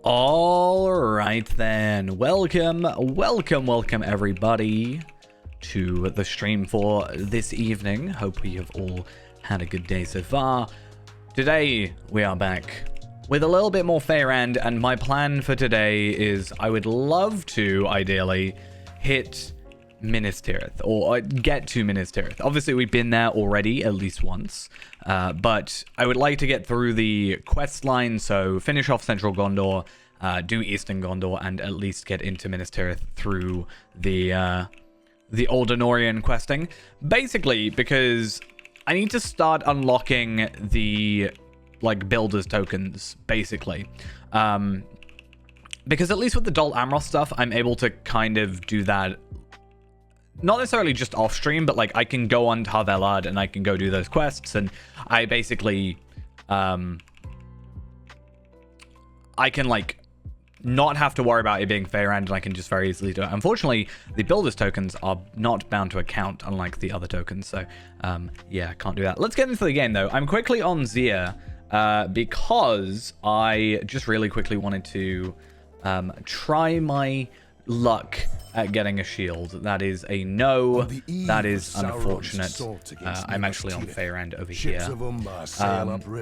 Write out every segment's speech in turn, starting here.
All right then, welcome everybody to the stream for this evening. Hope we have all had a good day so far. Today we are back with a little bit more Faerand, and my plan for today is I would love to ideally hit Minas Tirith, or get to Minas Tirith. Obviously we've been there already at least once, but I would like to get through the quest line, so finish off Central Gondor, do Eastern Gondor, and at least get into Minas Tirith through the Aldonorian questing. Basically because I need to start unlocking the builders tokens, basically. Because at least with the Dol Amroth stuff, I'm able to kind of do that not necessarily just off stream, but I can go on Tar Velad and I can go do those quests, and I basically I can not have to worry about it being Faerand, and I can just very easily do it. Unfortunately, the builders tokens are not bound to account, unlike the other tokens, so yeah, can't do that. Let's get into the game though. I'm quickly on Zir because I just really quickly wanted to try my luck at getting a shield. That is a no. That is unfortunate. I'm actually on Faerand over here.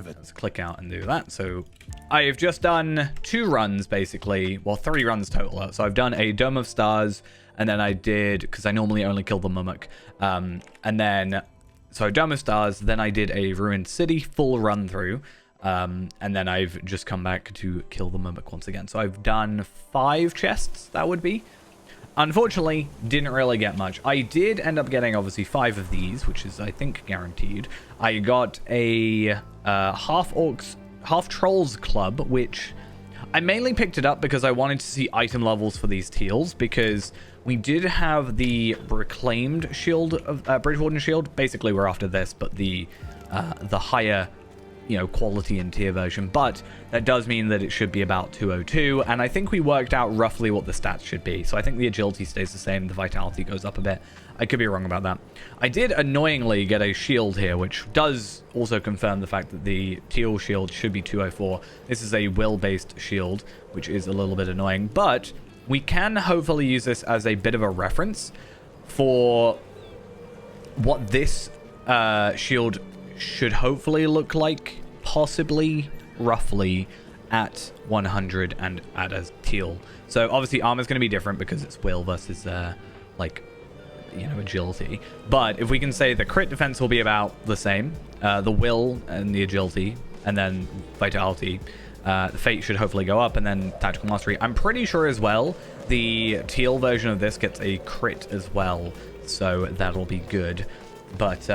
Let's click out and do that. So I've just done 2 runs basically, well 3 runs total. So I've done a Dome of Stars, and then I did, because I normally only kill the Mummock, and then so Dome of Stars, then I did a Ruined City full run through, and then I've just come back to kill the Mummock once again. So I've done 5 chests, that would be. Unfortunately, didn't really get much. I did end up getting, obviously, 5 of these, which is, I think, guaranteed. I got a half-orcs, half-trolls club, which I mainly picked it up because I wanted to see item levels for these teals, because we did have the reclaimed shield of Bridgewarden shield. Basically, we're after this, but the higher, quality and tier version, but that does mean that it should be about 202, and I think we worked out roughly what the stats should be. So I think the agility stays the same, the vitality goes up a bit. I could be wrong about that. I did annoyingly get a shield here, which does also confirm the fact that the teal shield should be 204. This is a will-based shield, which is a little bit annoying, but we can hopefully use this as a bit of a reference for what this shield should hopefully look like, possibly, roughly, at 100 and at a teal. So obviously armor's going to be different because it's will versus agility. But if we can say the crit defense will be about the same, the will and the agility, and then vitality, the fate should hopefully go up, and then tactical mastery. I'm pretty sure as well the teal version of this gets a crit as well, so that'll be good. But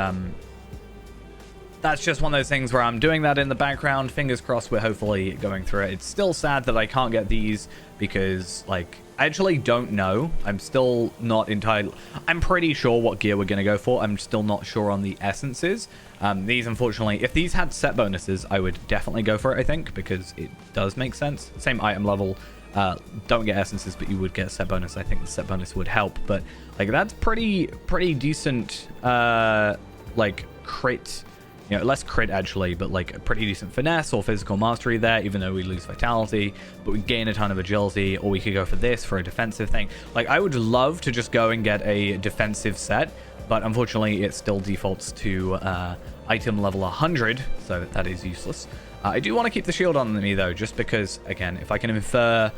that's just one of those things where I'm doing that in the background. Fingers crossed we're hopefully going through it. It's still sad that I can't get these because, I actually don't know. I'm still not entirely... I'm pretty sure what gear we're going to go for. I'm still not sure on the essences. These, unfortunately, if these had set bonuses, I would definitely go for it, I think, because it does make sense. Same item level. Don't get essences, but you would get a set bonus. I think the set bonus would help. But, that's pretty decent, crit... less crit actually, but a pretty decent finesse or physical mastery there, even though we lose vitality, but we gain a ton of agility. Or we could go for this for a defensive thing. I would love to just go and get a defensive set, but unfortunately it still defaults to item level 100, so that is useless. I do want to keep the shield on me though, just because, again, if I can infer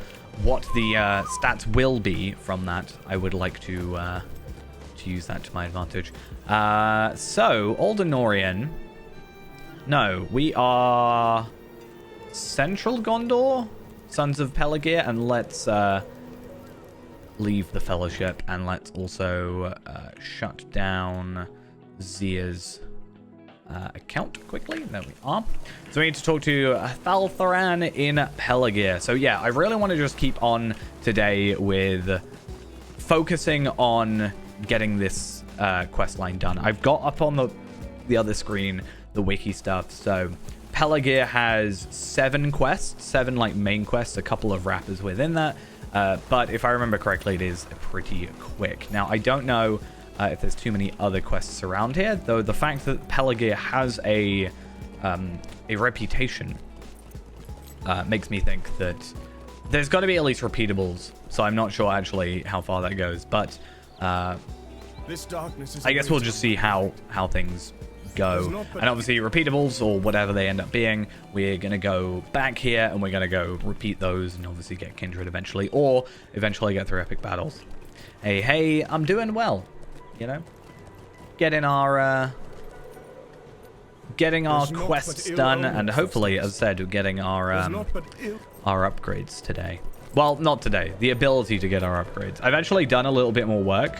what the stats will be from that, I would like to use that to my advantage. So Aldonorian. No, we are Central Gondor, Sons of Pelargir, and let's leave the Fellowship, and let's also shut down Zir's account quickly. There we are. So we need to talk to Thaltharan in Pelargir. So yeah, I really want to just keep on today with focusing on getting this quest line done. I've got up on the other screen the wiki stuff. So Pelargir has 7 quests, 7 main quests, a couple of wrappers within that, but if I remember correctly, it is pretty quick. Now I don't know if there's too many other quests around here, though the fact that Pelargir has a reputation makes me think that there's got to be at least repeatables, so I'm not sure actually how far that goes, but This darkness is I guess we'll just see how things go. And obviously repeatables, or whatever they end up being, we're going to go back here and we're going to go repeat those and obviously get Kindred eventually, or eventually get through epic battles. Hey, I'm doing well, you know, getting our quests done, and hopefully, as I said, getting our upgrades today. Well, not today, the ability to get our upgrades. I've actually done a little bit more work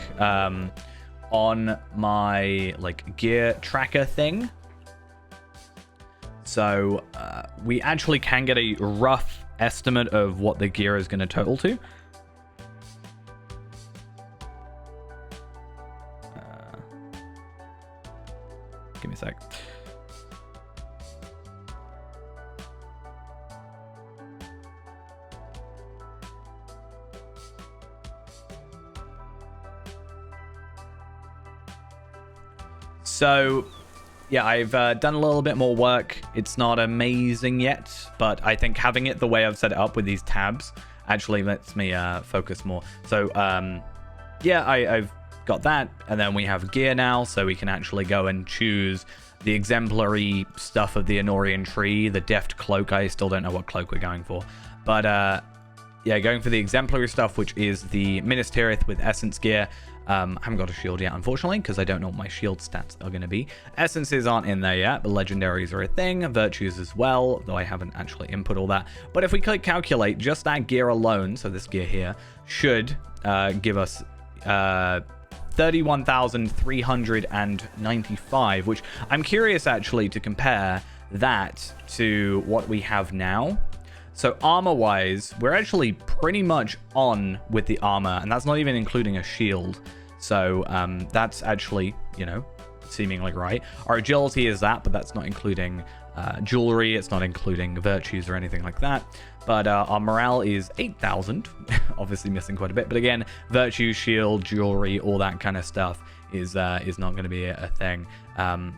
on my like gear tracker thing, so we actually can get a rough estimate of what the gear is going to total to. Give me a sec. So, yeah, I've done a little bit more work. It's not amazing yet, but I think having it the way I've set it up with these tabs actually lets me focus more. So, yeah, I've got that, and then we have gear now, so we can actually go and choose the exemplary stuff of the Anorian tree, the deft cloak. I still don't know what cloak we're going for, but yeah, going for the exemplary stuff, which is the Ministerith with essence gear. I haven't got a shield yet, unfortunately, because I don't know what my shield stats are going to be. Essences aren't in there yet, but legendaries are a thing. Virtues as well, though I haven't actually input all that. But if we click calculate, just that gear alone, so this gear here, should give us 31,395, which I'm curious actually to compare that to what we have now. So armor-wise, we're actually pretty much on with the armor, and that's not even including a shield. So that's actually, you know, seemingly right. Our agility is that, but that's not including jewelry. It's not including virtues or anything like that. But our morale is 8,000, obviously missing quite a bit. But again, virtue, shield, jewelry, all that kind of stuff is not going to be a thing. But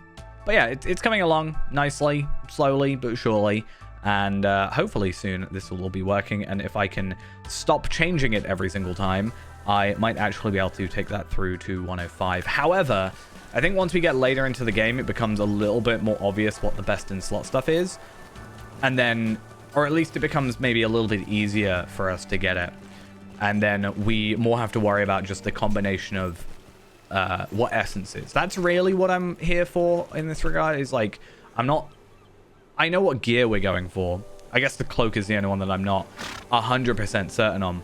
yeah, it's coming along nicely, slowly but surely. And hopefully soon this will all be working. And if I can stop changing it every single time, I might actually be able to take that through to 105. However, I think once we get later into the game, it becomes a little bit more obvious what the best in slot stuff is. And then, or at least it becomes maybe a little bit easier for us to get it. And then we more have to worry about just the combination of what essence is. That's really what I'm here for in this regard, is like, I know what gear we're going for. I guess the cloak is the only one that I'm not 100% certain on.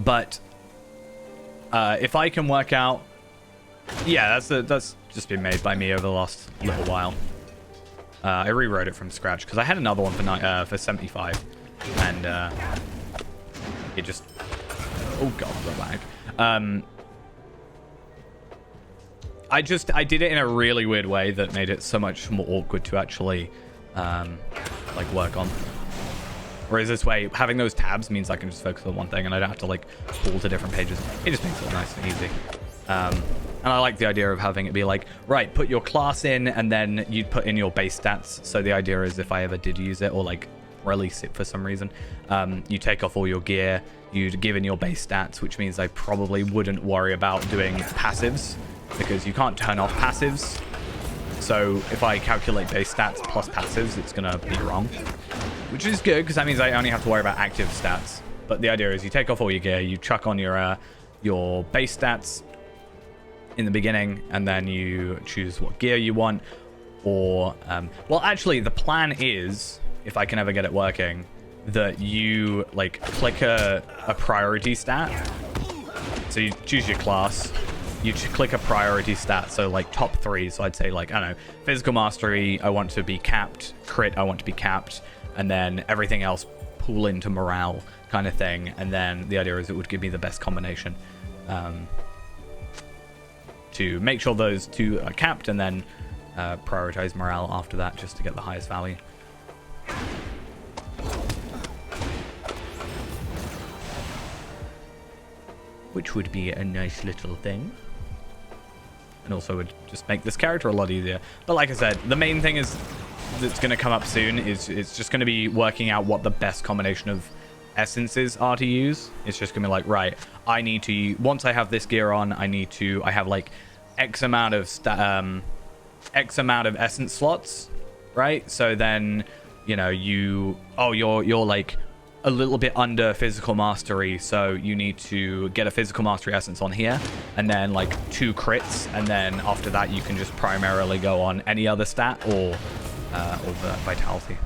But if I can work out, yeah, that's just been made by me over the last little while. I rewrote it from scratch because I had another one for 75, and it just, oh god, the lag. I did it in a really weird way that made it so much more awkward to actually like work on. Whereas this way, having those tabs means I can just focus on one thing and I don't have to like pull to different pages. It just makes it nice and easy. And I like the idea of having it be like, right, put your class in and then you'd put in your base stats. So the idea is if I ever did use it or like release it for some reason, you take off all your gear, you'd give in your base stats, which means I probably wouldn't worry about doing passives because you can't turn off passives. So if I calculate base stats plus passives, it's going to be wrong, which is good because that means I only have to worry about active stats. But the idea is you take off all your gear, you chuck on your base stats in the beginning, and then you choose what gear you want. Or, well, actually, the plan is, if I can ever get it working, that you like click a priority stat. So you choose your class. You click a priority stat, so like top 3. So I'd say like, I don't know, physical mastery, I want to be capped. Crit, I want to be capped. And then everything else pool into morale kind of thing. And then the idea is it would give me the best combination to make sure those two are capped, and then prioritize morale after that just to get the highest value. Which would be a nice little thing. And also would just make this character a lot easier. But like I said, the main thing is that's going to come up soon is it's just going to be working out what the best combination of essences are to use. It's just gonna be like, right, I need to, once I have this gear on, I have like X amount of essence slots, right? So then, you know, you're like a little bit under physical mastery, so you need to get a physical mastery essence on here, and then like 2 crits, and then after that you can just primarily go on any other stat or the vitality.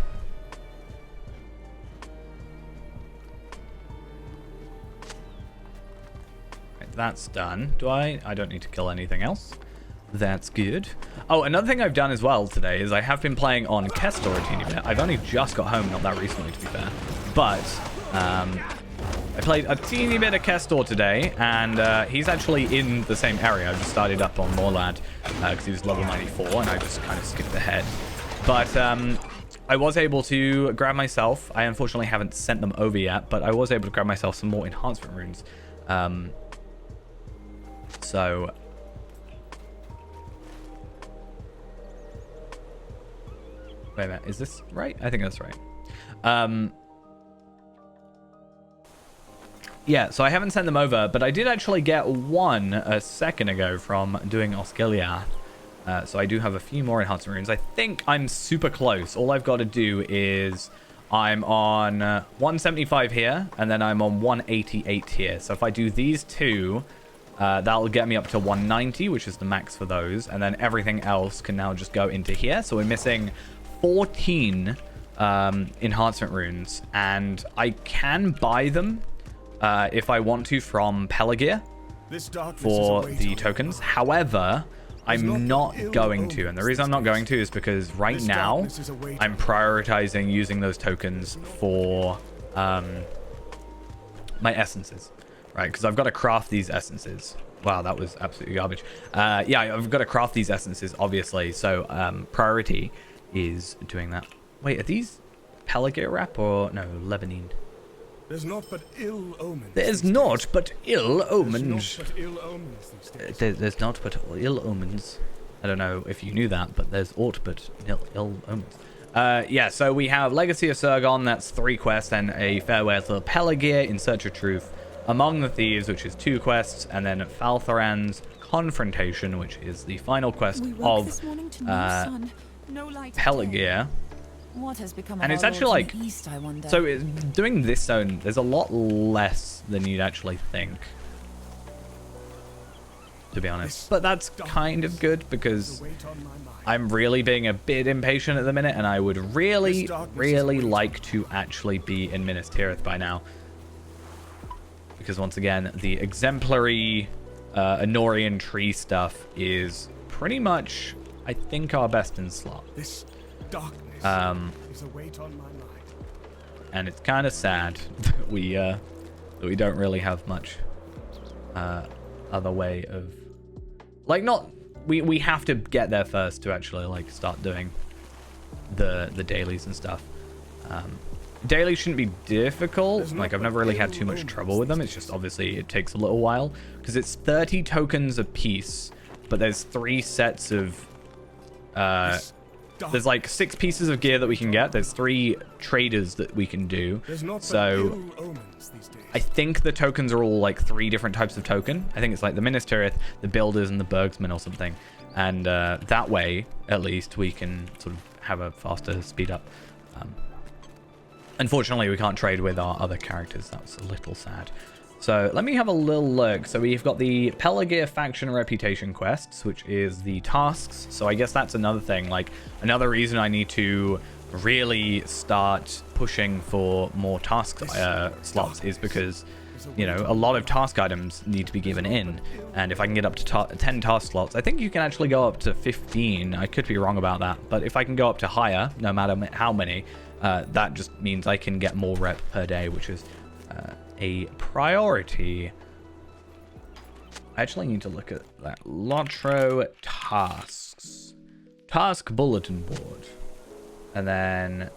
Right, that's done. I don't need to kill anything else. That's good. Oh, another thing I've done as well today is I have been playing on Kestor a teeny bit. I've only just got home, not that recently, to be fair. But I played a teeny bit of Kestor today, and he's actually in the same area. I just started up on Morlad because he was level 94, and I just kind of skipped ahead. But I was able to grab myself. I unfortunately haven't sent them over yet, but I was able to grab myself some more enhancement runes. So... Wait a minute, is this right? I think that's right. Yeah, so I haven't sent them over, but I did actually get one a second ago from doing Osgiliath. So I do have a few more enhancement runes. I think I'm super close. All I've got to do is I'm on 175 here, and then I'm on 188 here. So if I do these two, that'll get me up to 190, which is the max for those. And then everything else can now just go into here. So we're missing 14 enhancement runes, and I can buy them if I want to from Pelagir for the tokens. However, I'm not going to, and the reason I'm not going to is because right now I'm prioritizing using those tokens for my essences, right? Because I've got to craft these essences. Wow, that was absolutely garbage. Yeah, I've got to craft these essences, obviously, so priority is doing that. Wait, are these Pelagir wrap or no, Lebanine? There's naught but ill omens. There's naught but ill omens. There's naught but ill omens. I don't know if you knew that, but there's aught but ill omens. Yeah, so we have Legacy of Surgon, that's 3 quests, and a Farewell to Pelagir, In Search of Truth, Among the Thieves, which is 2 quests, and then Faltharan's Confrontation, which is the final quest of Pelagir. What has become and of it's our actually lords like, in the East, I wonder? so doing this zone, there's a lot less than you'd actually think, to be honest. But that's kind of good because I'm really being a bit impatient at the minute, and I would really like to actually be in Minas Tirith by now. Because once again, the exemplary Anorian tree stuff is pretty much, I think, our best in slot. This darkness is a weight on my mind. And it's kind of sad that we don't really have much other way of, like, not, we have to get there first to actually like start doing the dailies and stuff. Dailies shouldn't be difficult. Like, I've never really had too much trouble with them. It's just obviously it takes a little while because it's 30 tokens a piece, but there's 3 sets of there's like 6 pieces of gear that we can get. There's 3 traders that we can do. So I think the tokens are all like 3 different types of token. I think it's like the Minas Tirith, the Builders, and the Bergsman or something. And that way, at least, we can sort of have a faster speed up. Unfortunately, we can't trade with our other characters. That's a little sad. So let me have a little look. So we've got the Pelagir faction reputation quests, which is the tasks. So I guess that's another thing. Like, another reason I need to really start pushing for more task slots is because, you know, a lot of task items need to be given in. And if I can get up to 10 task slots, I think you can actually go up to 15. I could be wrong about that. But if I can go up to higher, no matter how many, that just means I can get more rep per day, which is a priority. I actually need to look at that. Lotro tasks. Task bulletin board. And then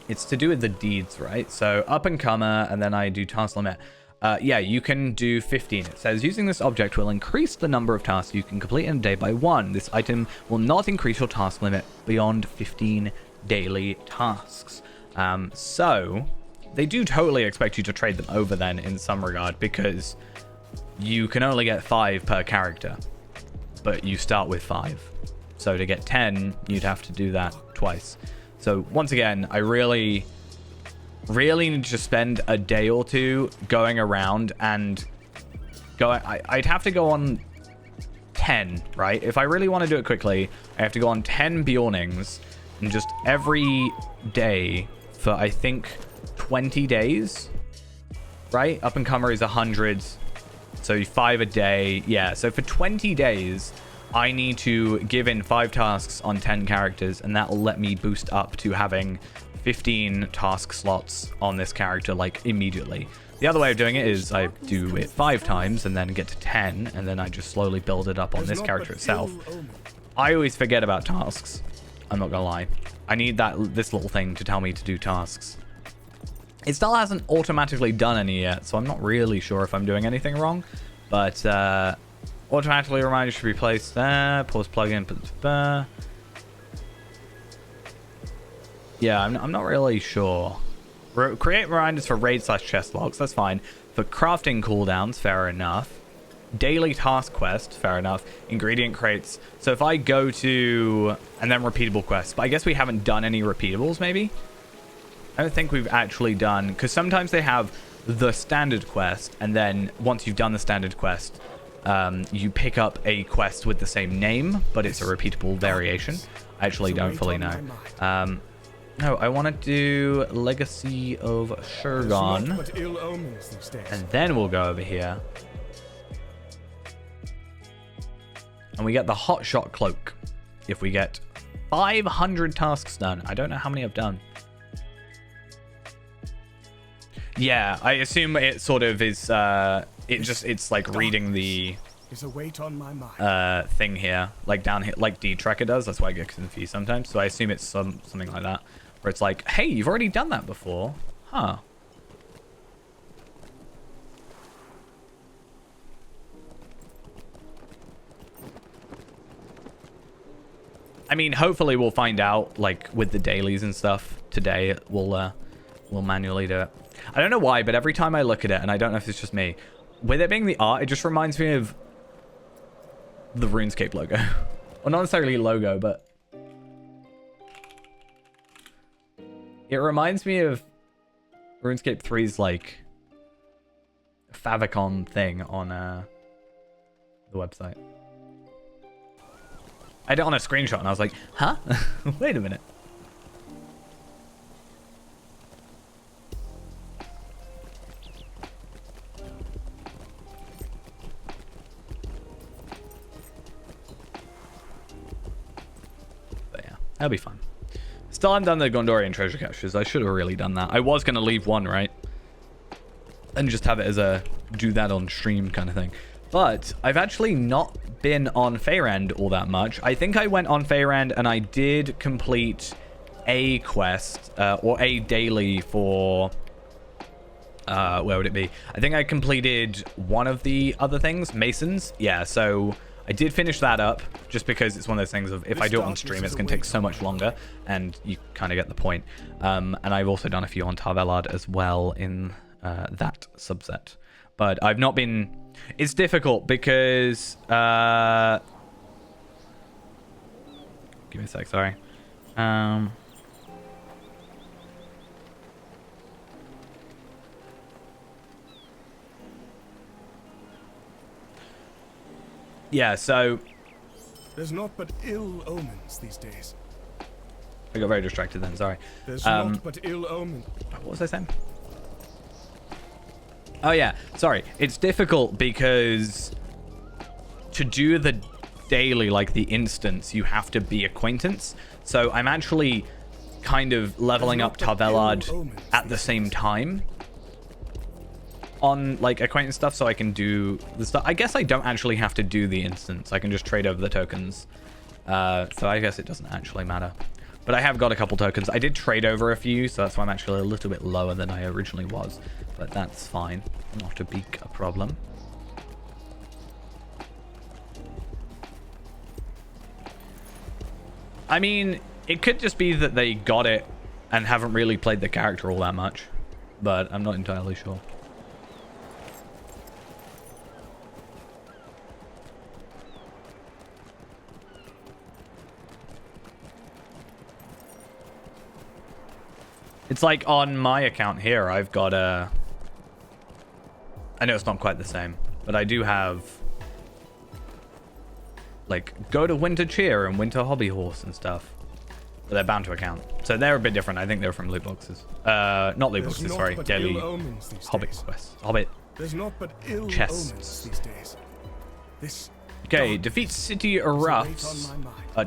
it's to do with the deeds, right? So up and comer, and then I do task limit. Yeah, you can do 15. It says using this object will increase the number of tasks you can complete in a day by 1. This item will not increase your task limit beyond 15 daily tasks. So they do totally expect you to trade them over then in some regard, because you can only get 5 per character, but you start with 5. So to get 10, you'd have to do that twice. So once again, I really need to spend a day or two going around and I'd have to go on 10, right? If I really want to do it quickly, I have to go on 10 Bjornings and just every day for, I think, 20 days, right? Up and comer is 100, so 5 a day. Yeah, so for 20 days, I need to give in 5 tasks on 10 characters, and that will let me boost up to having 15 task slots on this character, like, immediately. The other way of doing it is I do it 5 times and then get to 10, and then I just slowly build it up on this character itself. I always forget about tasks. I'm not gonna lie. I need this little thing to tell me to do tasks. It still hasn't automatically done any yet, so I'm not really sure if I'm doing anything wrong. But automatically reminders should be placed there. Pause plugin. Yeah, I'm not really sure. Create reminders for raid/chest logs, that's fine. For crafting cooldowns, fair enough. Daily task quest, fair enough. Ingredient crates. So if I go to... and then repeatable quests. But I guess we haven't done any repeatables, maybe? I don't think we've actually done... because sometimes they have the standard quest, and then once you've done the standard quest, you pick up a quest with the same name, but it's a repeatable variation. I actually don't fully know. No, I want to do Legacy of Shurgon, and then we'll go over here. And we get the Hotshot Cloak if we get 500 tasks done. I don't know how many I've done. Yeah, I assume it sort of is, it's like reading the thing here, like down here, like D-Tracker does. That's why I get confused sometimes. So I assume it's something like that. Where it's like, hey, you've already done that before. Huh. I mean, hopefully we'll find out, like, with the dailies and stuff today. We'll manually do it. I don't know why, but every time I look at it, and I don't know if it's just me, with it being the art, it just reminds me of the RuneScape logo. Well, not necessarily logo, but... it reminds me of RuneScape 3's, like, favicon thing on the website. I did it on a screenshot, and I was like, huh? Wait a minute. But yeah, that'll be fun. Still haven't done the Gondorian treasure caches. I should have really done that. I was going to leave one, right? And just have it as a do that on stream kind of thing. But I've actually not been on Faerend all that much. I think I went on Faerend and I did complete a quest or a daily for... where would it be? I think I completed one of the other things, Masons. Yeah, so... I did finish that up, just because it's one of those things of if I do it on stream, it's going to take so much longer, and you kind of get the point. And I've also done a few on Tarvelard as well in that subset. But I've not been... it's difficult because... give me a sec, sorry. Yeah, so... there's naught but ill omens these days. I got very distracted then, sorry. There's naught but ill omens. What was I saying? Oh yeah, sorry. It's difficult because to do the daily, like the instance, you have to be acquaintance. So I'm actually kind of leveling up Tarvelard at the same time on like acquaintance stuff, so I can do the stuff. I guess I don't actually have to do the instance. I can just trade over the tokens. So I guess it doesn't actually matter. But I have got a couple tokens. I did trade over a few, so that's why I'm actually a little bit lower than I originally was. But that's fine. Not a big problem. I mean, it could just be that they got it and haven't really played the character all that much. but I'm not entirely sure. It's like on my account here, I've got a... I know it's not quite the same, but I do have... like, go to Winter Cheer and Winter Hobby Horse and stuff. But they're bound to account. So they're a bit different. I think they're from loot boxes. Not loot boxes, sorry. Daily Hobbit quests. Hobbit There's not but ill chests. omens these days. This Okay, defeat city roughs,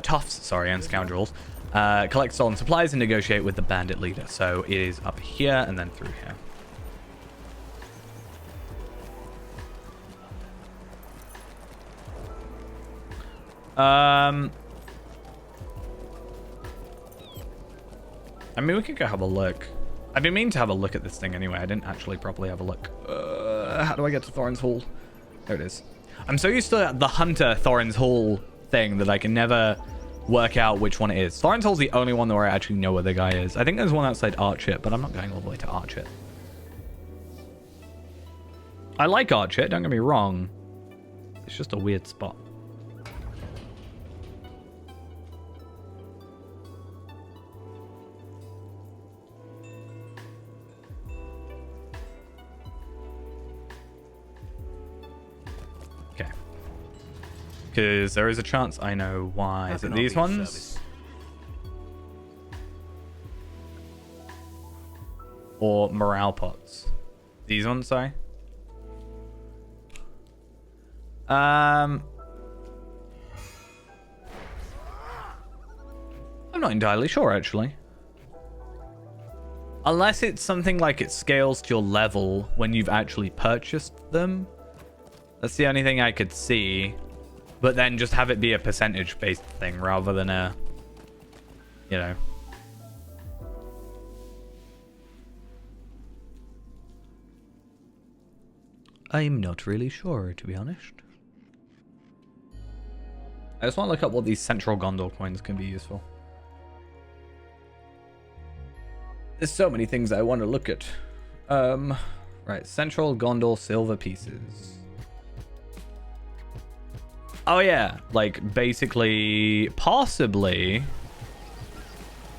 toughs, sorry, and scoundrels. Collect stolen supplies and negotiate with the bandit leader. So it is up here and then through here. I mean, we could go have a look. I've been meaning to have a look at this thing anyway. I didn't actually properly have a look. How do I get to Thorin's Hall? There it is. I'm so used to the Hunter Thorin's Hall thing that I can never work out which one it is. Thorin's Hall's the only one where I actually know where the guy is. I think there's one outside Archit, but I'm not going all the way to Archit. I like Archit, don't get me wrong. It's just a weird spot. Because there is a chance I know why. Is it these ones? Or morale pots? These ones, sorry. I'm not entirely sure, actually. Unless it's something like it scales to your level when you've actually purchased them. That's the only thing I could see. But then just have it be a percentage-based thing rather than a, you know. I'm not really sure, to be honest. I just want to look up what these central Gondor coins can be useful. There's so many things I want to look at. Right, central Gondor silver pieces. Oh yeah, like basically, possibly,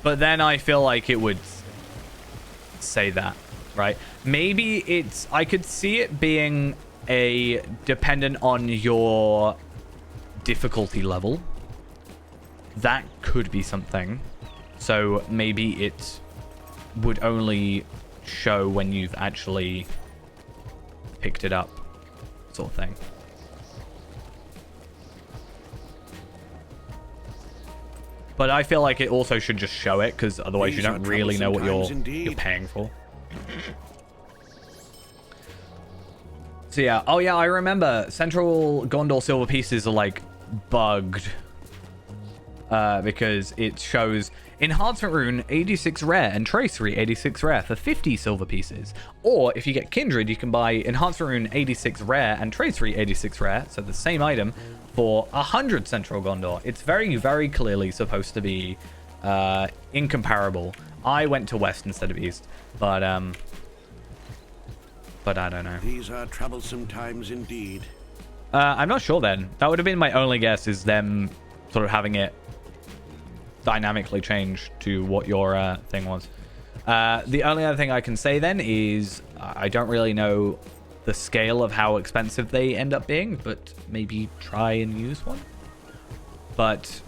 but then I feel like it would say that, right? Maybe it's, I could see it being a dependent on your difficulty level. That could be something. So maybe it would only show when you've actually picked it up, sort of thing. But I feel like it also should just show it, because otherwise you don't really know what you're paying for. So yeah, oh yeah, I remember Central Gondor silver pieces are like bugged. Because it shows Enhancement Rune 86 rare and Tracery 86 rare for 50 silver pieces. Or if you get Kindred, you can buy Enhancement Rune 86 rare and Tracery 86 rare, so the same item, for 100 Central Gondor. It's very, very clearly supposed to be incomparable. I went to West instead of East, but I don't know. These are troublesome times indeed. I'm not sure then. That would have been my only guess, is them sort of having it dynamically change to what your thing was. The only other thing I can say then is I don't really know the scale of how expensive they end up being, but maybe try and use one. But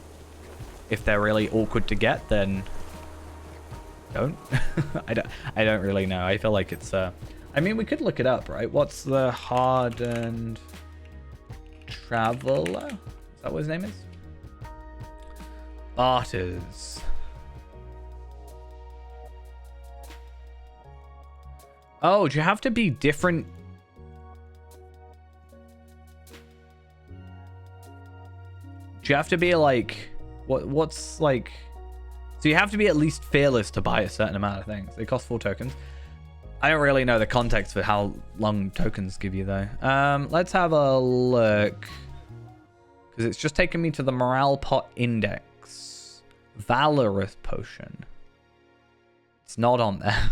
if they're really awkward to get, then don't. I don't really know. I feel like it's I mean, we could look it up, right? What's the Hardened Traveler? Is that what his name is? Barters. Oh, do you have to be different? Do you have to be like, what's like, so you have to be at least fearless to buy a certain amount of things. They cost 4 tokens. I don't really know the context for how long tokens give you though. Let's have a look, because it's just taken me to the morale pot index. Valorous potion. It's not on there.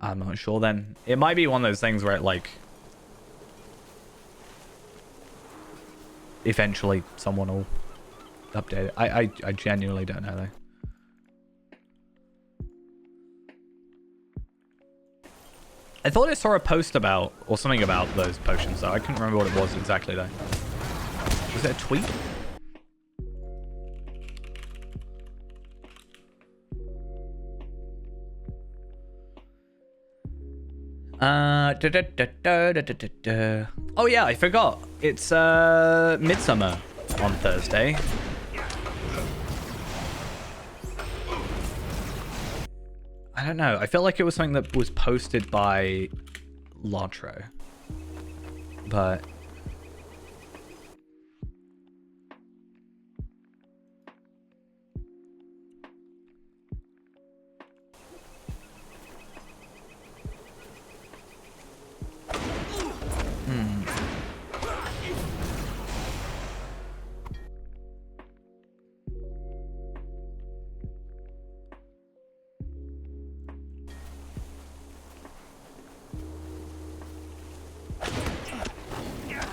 I'm not sure then. It might be one of those things where it, like, eventually someone will update it. I genuinely don't know, though. I thought I saw a post about, or something about those potions, though. I couldn't remember what it was exactly, though. Was it a tweet? Oh yeah, I forgot. It's Midsummer on Thursday. I don't know. I feel like it was something that was posted by Lotro. But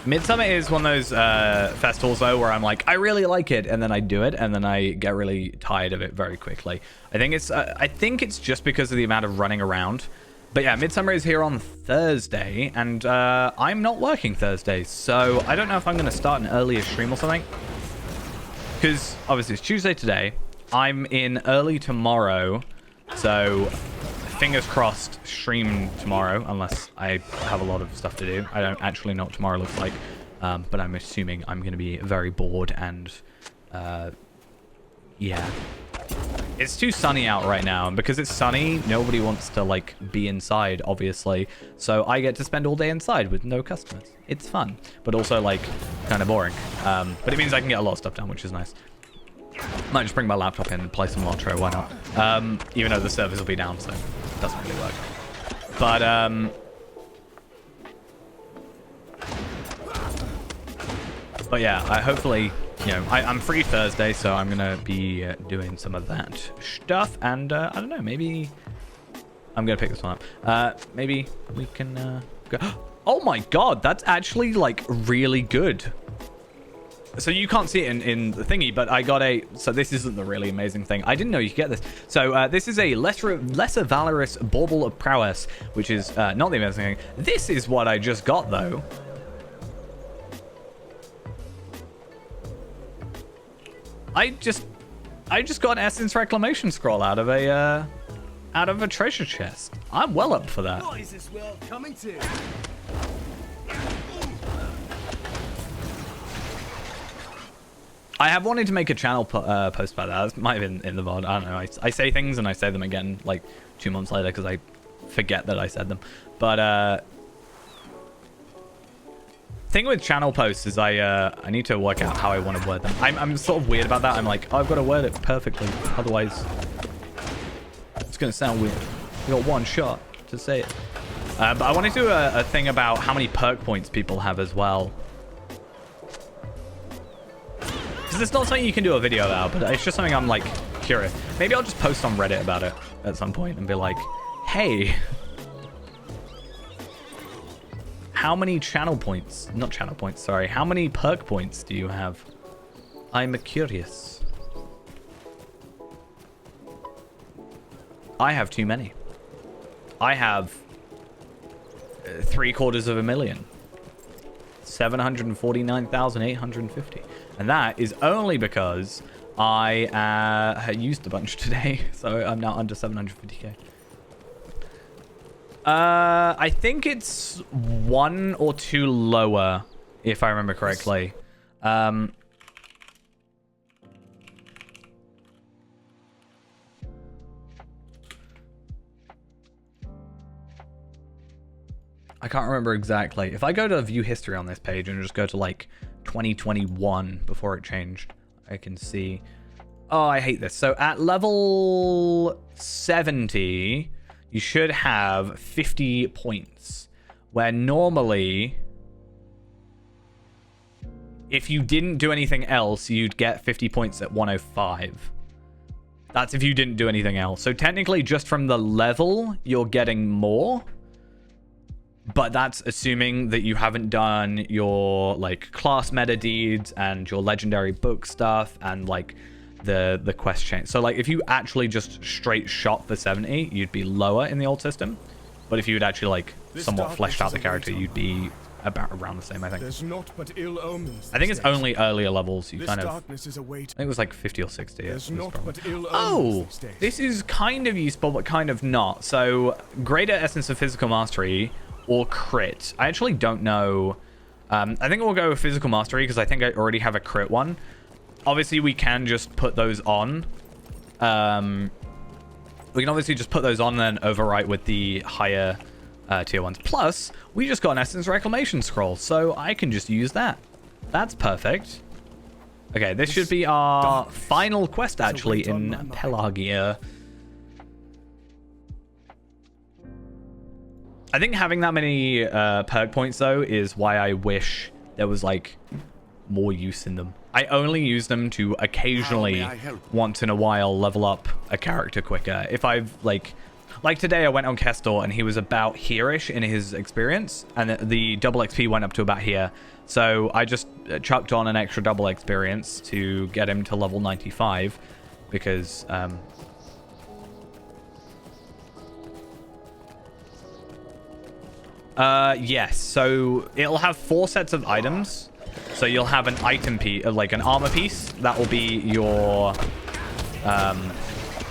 Midsummer is one of those festivals, though, where I'm like, I really like it, and then I do it, and then I get really tired of it very quickly. I think it's just because of the amount of running around. But yeah, Midsummer is here on Thursday, and I'm not working Thursday, so I don't know if I'm going to start an earlier stream or something. Because obviously it's Tuesday today. I'm in early tomorrow, so fingers crossed stream tomorrow, unless I have a lot of stuff to do. I don't actually know what tomorrow looks like, but I'm assuming I'm going to be very bored, and yeah. It's too sunny out right now, and because it's sunny, nobody wants to, like, be inside, obviously. So I get to spend all day inside with no customers. It's fun, but also, like, kind of boring. But it means I can get a lot of stuff done, which is nice. Might just bring my laptop in and play some Lotro, why not? Even though the servers will be down, so it doesn't really work. But yeah, hopefully, you know, I'm free Thursday, so I'm gonna be doing some of that stuff, and I don't know, maybe I'm gonna pick this one up. Maybe we can go. Oh my god, that's actually, like, really good. So you can't see it in the thingy, but I got a... So this isn't the really amazing thing. I didn't know you could get this. So this is a lesser valorous bauble of prowess, which is not the amazing thing. This is what I just got, though. I just got an Essence Reclamation Scroll out of a treasure chest. I'm well up for that. What is this world coming to? I have wanted to make a channel post about that. It might have been in the VOD. I don't know. I say things and I say them again like 2 months later because I forget that I said them. But thing with channel posts is I need to work out how I want to word them. I'm sort of weird about that. I'm like, oh, I've got to word it perfectly. Otherwise, it's going to sound weird. You got one shot to say it. But I want to do a thing about how many perk points people have as well. It's not something you can do a video about, but it's just something I'm, like, curious. Maybe I'll just post on Reddit about it at some point and be like, hey, how many channel points, not channel points, sorry, how many perk points do you have? I'm curious. I have too many. I have 749,850. 749,850. And that is only because I used a bunch today. So I'm now under 750k. I think it's 1 or 2 lower, if I remember correctly. I can't remember exactly. If I go to view history on this page and just go to like 2021 before it changed, I can see. Oh, I hate this. So at level 70, you should have 50 points, where normally, if you didn't do anything else, you'd get 50 points at 105. That's if you didn't do anything else. So technically, just from the level, you're getting more. But that's assuming that you haven't done your like class meta deeds and your legendary book stuff and like the quest chain. So like if you actually just straight shot for 70, you'd be lower in the old system. But if you had actually like somewhat fleshed out the character, you'd be about around the same, I think. There's naught but ill omens. I think it's only earlier levels you This kind of... darkness is a weight. I think it was like 50 or 60. There's naught but ill omens Oh, these days. this is kind of useful, but kind of not. So greater essence of physical mastery or crit. I actually don't know. I think we'll go with physical mastery because I think I already have a crit one. Obviously, we can just put those on. We can obviously just put those on and then overwrite with the higher tier ones. Plus, we just got an essence reclamation scroll, so I can just use that. That's perfect. Okay, this should be our final quest actually in Pelagia. I think having that many perk points though is why I wish there was like more use in them. I only use them to occasionally once in a while level up a character quicker. If I've like today I went on Kestor and he was about here-ish in his experience and the double XP went up to about here. So I just chucked on an extra double experience to get him to level 95 because yes, so it'll have 4 sets of items. So you'll have an item piece, like an armor piece. That will be your,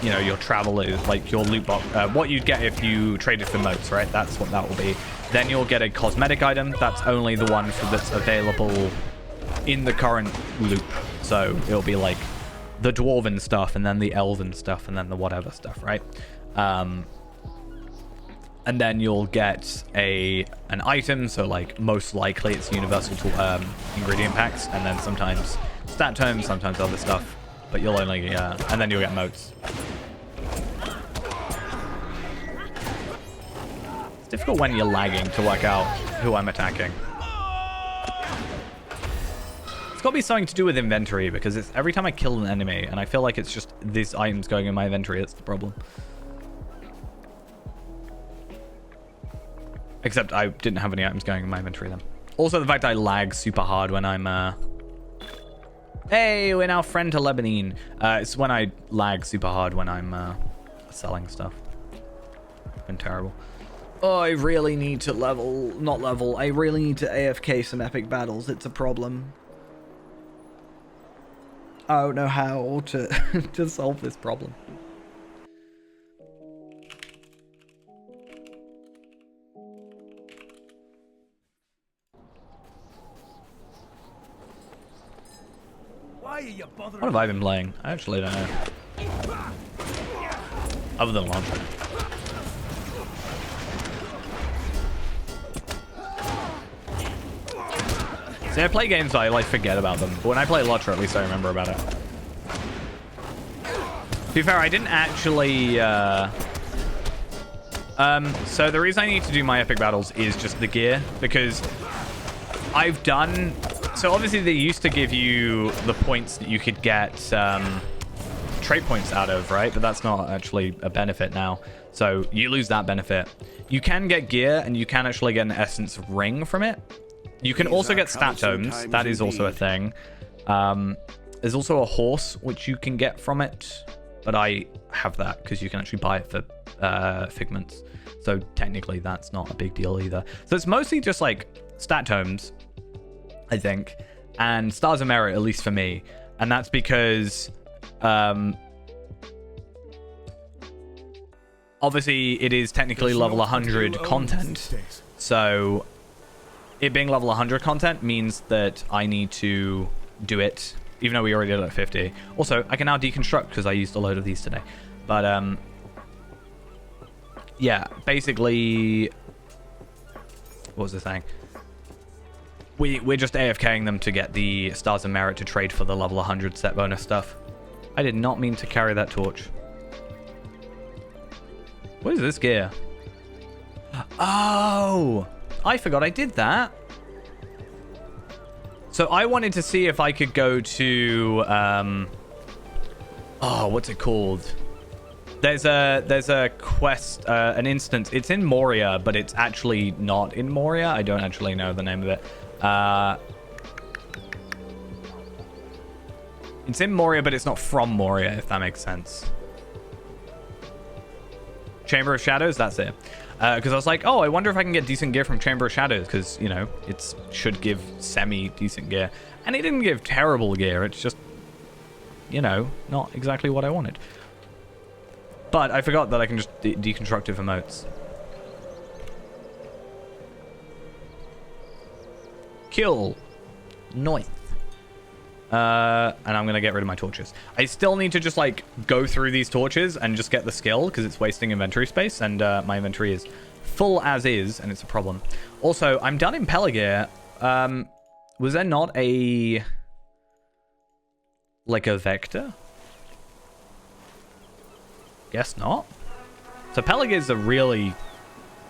you know, your travel, like your loot box. What you'd get if you traded for motes, right? That's what that will be. Then you'll get a cosmetic item. That's only the one that's available in the current loop. So it'll be like the dwarven stuff, and then the elven stuff, and then the whatever stuff, right? And then you'll get an item, so like most likely it's universal to ingredient packs, and then sometimes stat tomes, sometimes other stuff, but you'll only and then you'll get motes. It's difficult when you're lagging to work out who I'm attacking. It's got to be something to do with inventory, because it's every time I kill an enemy, and I feel like it's just these items going in my inventory, that's the problem. Except I didn't have any items going in my inventory then. Also, the fact I lag super hard when I'm... Hey, we're now friend to Lebanine. It's when I lag super hard when I'm selling stuff. It's been terrible. Oh, I really need to not level. I really need to AFK some epic battles. It's a problem. I don't know how to, to solve this problem. What have I been playing? I actually don't know. Other than launcher. See, I play games, I like forget about them. But when I play Lottra, at least I remember about it. To be fair, I didn't actually... So the reason I need to do my epic battles is just the gear. Because I've done... So obviously they used to give you the points that you could get trade points out of, right? But that's not actually a benefit now. So you lose that benefit. You can get gear and you can actually get an essence ring from it. You can also get stat tomes. That is also a thing. There's also a horse which you can get from it. But I have that because you can actually buy it for figments. So technically that's not a big deal either. So it's mostly just like stat tomes, I think, and Stars of Merit, at least for me. And that's because obviously it is technically level 100 content. So it being level 100 content means that I need to do it, even though we already did it at 50. Also, I can now deconstruct because I used a load of these today. But yeah, basically, what was the thing? We're just AFKing them to get the Stars of Merit to trade for the level 100 set bonus stuff. I did not mean to carry that torch. What is this gear? Oh! I forgot I did that. So I wanted to see if I could go to... Oh, what's it called? There's a quest, an instance. It's in Moria, but it's actually not in Moria. I don't actually know the name of it. It's in Moria, but it's not from Moria, if that makes sense. Chamber of Shadows, that's it. Because I was like, oh, I wonder if I can get decent gear from Chamber of Shadows, because, you know, it should give semi-decent gear. And it didn't give terrible gear. It's just, you know, not exactly what I wanted. But I forgot that I can just deconstruct it for moats. Kill. Noith. And I'm going to get rid of my torches. I still need to just, like, go through these torches and just get the skill, because it's wasting inventory space, and my inventory is full as is, and it's a problem. Also, I'm done in Pelargir. Was there not a... like a vector? Guess not. So Pelargir is a really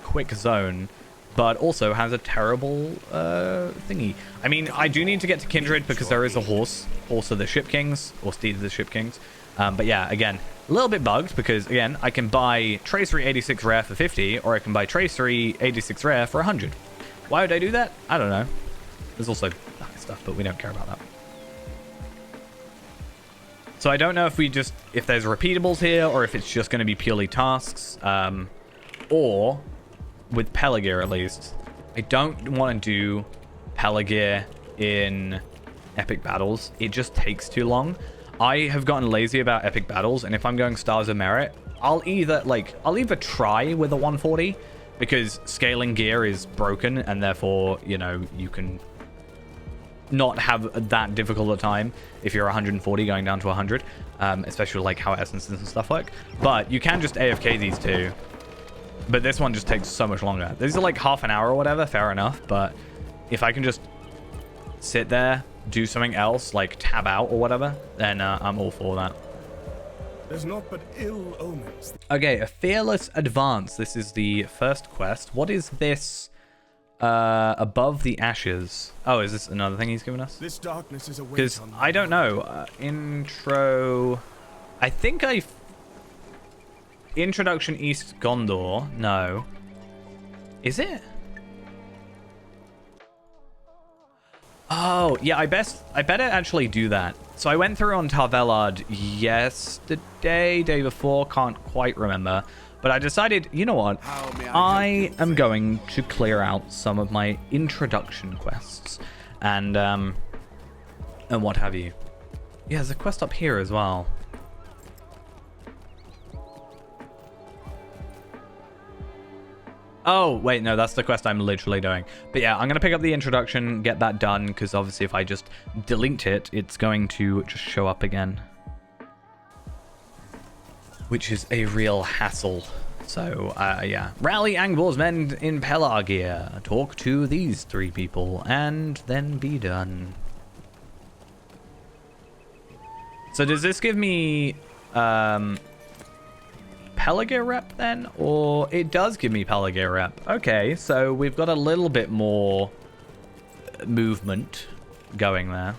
quick zone, but also has a terrible thingy. I mean, I do need to get to Kindred because there is a horse of the Ship Kings, or steed of the Ship Kings. But yeah, again, a little bit bugged because, again, I can buy Tracery 86 Rare for 50, or I can buy Tracery 86 Rare for 100. Why would I do that? I don't know. There's also that stuff, but we don't care about that. So I don't know if if there's repeatables here, or if it's just going to be purely tasks, or with Pelargir at least. I don't want to do Pelargir in epic battles. It just takes too long. I have gotten lazy about epic battles, and if I'm going Stars of Merit, I'll either try with a 140, because scaling gear is broken, and therefore, you know, you can not have that difficult a time if you're 140 going down to 100, especially like how essences and stuff work. But you can just AFK these two, but this one just takes so much longer. These are like half an hour or whatever, fair enough, but if I can just sit there, do something else, like tab out or whatever, then I'm all for that. There's naught but ill omens. Okay, a Fearless Advance. This is the first quest. What is this? Above the ashes. Oh, is this another thing he's given us? This darkness is a weight Because on I don't know. Intro. I think Introduction East Gondor. No. Is it? Oh, yeah, I better actually do that. So I went through on Tarvelard yesterday, day before, can't quite remember. But I decided, you know what? I am going to clear out some of my introduction quests and what have you. Yeah, there's a quest up here as well. Oh, wait, no, that's the quest I'm literally doing. But yeah, I'm going to pick up the introduction, get that done, because obviously if I just delete it, it's going to just show up again. Which is a real hassle. So, yeah. Rally Angbors men in Pelargir. Talk to these three people, and then be done. So does this give me Pelargir rep then? Or it does give me Pelargir rep. Okay, so we've got a little bit more movement going there.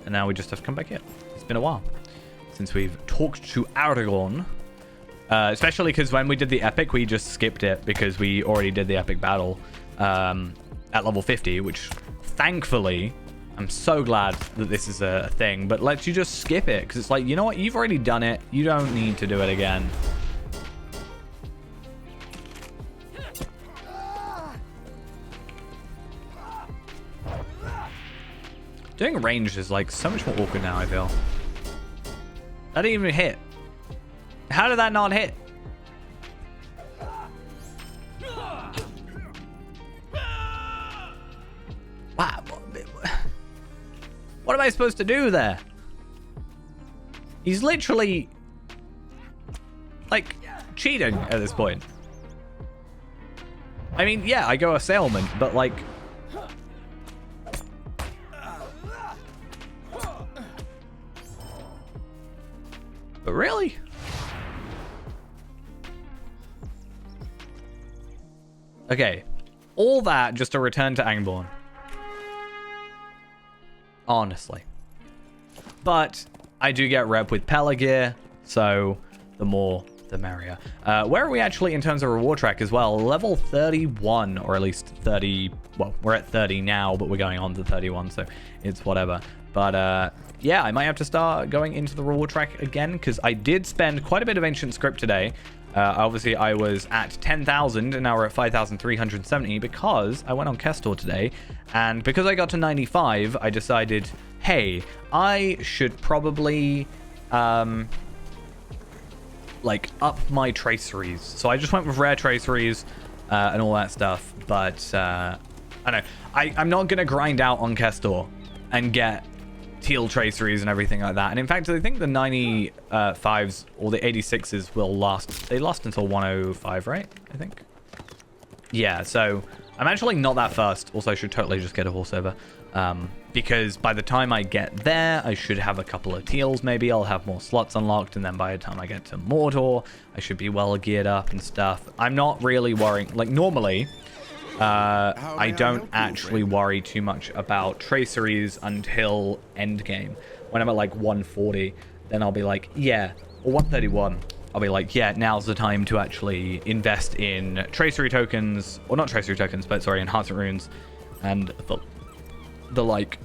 And now we just have to come back here. It's been a while since we've talked to Aragorn. Especially because when we did the epic, we just skipped it because we already did the epic battle at level 50, which thankfully, I'm so glad that this is a thing, but lets you just skip it because it's like, you know what? You've already done it. You don't need to do it again. Doing ranged is like so much more awkward now, I feel. That didn't even hit. How did that not hit? Wow. What am I supposed to do there? He's literally like cheating at this point. I mean, yeah, I go assailment, but like but really? Okay. All that just to return to Angborn. Honestly. But I do get rep with Pelagear, so the more the merrier. Where are we actually in terms of reward track as well? Level 31, or at least 30. Well, we're at 30 now, but we're going on to 31, so it's whatever. But yeah, I might have to start going into the reward track again, because I did spend quite a bit of ancient script today. Obviously, I was at 10,000, and now we're at 5,370 because I went on Kestor today. And because I got to 95, I decided, hey, I should probably like up my traceries. So I just went with rare traceries and all that stuff. But I don't know. I'm not going to grind out on Kestor and get teal traceries and everything like that. And in fact, I think the 95s or the 86s will last. They last until 105, right? I think. Yeah, so I'm actually not that fast. Also, I should totally just get a horse over. Because by the time I get there, I should have a couple of teals. Maybe I'll have more slots unlocked. And then by the time I get to Mordor, I should be well geared up and stuff. I'm not really worrying. Like normally, I don't actually worry too much about traceries until endgame. When I'm at like 140, then I'll be like, yeah, or 131. I'll be like, yeah, now's the time to actually invest in tracery tokens, or not tracery tokens, but sorry, enhancement runes, and the like.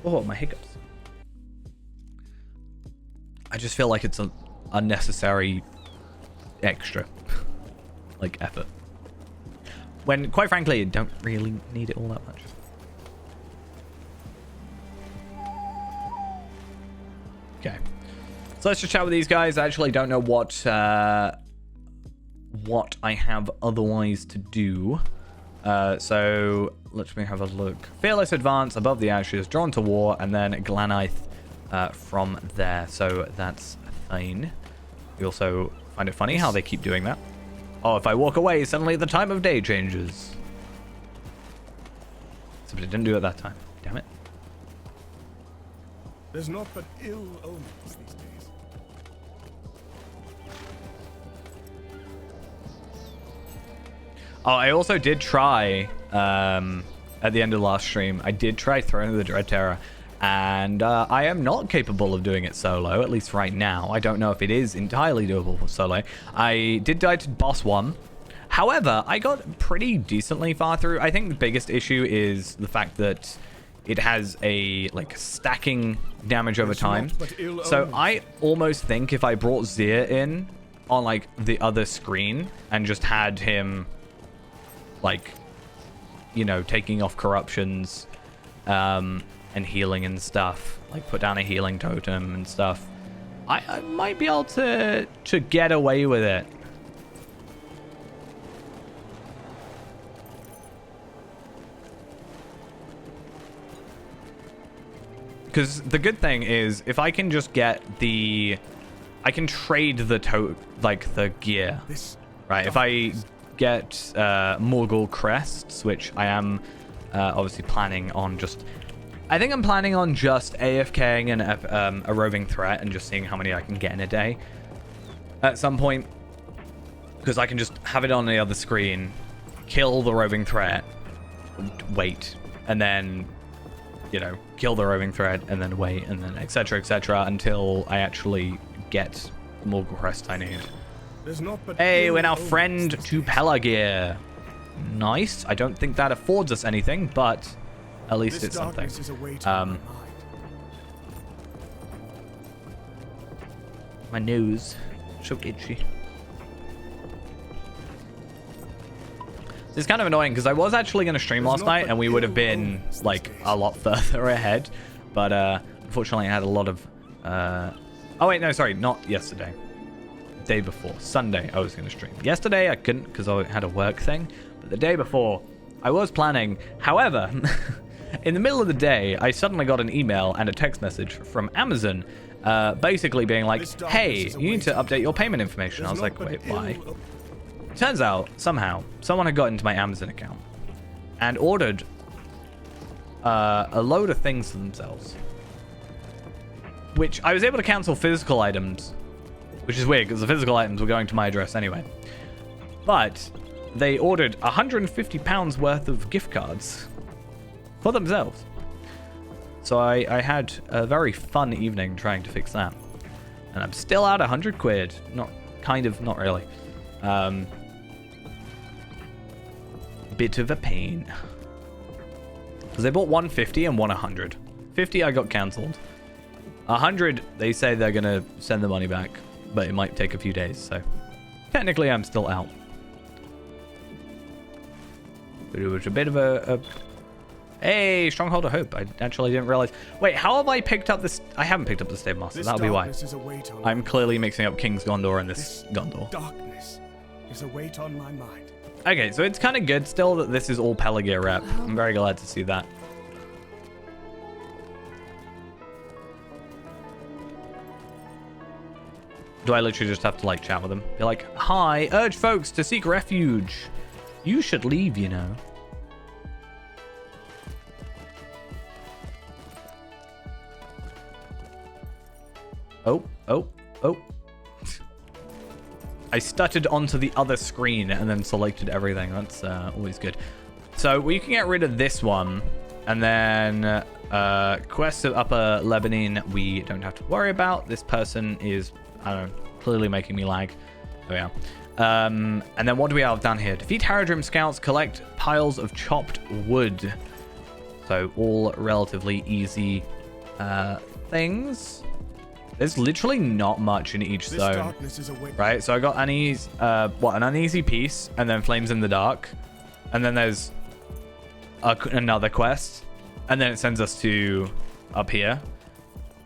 Oh, my hiccups. I just feel like it's an unnecessary extra, like, effort. When, quite frankly, you don't really need it all that much. Okay. So let's just chat with these guys. I actually don't know what I have otherwise to do. So let me have a look. Fearless advance above the ashes, drawn to war, and then Glanith from there. So that's fine. We also find it funny how they keep doing that. Oh, if I walk away, suddenly the time of day changes. But it didn't do it that time. Damn it. There's not but ill omens these days. Oh, I also did try, at the end of the last stream, I did try Throne of the Dread Terror, and I am not capable of doing it solo, at least right now. I don't know if it is entirely doable for solo. I did die to boss 1. However, I got pretty decently far through. I think the biggest issue is the fact that it has a, like, stacking damage over time. So I almost think if I brought Zir in on, like, the other screen and just had him, like, you know, taking off corruptions, and healing and stuff, like put down a healing totem and stuff, I might be able to get away with it. Because the good thing is, if I can just get I can trade the the gear, right? If I get Morgul crests, which I am obviously planning on just. I think I'm planning on just AFKing a roving threat and just seeing how many I can get in a day at some point, because I can just have it on the other screen, kill the roving threat, wait, and then, you know, kill the roving threat and then wait, and then etc until I actually get the Morgul crest I need. Hey, we're now friend to Pelagear. Nice. I don't think that affords us anything, but at least it's something. My nose, so itchy. It's kind of annoying because I was actually going to stream last night and we would have been like a lot further ahead, but unfortunately I had a lot of. Oh wait, no, sorry, not yesterday. Day before, Sunday, I was going to stream. Yesterday I couldn't because I had a work thing, but the day before I was planning. However, in the middle of the day, I suddenly got an email and a text message from Amazon, basically being like, hey, you need to update your payment information. I was like, wait, why? Turns out, somehow, someone had got into my Amazon account and ordered a load of things for themselves, which I was able to cancel physical items, which is weird because the physical items were going to my address anyway. But they ordered £150 worth of gift cards for themselves. So I had a very fun evening trying to fix that. And I'm still out 100 quid. Not really. Bit of a pain. Because they bought 150 and 100. 50 I got cancelled. 100 they say they're going to send the money back. But it might take a few days. So technically I'm still out. But it was a bit of a... Hey, Stronghold of Hope. I actually didn't realize. Wait, how have I picked up this? I haven't picked up the Stave Master. That'll be why. I'm clearly mixing up King's Gondor and this Gondor. Darkness is a weight on my mind. Okay, so it's kind of good still that this is all Pelagear rep. I'm very glad to see that. Do I literally just have to like chat with them? Be like, hi, urge folks to seek refuge. You should leave, you know. Oh. I stuttered onto the other screen and then selected everything. That's always good. So we can get rid of this one. And then Quest of Upper Lebanon, we don't have to worry about. This person is, I don't know, clearly making me lag. Oh, yeah. And then what do we have down here? Defeat Haradrim scouts, collect piles of chopped wood. So all relatively easy things. There's literally not much in each zone, right? So I got uneasy, an uneasy piece, and then Flames in the Dark, and then there's another quest, and then it sends us to up here.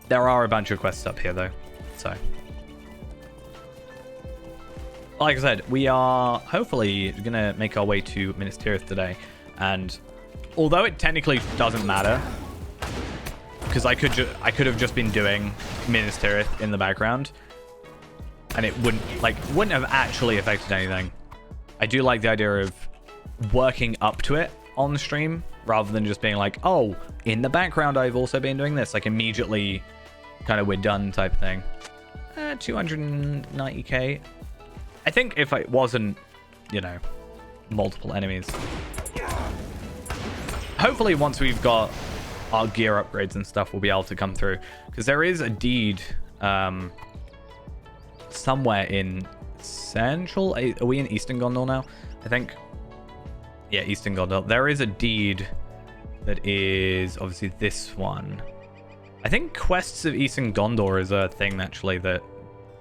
There are a bunch of quests up here though, so like I said, we are hopefully gonna make our way to Minas Tirith today, and although it technically doesn't matter. Because I could have just been doing Minas Tirith in the background, and it wouldn't have actually affected anything. I do like the idea of working up to it on the stream rather than just being like, oh, in the background I've also been doing this, like immediately kind of we're done type thing. 290k. I think if it wasn't, you know, multiple enemies. Hopefully once we've got our gear upgrades and stuff will be able to come through, because there is a deed somewhere in Central. Are we in Eastern Gondor now? I think. Yeah, Eastern Gondor. There is a deed that is obviously this one. I think Quests of Eastern Gondor is a thing actually that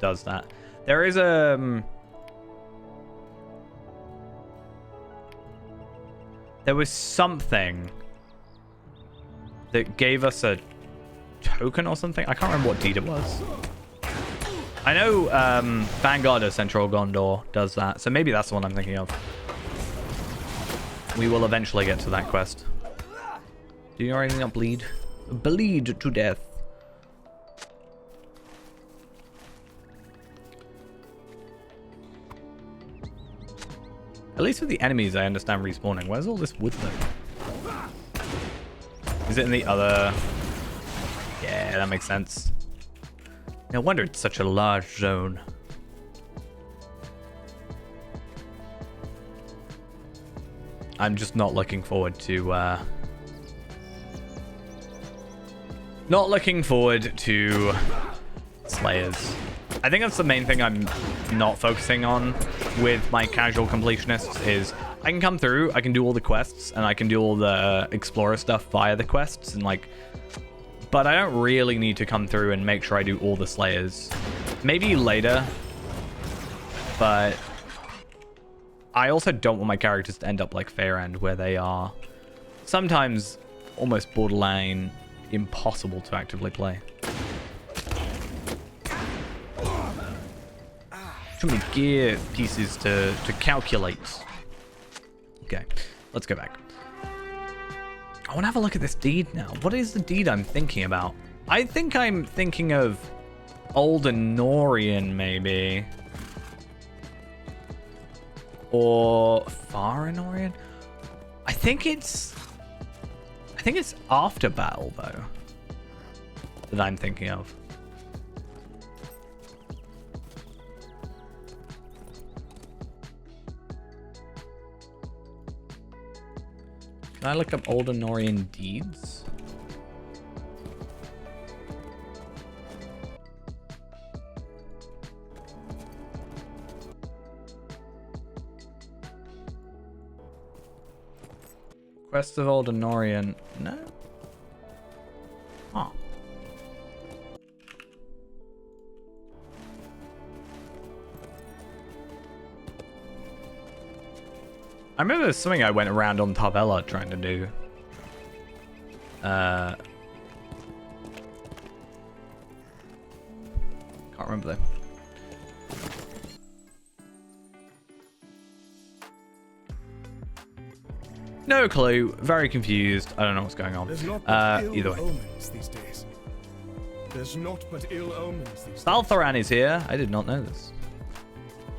does that. There is a there was something that gave us a token or something. I can't remember what deed it was. I know Vanguard of Central Gondor does that, so maybe that's the one I'm thinking of. We will eventually get to that quest. Do you already not bleed? Bleed to death. At least with the enemies, I understand respawning. Where's all this wood though? Is it in the other? Yeah, that makes sense. No wonder it's such a large zone. I'm just not looking forward to Slayers. I think that's the main thing I'm not focusing on with my casual completionists is I can come through, I can do all the quests, and I can do all the explorer stuff via the quests, and like, but I don't really need to come through and make sure I do all the Slayers. Maybe later, but I also don't want my characters to end up like Fairend, where they are sometimes almost borderline impossible to actively play. Too many gear pieces to calculate. Okay, let's go back. I want to have a look at this deed now. What is the deed I'm thinking about? I think I'm thinking of Old Anorian, maybe. Or Far Anorian? I think it's after battle, though, that I'm thinking of. Can I look up old Honorian deeds? Quest of Old Honorian. No? Huh. I remember there's something I went around on Tarbella trying to do. Can't remember though. No clue. Very confused. I don't know what's going on. There's not but ill Either way. omens these days. There's not but ill omens these days. Saltharan is here. I did not know this.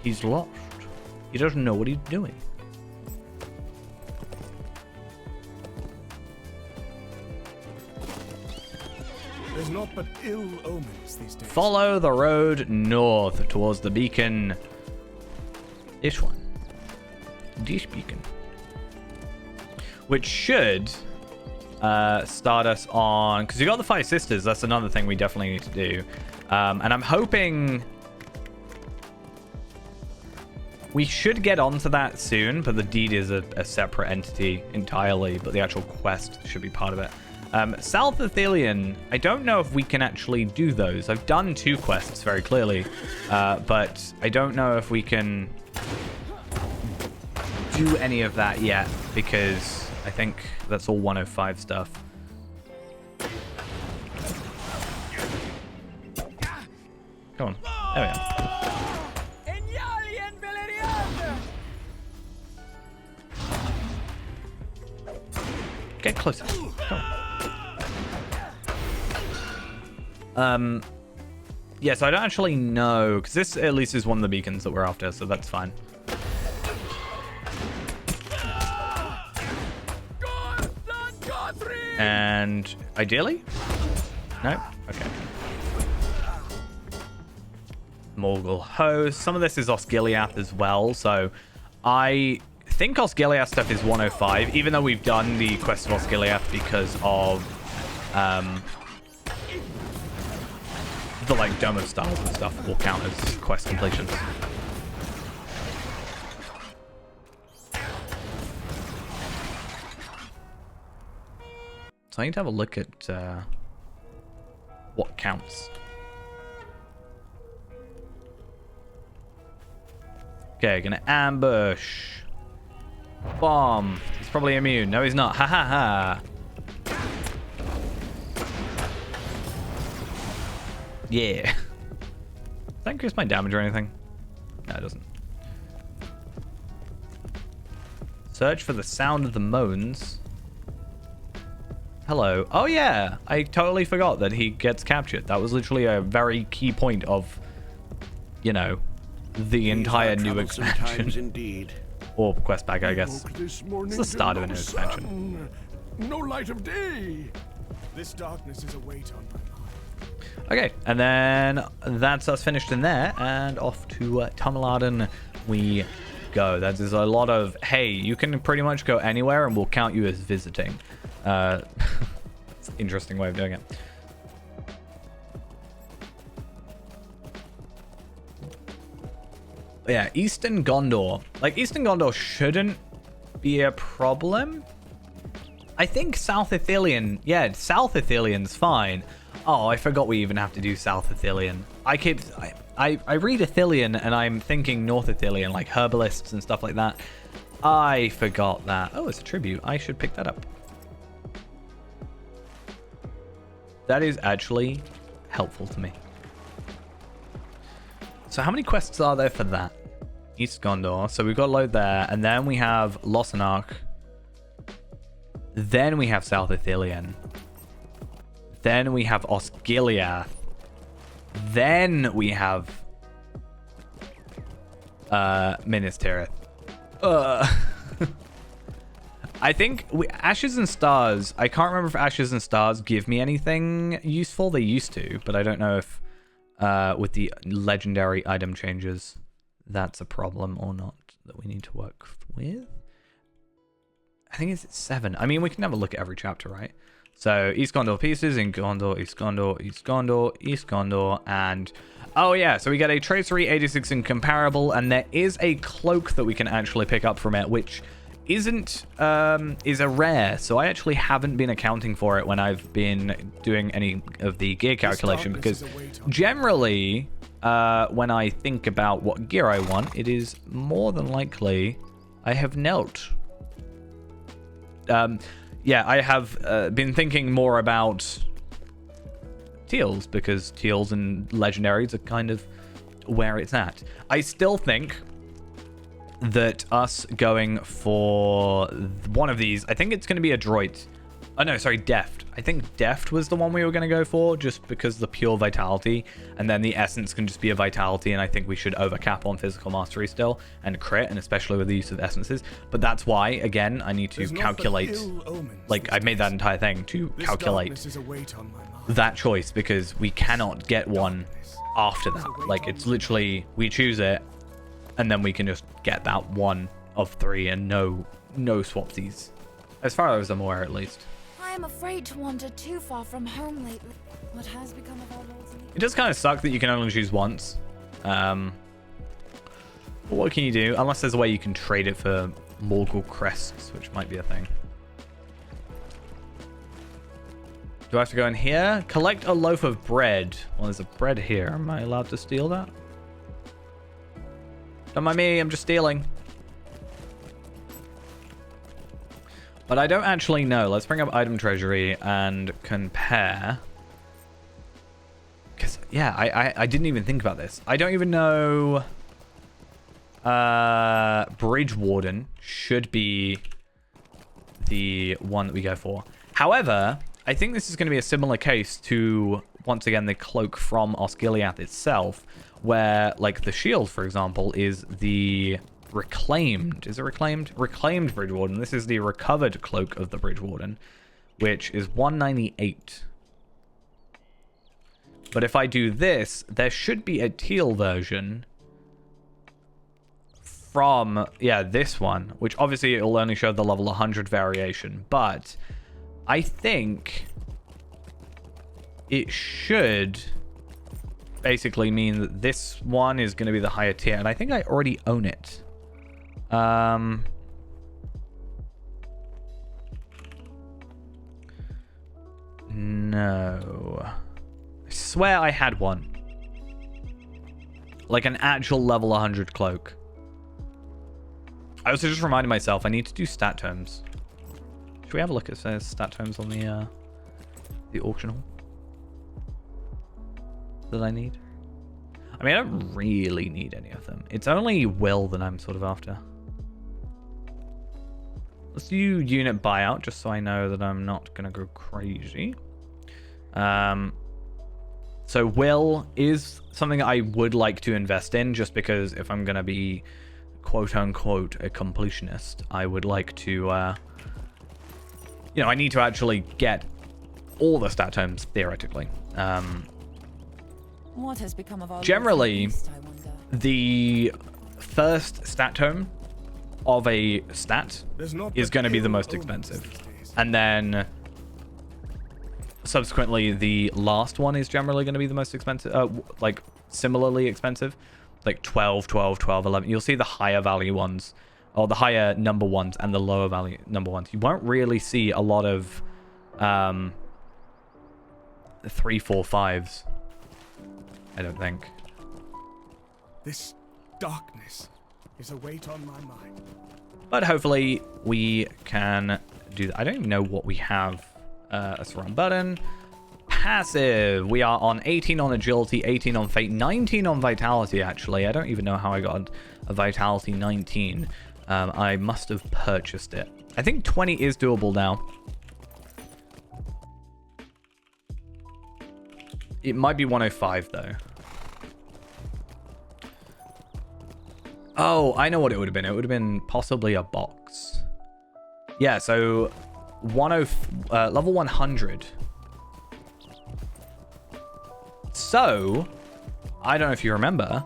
He's lost. He doesn't know what he's doing. There's not but ill omens these days. Follow the road north towards the beacon. This one. This beacon. Which should start us on... Because you got the Five Sisters. That's another thing we definitely need to do. And I'm hoping... We should get onto that soon, but the deed is a separate entity entirely, but the actual quest should be part of it. South Athelian, I don't know if we can actually do those. I've done 2 quests very clearly, but I don't know if we can do any of that yet, because I think that's all 105 stuff. Come on. There we are. Get closer. Come on. Yeah, so I don't actually know, because this at least is one of the beacons that we're after, so that's fine. And ideally? No? Okay. Morgul host. Some of this is Osgiliath as well, so I think Osgiliath stuff is 105, even though we've done the quest of Osgiliath because of the like Dome of Stars and stuff will count as quest completions. So I need to have a look at what counts. Okay, gonna ambush. Bomb. He's probably immune. No, he's not. Ha ha ha. Yeah. Does that increase my damage or anything? No, it doesn't. Search for the sound of the moans. Hello. Oh yeah, I totally forgot that he gets captured. That was literally a very key point of, you know, the entire new expansion. Indeed. Or quest pack, I guess. This It's the start of a new expansion. No light of day. This darkness is a weight on my mind. Okay, and then that's us finished in there, and off to Tamaladen we go. That is a lot of, hey, you can pretty much go anywhere and we'll count you as visiting. It's an interesting way of doing it. But yeah, Eastern Gondor. Like, Eastern Gondor shouldn't be a problem. I think South Athelian, yeah, South Athelian's fine. Oh, I forgot we even have to do South Athelian. I read Athelian and I'm thinking North Athelian, like herbalists and stuff like that. I forgot that. Oh, it's a tribute. I should pick that up. That is actually helpful to me. So how many quests are there for that? East Gondor. So we've got a load there. And then we have Losanark. Then we have South Athelian. Then we have Osgiliath. Then we have Minas Tirith. I think Ashes and Stars, I can't remember if Ashes and Stars give me anything useful. They used to, but I don't know if with the legendary item changes, that's a problem or not that we need to work with. I think it's 7. I mean, we can have a look at every chapter, right? So East Gondor pieces, in Gondor, East Gondor, East Gondor, East Gondor, and oh yeah, so we get a tracery 86 incomparable, and there is a cloak that we can actually pick up from it, which isn't is a rare. So I actually haven't been accounting for it when I've been doing any of the gear calculation, because generally when I think about what gear I want, it is more than likely I have knelt. Yeah, I have been thinking more about teals, because teals and legendaries are kind of where it's at. I still think that us going for one of these, I think it's going to be a droid. Oh no, sorry, deft. I think deft was the one we were going to go for, just because the pure vitality, and then the essence can just be a vitality, and I think we should overcap on physical mastery still, and crit, and especially with the use of essences. But that's why, again, I need to calculate, like, I made that entire thing to calculate that choice, because we cannot get one after that. Like, it's literally, we choose it, and then we can just get that one of 3, and no swapsies. As far as I'm aware, at least. I am afraid to wander too far from home lately. What has become of our lords and It does kind of suck that you can only choose once. But what can you do? Unless there's a way you can trade it for Morgul crests, which might be a thing. Do I have to go in here? Collect a loaf of bread. Well, there's a bread here. Am I allowed to steal that? Don't mind me, I'm just stealing. But I don't actually know. Let's bring up item treasury and compare. Because, yeah, I didn't even think about this. I don't even know. Bridge Warden should be the one that we go for. However, I think this is going to be a similar case to, once again, the cloak from Osgiliath itself, where, like, the shield, for example, is the reclaimed. Is it reclaimed? Reclaimed Bridge Warden. This is the recovered cloak of the Bridge Warden, which is 198. But if I do this, there should be a teal version from, yeah, this one, which obviously it'll only show the level 100 variation, but I think it should basically mean that this one is going to be the higher tier, and I think I already own it. No. I swear I had one. Like an actual level 100 cloak. I also just reminded myself I need to do stat terms. Should we have a look at stat terms on the auction hall that I need? I mean, I don't really need any of them. It's only will that I'm sort of after. Let's do unit buyout, just so I know that I'm not going to go crazy. So will is something I would like to invest in, just because if I'm going to be quote-unquote a completionist, I would like to, you know, I need to actually get all the stat terms, theoretically. what has become of our Generally, lords and priests, I wonder? the first stat term of a stat is going to be the most expensive, and then subsequently the last one is generally going to be the most expensive, like similarly expensive, like 12, 12, 12, 11. You'll see the higher value ones, or the higher number ones, and the lower value number ones. You won't really see a lot of 3, 4, 5s, I don't think. This darkness is a weight on my mind. But hopefully we can do that. I don't even know what we have. That's the wrong button. Passive. We are on 18 on agility, 18 on fate, 19 on vitality, actually. I don't even know how I got a vitality 19. I must have purchased it. I think 20 is doable now. It might be 105, though. Oh, I know what it would have been. It would have been possibly a box. Yeah, so level 100. So, I don't know if you remember,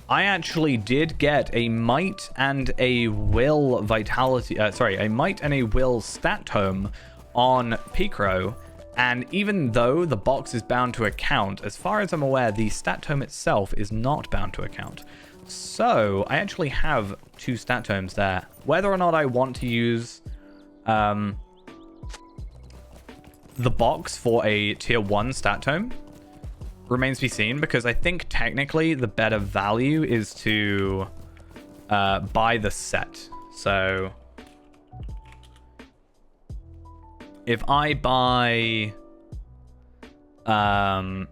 I actually did get a might and a will vitality, a might and a will stat tome on Picro, and even though the box is bound to account, as far as I'm aware, the stat tome itself is not bound to account. So I actually have 2 stat tomes there. Whether or not I want to use the box for a tier 1 stat tome remains to be seen, because I think technically the better value is to buy the set. So if I buy, I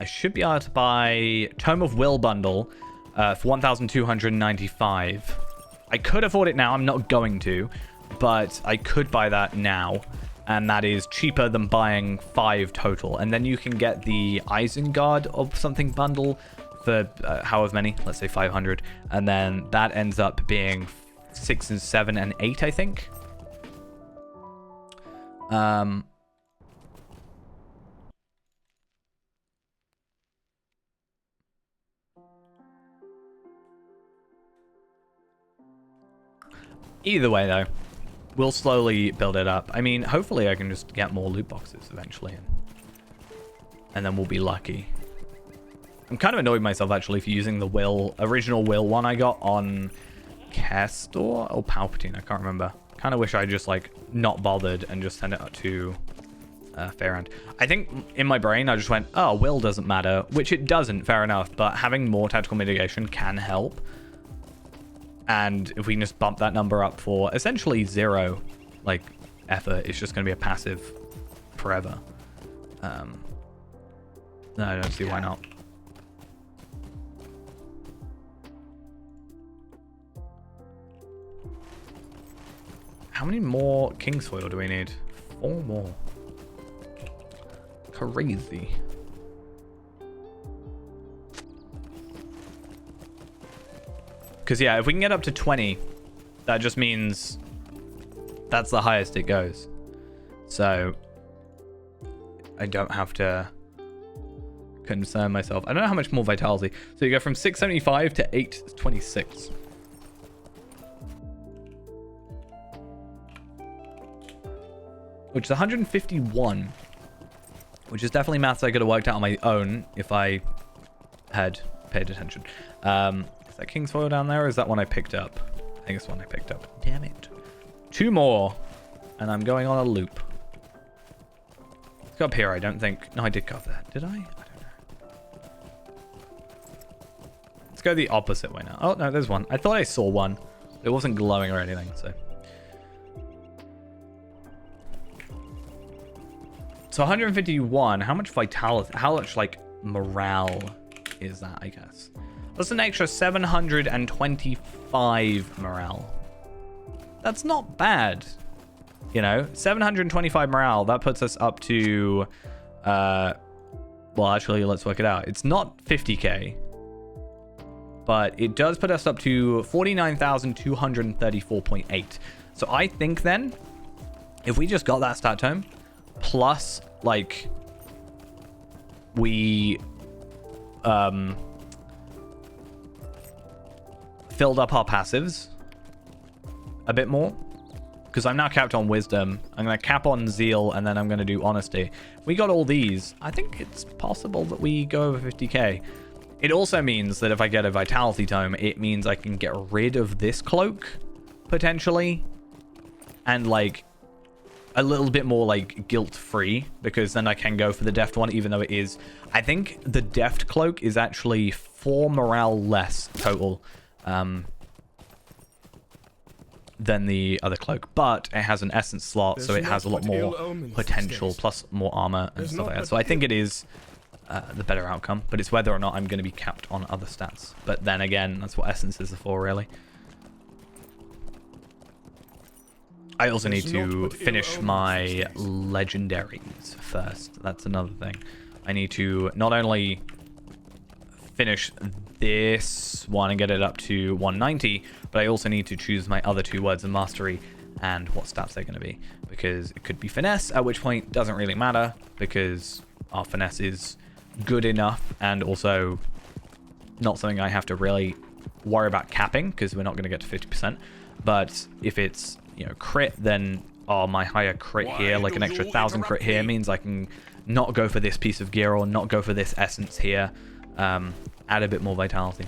should be able to buy Tome of Will bundle for 1,295. I could afford it now. I'm not going to, but I could buy that now, and that is cheaper than buying 5 total. And then you can get the Isengard of something bundle for however many, let's say 500, and then that ends up being 6 and 7 and 8, I think. Either way, though, we'll slowly build it up. I mean, hopefully I can just get more loot boxes eventually, and then we'll be lucky. I'm kind of annoyed myself, actually, for using the original Will one I got on Castor or Palpatine. I can't remember. Kind of wish I just, like, not bothered and just sent it up to Fairhand. I think in my brain, I just went, oh, Will doesn't matter, which it doesn't, fair enough, but having more tactical mitigation can help. And if we can just bump that number up for essentially 0, like, effort, it's just going to be a passive forever. No, I don't see why not. How many more King's Foil do we need? 4 more. Crazy. Because, yeah, if we can get up to 20, that just means that's the highest it goes. So I don't have to concern myself. I don't know how much more vitality. So you go from 675 to 826. Which is 151. Which is definitely maths I could have worked out on my own if I had paid attention. Is that King's Foil down there, or is that one I picked up? I think it's the one I picked up. Damn it. 2 more, and I'm going on a loop. Let's go up here, I don't think. No, I did cover that. Did I? I don't know. Let's go the opposite way now. Oh, no, there's one. I thought I saw one. It wasn't glowing or anything, so. So 151, how much vitality, how much, like, morale is that, I guess? That's an extra 725 morale. That's not bad. You know, 725 morale, that puts us up to, well, actually, let's work it out. It's not 50k, but it does put us up to 49,234.8. So I think then, if we just got that stat tome, plus, like, we, filled up our passives a bit more, because I'm now capped on wisdom. I'm going to cap on zeal, and then I'm going to do honesty. We got all these. I think it's possible that we go over 50k. It also means that if I get a vitality tome, it means I can get rid of this cloak potentially, and like a little bit more like guilt-free, because then I can go for the deft one, even though it is, I think the deft cloak is actually 4 morale less total than the other cloak, but it has an essence slot, so it has a lot more potential, plus more armor and stuff like that. So I think it is the better outcome, but it's whether or not I'm going to be capped on other stats. But then again, that's what essences are for, really. I also need to finish my legendaries first. That's another thing. I need to not only finish this one and get it up to 190, but I also need to choose my other 2 words of mastery and what stats they're going to be, because it could be finesse, at which point doesn't really matter because our finesse is good enough, and also not something I have to really worry about capping because we're not going to get to 50%. But if it's, you know, crit, then my higher crit here, like an extra 1,000 crit here, means I can not go for this piece of gear or not go for this essence here. Add a bit more vitality.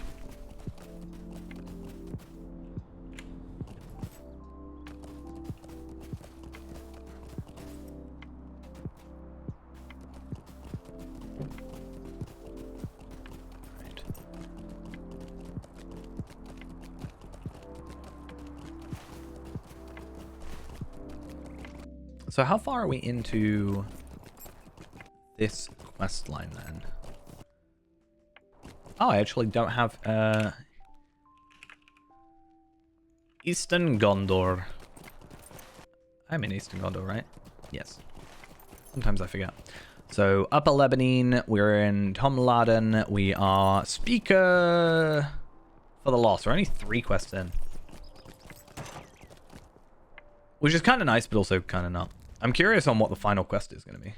So how far are we into this quest line then? Oh, I actually don't have Eastern Gondor. I'm in Eastern Gondor, right? Yes. Sometimes I forget. So Upper Lebanon, we're in Tom Laden, we are Speaker for the Lost. We're only 3 quests in. Which is kind of nice, but also kind of not. I'm curious on what the final quest is going to be.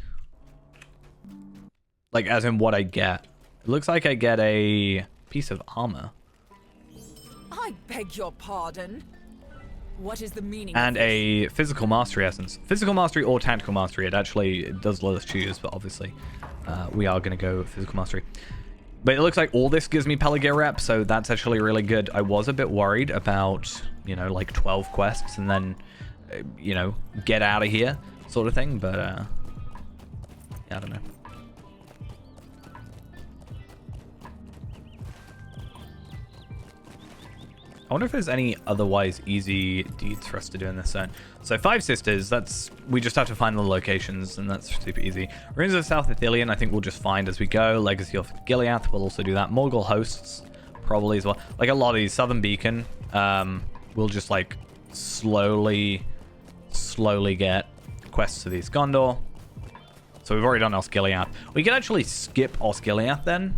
Like, as in what I get. It looks like I get a piece of armor. I beg your pardon. What is the meaning And of this? a physical mastery essence. Physical mastery or tactical mastery. It does let us choose, but obviously we are going to go physical mastery. But it looks like all this gives me Pelagear rep, so that's actually really good. I was a bit worried about, you know, like 12 quests and then, you know, get out of here sort of thing, but yeah, I don't know. I wonder if there's any otherwise easy deeds for us to do in this zone. So 5 Sisters, we just have to find the locations, and that's super easy. Ruins of South Ithilien, I think we'll just find as we go. Legacy of Gileath, we'll also do that. Morgul Hosts, probably as well. Like a lot of these. Southern Beacon, we'll just like slowly get quests to these. Gondor. So we've already done Osgiliath. We could actually skip Osgiliath then,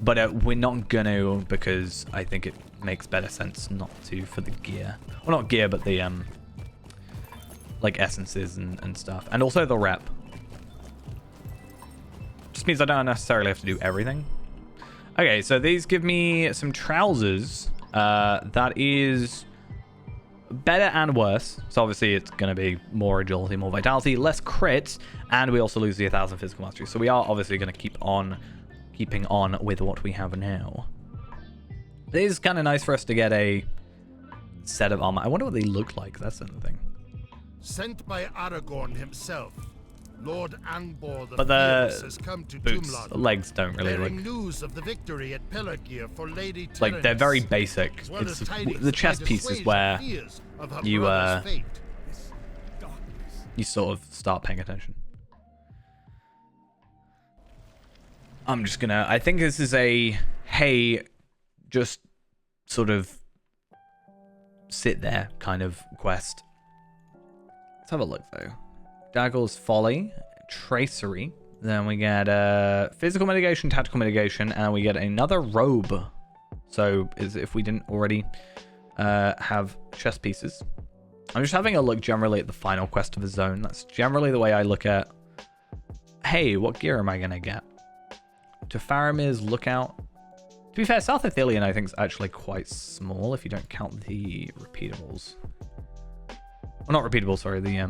but we're not gonna, because I think it makes better sense not to for the gear. Well, not gear, but the like essences and stuff, and also the rep. Just means I don't necessarily have to do everything. Okay, so these give me some trousers. That is better and worse. So obviously it's going to be more agility, more vitality, less crits, and we also lose the 1,000 physical mastery. So we are obviously going to keeping on with what we have now. It is kind of nice for us to get a set of armor. I wonder what they look like. That's another thing. Sent by Aragorn himself, Lord Angbor the But Fearless has come to boots, Tumlad, legs don't really bearing look news of the victory at Pelagear for Lady like they're very Tyrannus, basic. as well It's as tidings the that chest might pieces assuage where the fears of her you brother's fate. This darkness. you sort of start paying attention. I'm just gonna. I think this is a hey, just sort of sit there kind of quest. Let's have a look though. Daggle's Folly, Tracery. Then we get physical mitigation, tactical mitigation, and we get another robe. So if we didn't already have chest pieces. I'm just having a look generally at the final quest of the zone. That's generally the way I look at, hey, what gear am I going to get? To Faramir's Lookout. To be fair, South Ithilien I think is actually quite small if you don't count the repeatables. Well, not repeatables, sorry, the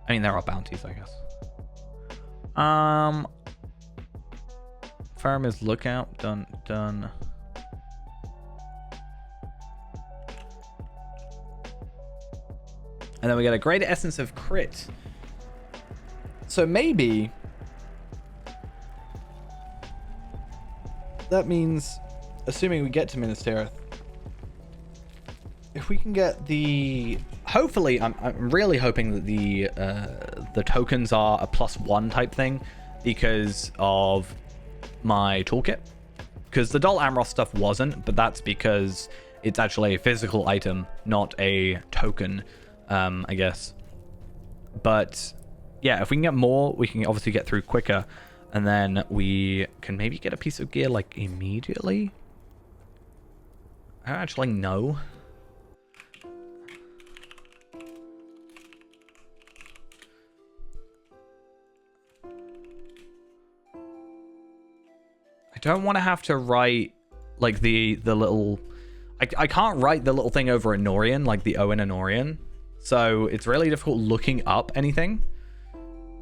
I mean, there are bounties, I guess. Faramir's Lookout, done. And then we get a greater essence of crit. So maybe that means, assuming we get to Minas Tirith, if we can get the, hopefully, I'm really hoping that the tokens are a +1 type thing because of my toolkit. Because the Dol Amroth stuff wasn't, but that's because it's actually a physical item, not a token, I guess. But yeah, if we can get more, we can obviously get through quicker, and then we can maybe get a piece of gear like immediately. I don't actually know. don't want to have to write like the little... I can't write the little thing over Anorian, like the O in Anorian. So it's really difficult looking up anything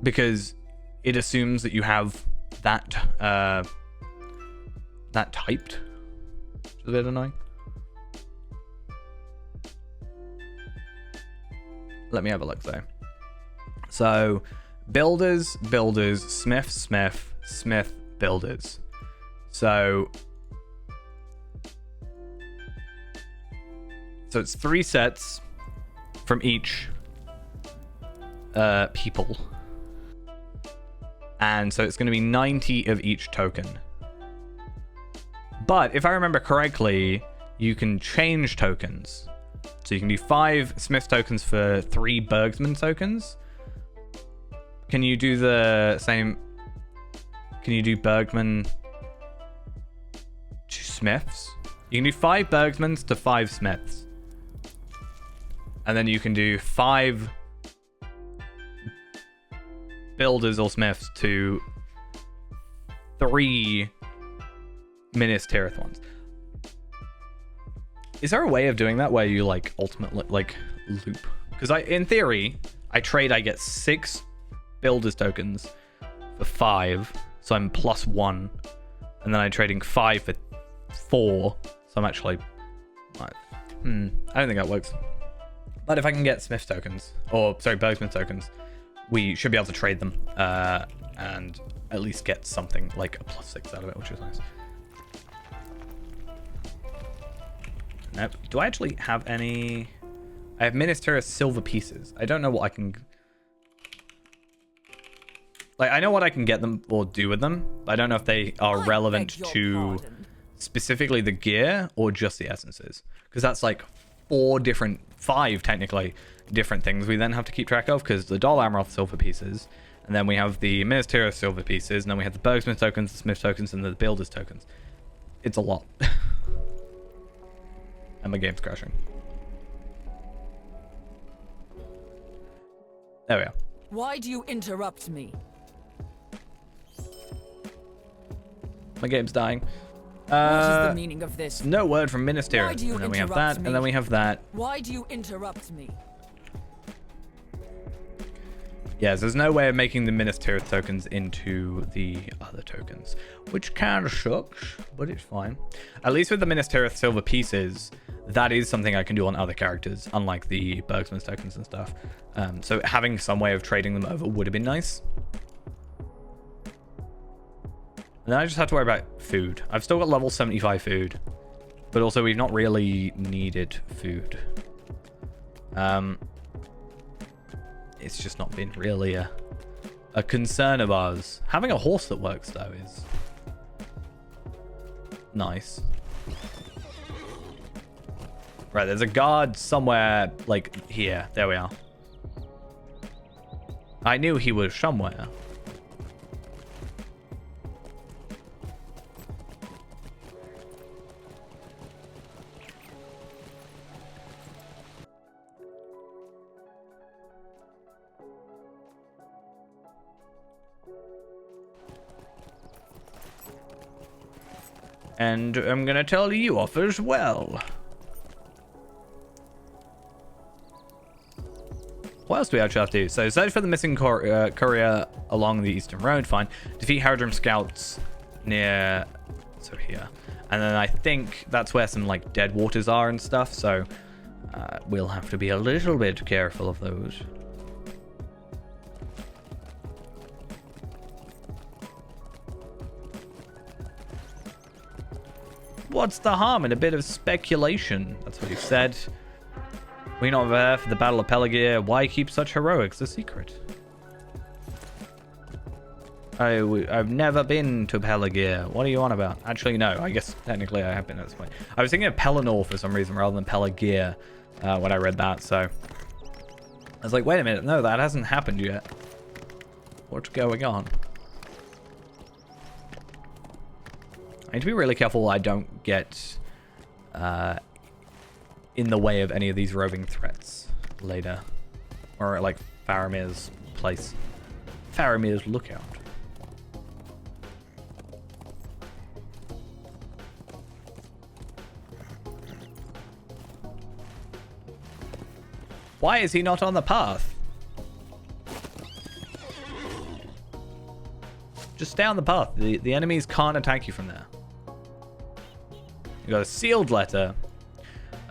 because it assumes that you have that that typed. Which is a bit annoying. Let me have a look though. So builders, smith, builders. So it's 3 sets from each people. And so it's going to be 90 of each token. But if I remember correctly, you can change tokens. So you can do 5 Smith tokens for 3 Bergsman tokens. Can you do the same? Can you do Bergman to Smiths? You can do 5 Bergsmans to 5 Smiths. And then you can do 5 builders or smiths to 3 Minas Tirith ones. Is there a way of doing that where you like ultimately like loop? Because in theory, I get 6 builders tokens for 5, so I'm +1, and then I'm trading 5 for 4, so I'm actually. I don't think that works. But if I can get Smith tokens, or sorry, Bergsman tokens, we should be able to trade them and at least get something like a +6 out of it, which is nice. Nope. Do I actually have any? I have Minas Tirith silver pieces. I don't know what I can. Like, I know what I can get them or do with them, but I don't know if they are relevant to specifically the gear or just the essences. Because that's like 5 technically different things we then have to keep track of, because the Dol Amroth silver pieces, and then we have the Minas Tirith silver pieces, and then we have the Bergsmith tokens, the Smith tokens, and the Builders tokens. It's a lot. And my game's crashing. There we are. Why do you interrupt me? My game's dying. What is the meaning of this? No word from Minas Tirith. Why do you And then we have interrupt that, me? and then we have that. Why do you interrupt me? Yes, there's no way of making the Minas Tirith tokens into the other tokens, which kind of sucks, but it's fine. At least with the Minas Tirith silver pieces, that is something I can do on other characters, unlike the Bergsman's tokens and stuff. So having some way of trading them over would have been nice. And then I just have to worry about food. I've still got level 75 food, but also we've not really needed food. It's just not been really a concern of ours. Having a horse that works, though, is nice. Right, there's a guard somewhere, like, here. There we are. I knew he was somewhere. And I'm gonna tell you off as well. What else do we actually have to do? So search for the missing courier along the eastern road. Fine. Defeat Haradrim scouts near, so here. And then I think that's where some like dead waters are and stuff. So we'll have to be a little bit careful of those. What's the harm in a bit of speculation? That's what he said. We're not there for the Battle of Pelargir. Why keep such heroics a secret? I've never been to Pelargir. What are you on about? Actually, no. I guess technically I have been at this point. I was thinking of Pelennor for some reason rather than Pelargir when I read that. So I was like, wait a minute. No, that hasn't happened yet. What's going on? I need to be really careful I don't get in the way of any of these roving threats later. Or like Faramir's place. Faramir's lookout. Why is he not on the path? Just stay on the path. The enemies can't attack you from there. You got a sealed letter,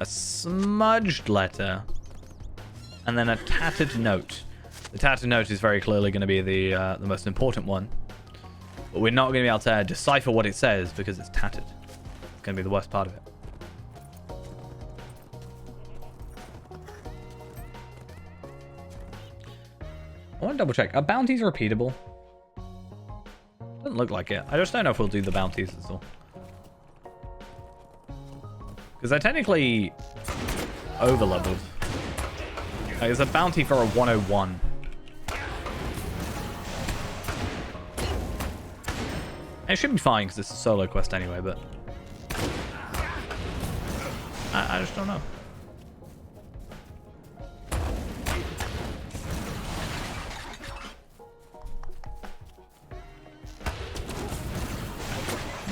a smudged letter, and then a tattered note. The tattered note is very clearly going to be the most important one. But we're not going to be able to decipher what it says because it's tattered. It's going to be the worst part of it. I want to double check. Are bounties repeatable? Doesn't look like it. I just don't know if we'll do the bounties as well. Because they're technically over-leveled. Like, there's a bounty for a 101. It should be fine because it's a solo quest anyway, but... I just don't know.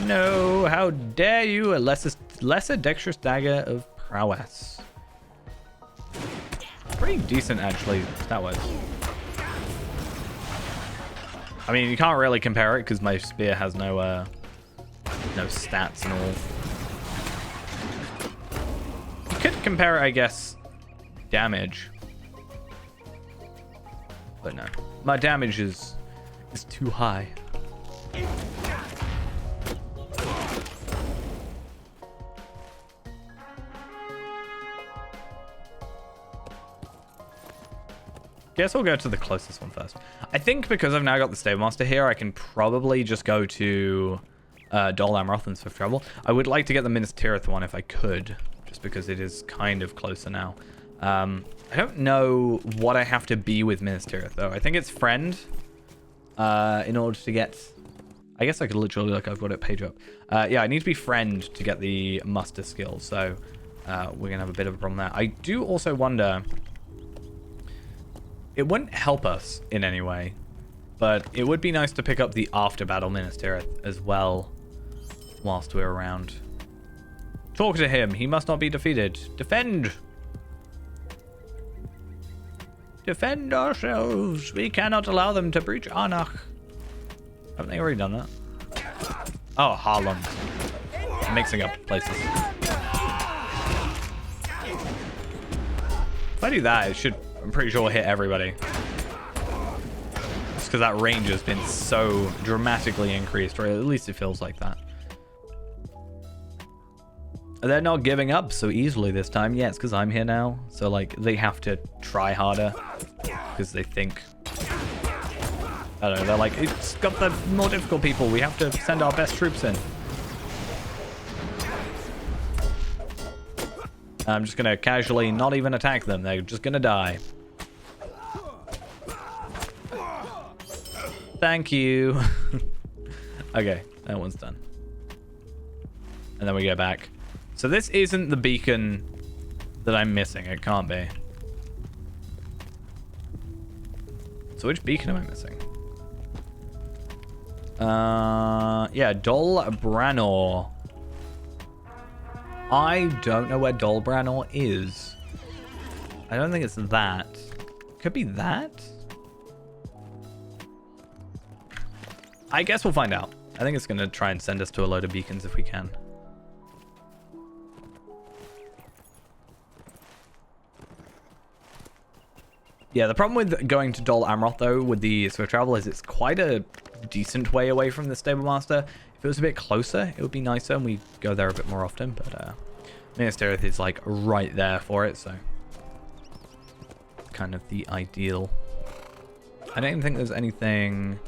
No, how dare you! A lesser dexterous dagger of prowess. Pretty decent, actually, stat-wise. I mean, you can't really compare it because my spear has no stats and all. You could compare it, I guess, damage. But no, my damage is too high. Guess we'll go to the closest one first. I think because I've now got the Stable Master here, I can probably just go to Dol Amroth and Swift Travel. I would like to get the Minas Tirith one if I could, just because it is kind of closer now. I don't know what I have to be with Minas Tirith, though. I think it's Friend in order to get... I guess I could literally look, I've got it page up. Yeah, I need to be Friend to get the Muster skill, so we're going to have a bit of a problem there. I do also wonder... It wouldn't help us in any way, but it would be nice to pick up the after battle Minas Tirith as well whilst we're around. Talk to him. He must not be defeated. Defend! Defend ourselves. We cannot allow them to breach Arnach. Haven't they already done that? Oh, Harlem. I'm mixing up places. If I do that, it should... I'm pretty sure we'll hit everybody. Just because that range has been so dramatically increased, or at least it feels like that. They're not giving up so easily this time. Yeah, it's because I'm here now. So, like, they have to try harder because they think... I don't know, they're like, it's got the more difficult people. We have to send our best troops in. I'm just going to casually not even attack them. They're just going to die. Thank you. Okay, that one's done. And then we go back. So this isn't the beacon that I'm missing. It can't be. So which beacon am I missing? Yeah, Dol Branor. I don't know where Dol Branor is. I don't think it's that. Could be that? I guess we'll find out. I think it's going to try and send us to a load of beacons if we can. Yeah, the problem with going to Dol Amroth, though, with the Swift Travel is it's quite a decent way away from the Stable Master. If it was a bit closer, it would be nicer and we go there a bit more often, but Minas Tirith is like right there for it, so it's kind of the ideal. I don't even think there's anything...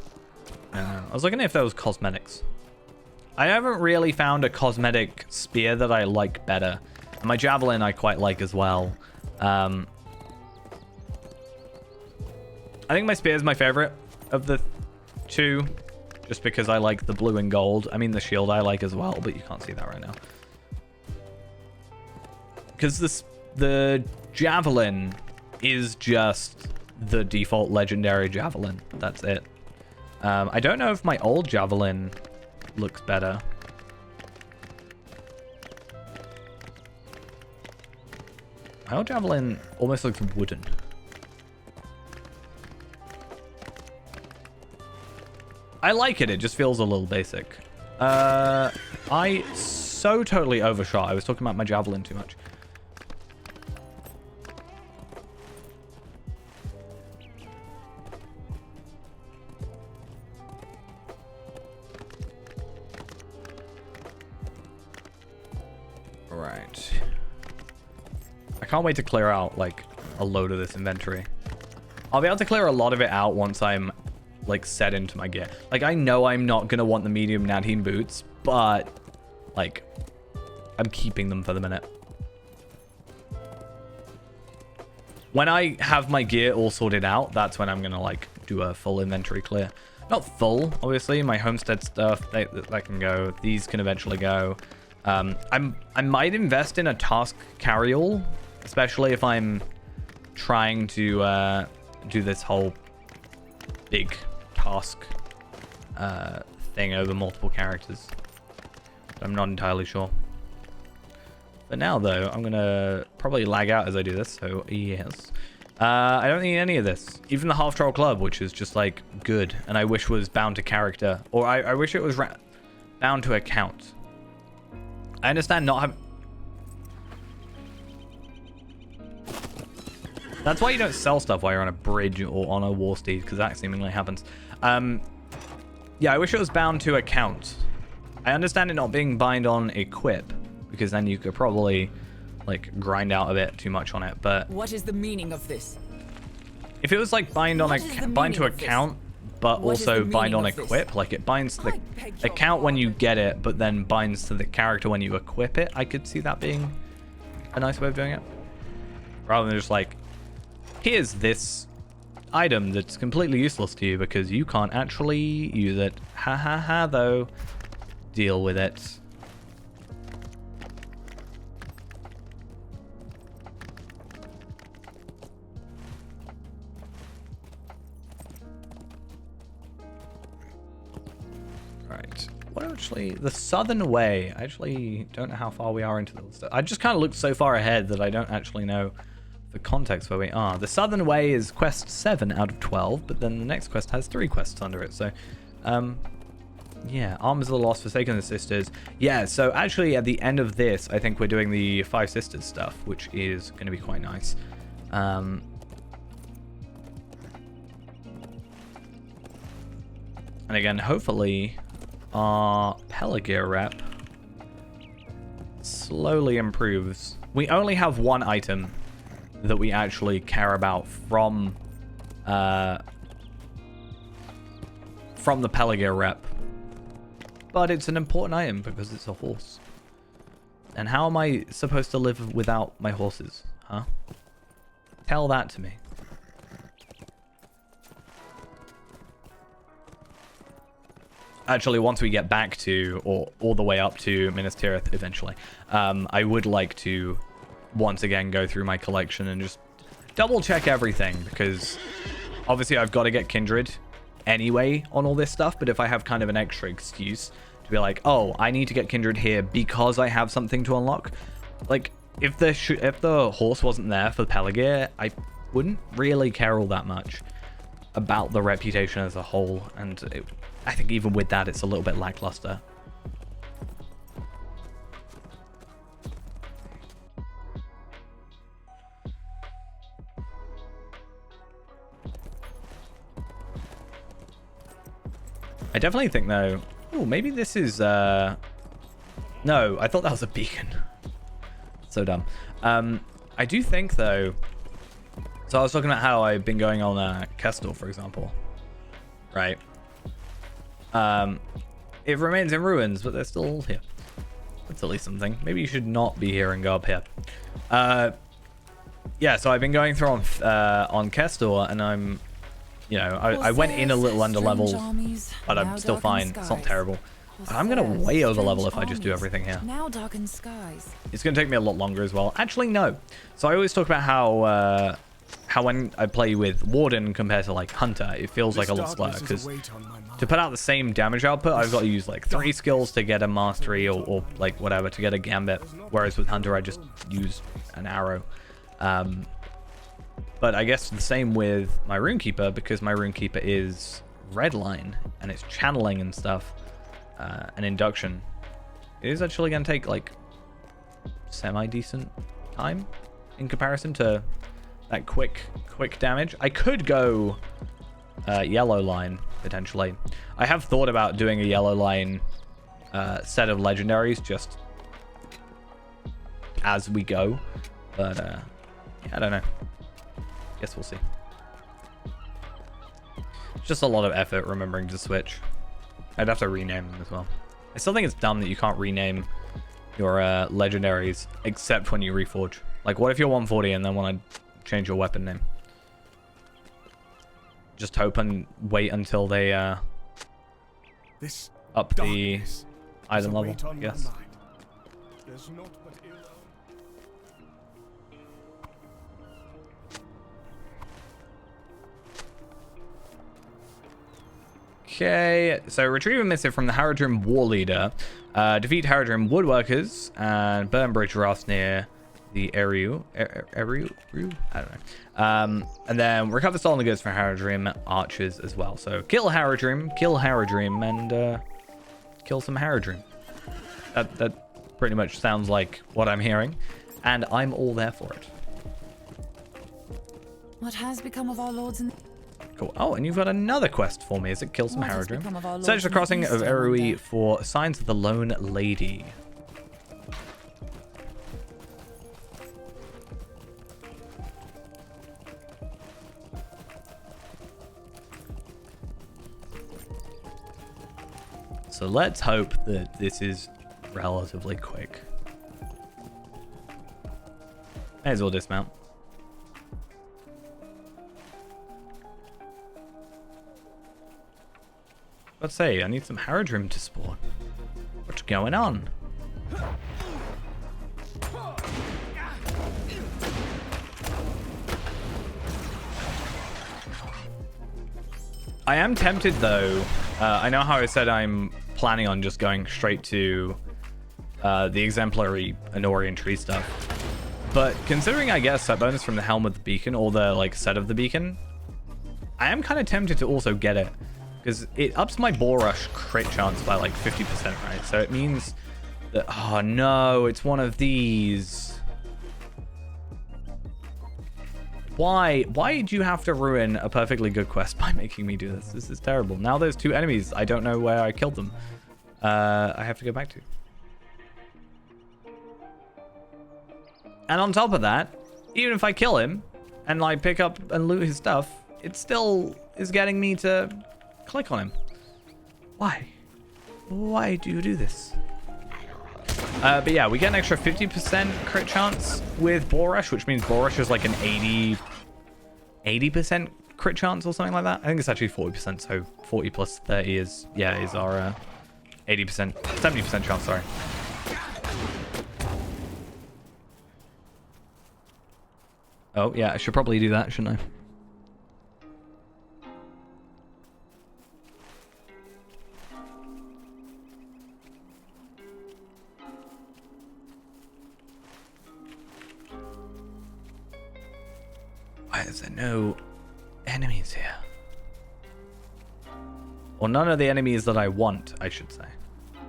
I was looking if there was cosmetics. I haven't really found a cosmetic spear that I like better. And my javelin I quite like as well. I think my spear is my favorite of the two, just because I like the blue and gold. I mean, the shield I like as well, but you can't see that right now. Because the javelin is just the default legendary javelin. That's it. I don't know if my old javelin looks better. My old javelin almost looks wooden. I like it. It just feels a little basic. I so totally overshot. I was talking about my javelin too much. Right. I can't wait to clear out like a load of this inventory. I'll be able to clear a lot of it out once I'm like set into my gear. Like I know I'm not gonna want the medium Nadine boots, but like I'm keeping them for the minute. When I have my gear all sorted out, that's when I'm gonna like do a full inventory clear. Not full, obviously. My homestead stuff that can go. These can eventually go. I might invest in a task carry-all, especially if I'm trying to do this whole big task thing over multiple characters. I'm not entirely sure. For now, though, I'm gonna probably lag out as I do this. So yes, I don't need any of this. Even the half troll club, which is just like good, and I wish was bound to character, or I wish it was bound to account. I understand not having. That's why you don't sell stuff while you're on a bridge or on a war steed, because that seemingly happens. Yeah, I wish it was bound to account. I understand it not being bind on equip, because then you could probably like grind out a bit too much on it. But What is the meaning of this? if it was like bind to account, but also bind on meaning of equip, like it binds to the account when you get it, but then binds to the character when you equip it, I could see that being a nice way of doing it. Rather than just like, here's this item that's completely useless to you because you can't actually use it. Ha ha ha, though. Deal with it. Right. What actually, the southern way, I actually don't know how far we are into the. I just kind of looked so far ahead that I don't actually know the context where we are. The southern way is quest 7 out of 12, but then the next quest has 3 quests under it. So, yeah, Arms of the Lost, Forsaken the Sisters. Yeah, so actually at the end of this, I think we're doing the 5 Sisters stuff, which is going to be quite nice. And again, hopefully our Pelagear rep slowly improves. We only have one item that we actually care about from the Pelagear rep, but it's an important item because it's a horse. And how am I supposed to live without my horses, huh? Tell that to me. Actually, once we get back to, or all the way up to Minas Tirith eventually, I would like to once again go through my collection and just double check everything, because obviously I've got to get Kindred anyway on all this stuff, but if I have kind of an extra excuse to be like, oh, I need to get Kindred here because I have something to unlock, like if the horse wasn't there for Pelagear, I wouldn't really care all that much about the reputation as a whole, and I think even with that it's a little bit lackluster. I definitely think though, oh, maybe this is no, I thought that was a beacon. So dumb. I do think though, so I was talking about how I've been going on Kestel, for example, right? It remains in ruins, but they're still here. That's at least something. Maybe you should not be here and go up here. Yeah, so I've been going through on Kestel, and I'm, you know, I went in a little under leveled, but I'm still fine. It's not terrible. I'm gonna way over level if I just do everything here. Now darkened skies. It's gonna take me a lot longer as well. Actually, no. So I always talk about how when I play with Warden compared to like Hunter, it feels like a lot slower, because to put out the same damage output, I've got to use like 3 skills to get a mastery or like whatever to get a gambit, whereas with Hunter I just use an arrow. But I guess the same with my Runekeeper, because my Runekeeper is redline and it's channeling and stuff, and induction. It is actually going to take like semi-decent time in comparison to that quick damage. I could go yellow line potentially. I have thought about doing a yellow line set of legendaries just as we go, but yeah, I don't know. Guess we'll see. It's just a lot of effort remembering to switch. I'd have to rename them as well. I still think it's dumb that you can't rename your legendaries except when you reforge. Like, what if you're 140 and then want to change your weapon name? Just hope and wait until they This up the darkness item is a level, weight I on my guess. mind. There's naught but ill. Okay, so retrieve a missive from the Haradrim War Leader. Defeat Haradrim Woodworkers and burn bridge rafts near the Eru? I don't know. And then recover stolen goods from Haradrim archers as well. So kill Haradrim, and kill some Haradrim. That pretty much sounds like what I'm hearing, and I'm all there for it. What has become of our lords and Cool. Oh, and you've got another quest for me. Is it kill some What has become of our Haradrim? lords Search the in the crossing east, of I Erui wonder? for signs of the lone lady. So let's hope that this is relatively quick. May as well dismount. Let's say I need some Haradrim to spawn. What's going on? I am tempted though. I know how I said I'm planning on just going straight to the exemplary Anorian tree stuff. But considering, I guess, that bonus from the Helm of the Beacon, or the like set of the beacon, I am kind of tempted to also get it. Because it ups my Boar Rush crit chance by like 50%, right? So it means that, oh no, it's one of these. Why do you have to ruin a perfectly good quest by making me do this? This is terrible. Now there's two enemies. I don't know where I killed them. I have to go back to. And on top of that, even if I kill him and like pick up and loot his stuff, it still is getting me to click on him. Why? Why do you do this? But yeah, we get an extra 50% crit chance with Boar Rush, which means Boar Rush is like an 80% crit chance or something like that. I think it's actually 40%, so 40 plus 30 is our 80%, 70% chance, sorry. Oh, yeah, I should probably do that, shouldn't I? Why is there no enemies here? Or none of the enemies that I want, I should say.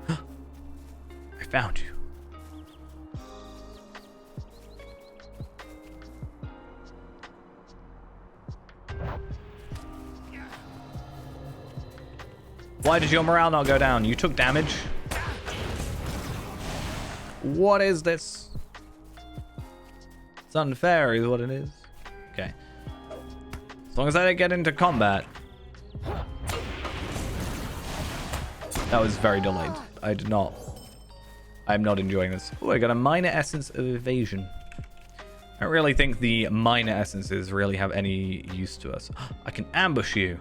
I found you. Why did your morale not go down? You took damage? What is this? It's unfair is what it is. Okay. As long as I don't get into combat. That was very delayed. I'm not enjoying this. Oh, I got a minor essence of evasion. I don't really think the minor essences really have any use to us. I can ambush you.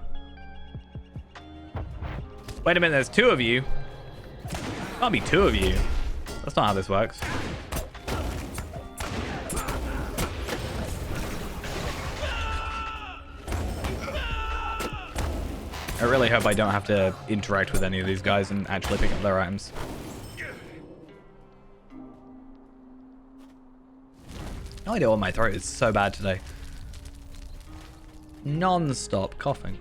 Wait a minute, there's two of you. Can't be two of you. That's not how this works. I really hope I don't have to interact with any of these guys and actually pick up their items. No idea why my throat is so bad today. Non-stop coughing.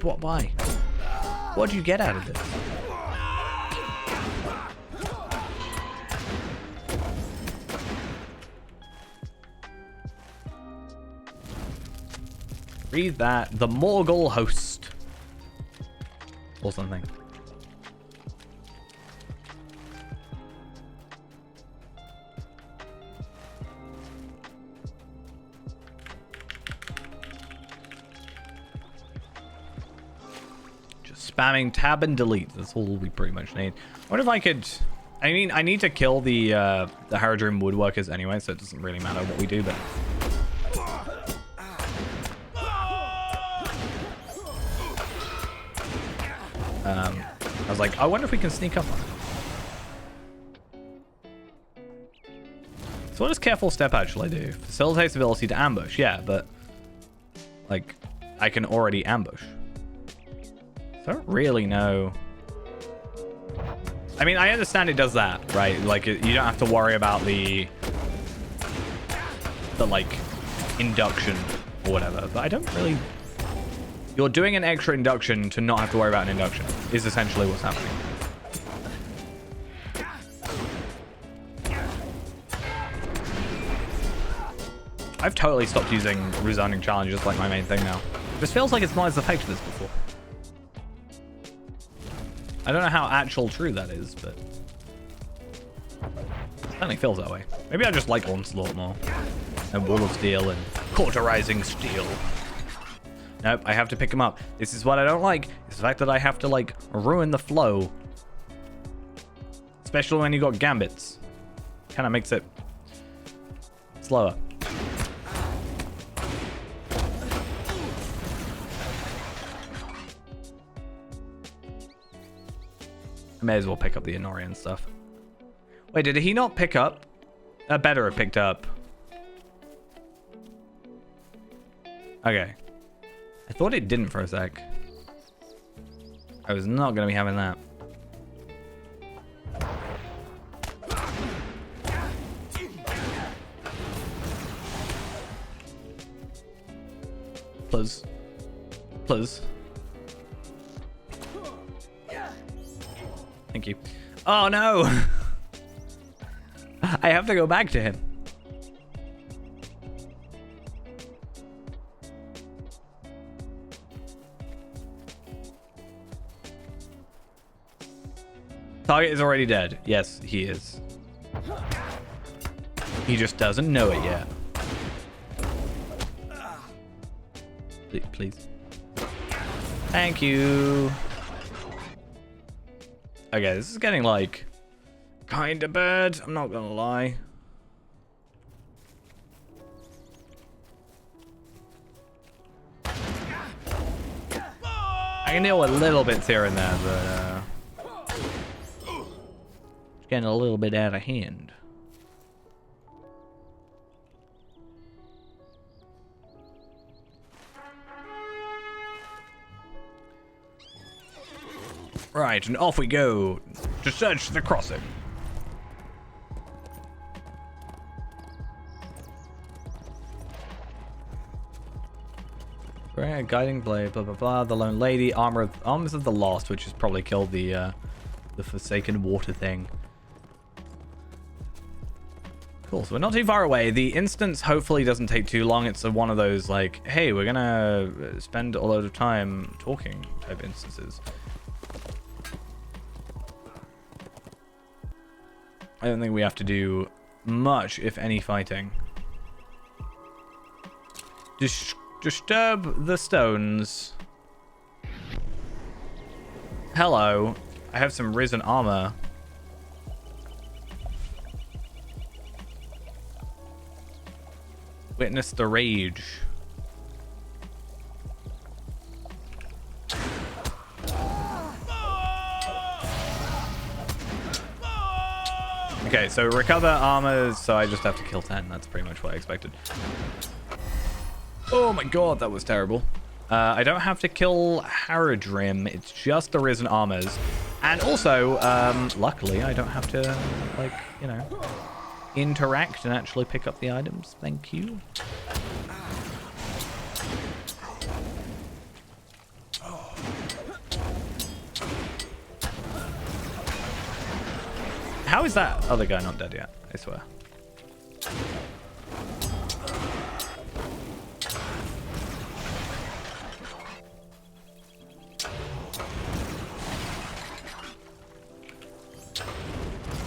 What? Why? What do you get out of this? Read that. The Morgul host. Or something. Just spamming tab and delete. That's all we pretty much need. I wonder if I could... I mean, I need to kill the Haradrim woodworkers anyway, so it doesn't really matter what we do, but... I was like, I wonder if we can sneak up on it. So what does careful step actually do? Facilitates ability to ambush, yeah, but like I can already ambush. So I don't really know. I mean, I understand it does that, right? Like you don't have to worry about the like induction or whatever, but I don't really. You're doing an extra induction to not have to worry about an induction, is essentially what's happening. I've totally stopped using resounding challenges like my main thing now. This feels like it's not as effective as before. I don't know how actual true that is, but it certainly feels that way. Maybe I just like Onslaught more. And Wall of Steel and Cauterizing Steel. Nope, I have to pick him up. This is what I don't like. It's the fact that I have to, like, ruin the flow. Especially when you got gambits. Kind of makes it slower. I may as well pick up the Honorian stuff. Wait, did he not pick up? Better have picked up. Okay. I thought it didn't for a sec. I was not going to be having that. Please. Please. Thank you. Oh no! I have to go back to him. Target is already dead. Yes, he is. He just doesn't know it yet. Please. Thank you. Okay, this is getting like kind of bad. I'm not gonna lie. I can deal with little bits here and there, but it's getting a little bit out of hand. Right, and off we go to search the crossing. Right, guiding blade, blah blah blah. The lone lady, armors of the lost, which has probably killed the forsaken water thing. Cool, so we're not too far away. The instance hopefully doesn't take too long. It's one of those like, hey, we're gonna spend a load of time talking type instances. I don't think we have to do much, if any, fighting. Disturb the stones. Hello. I have some risen armor. Witness the rage. Okay, so recover armor, so I just have to kill 10. That's pretty much what I expected. Oh my god, that was terrible. I don't have to kill Haradrim. It's just the Risen Armors. And also, luckily, I don't have to, like, you know, interact and actually pick up the items. Thank you. How is that other guy not dead yet? I swear.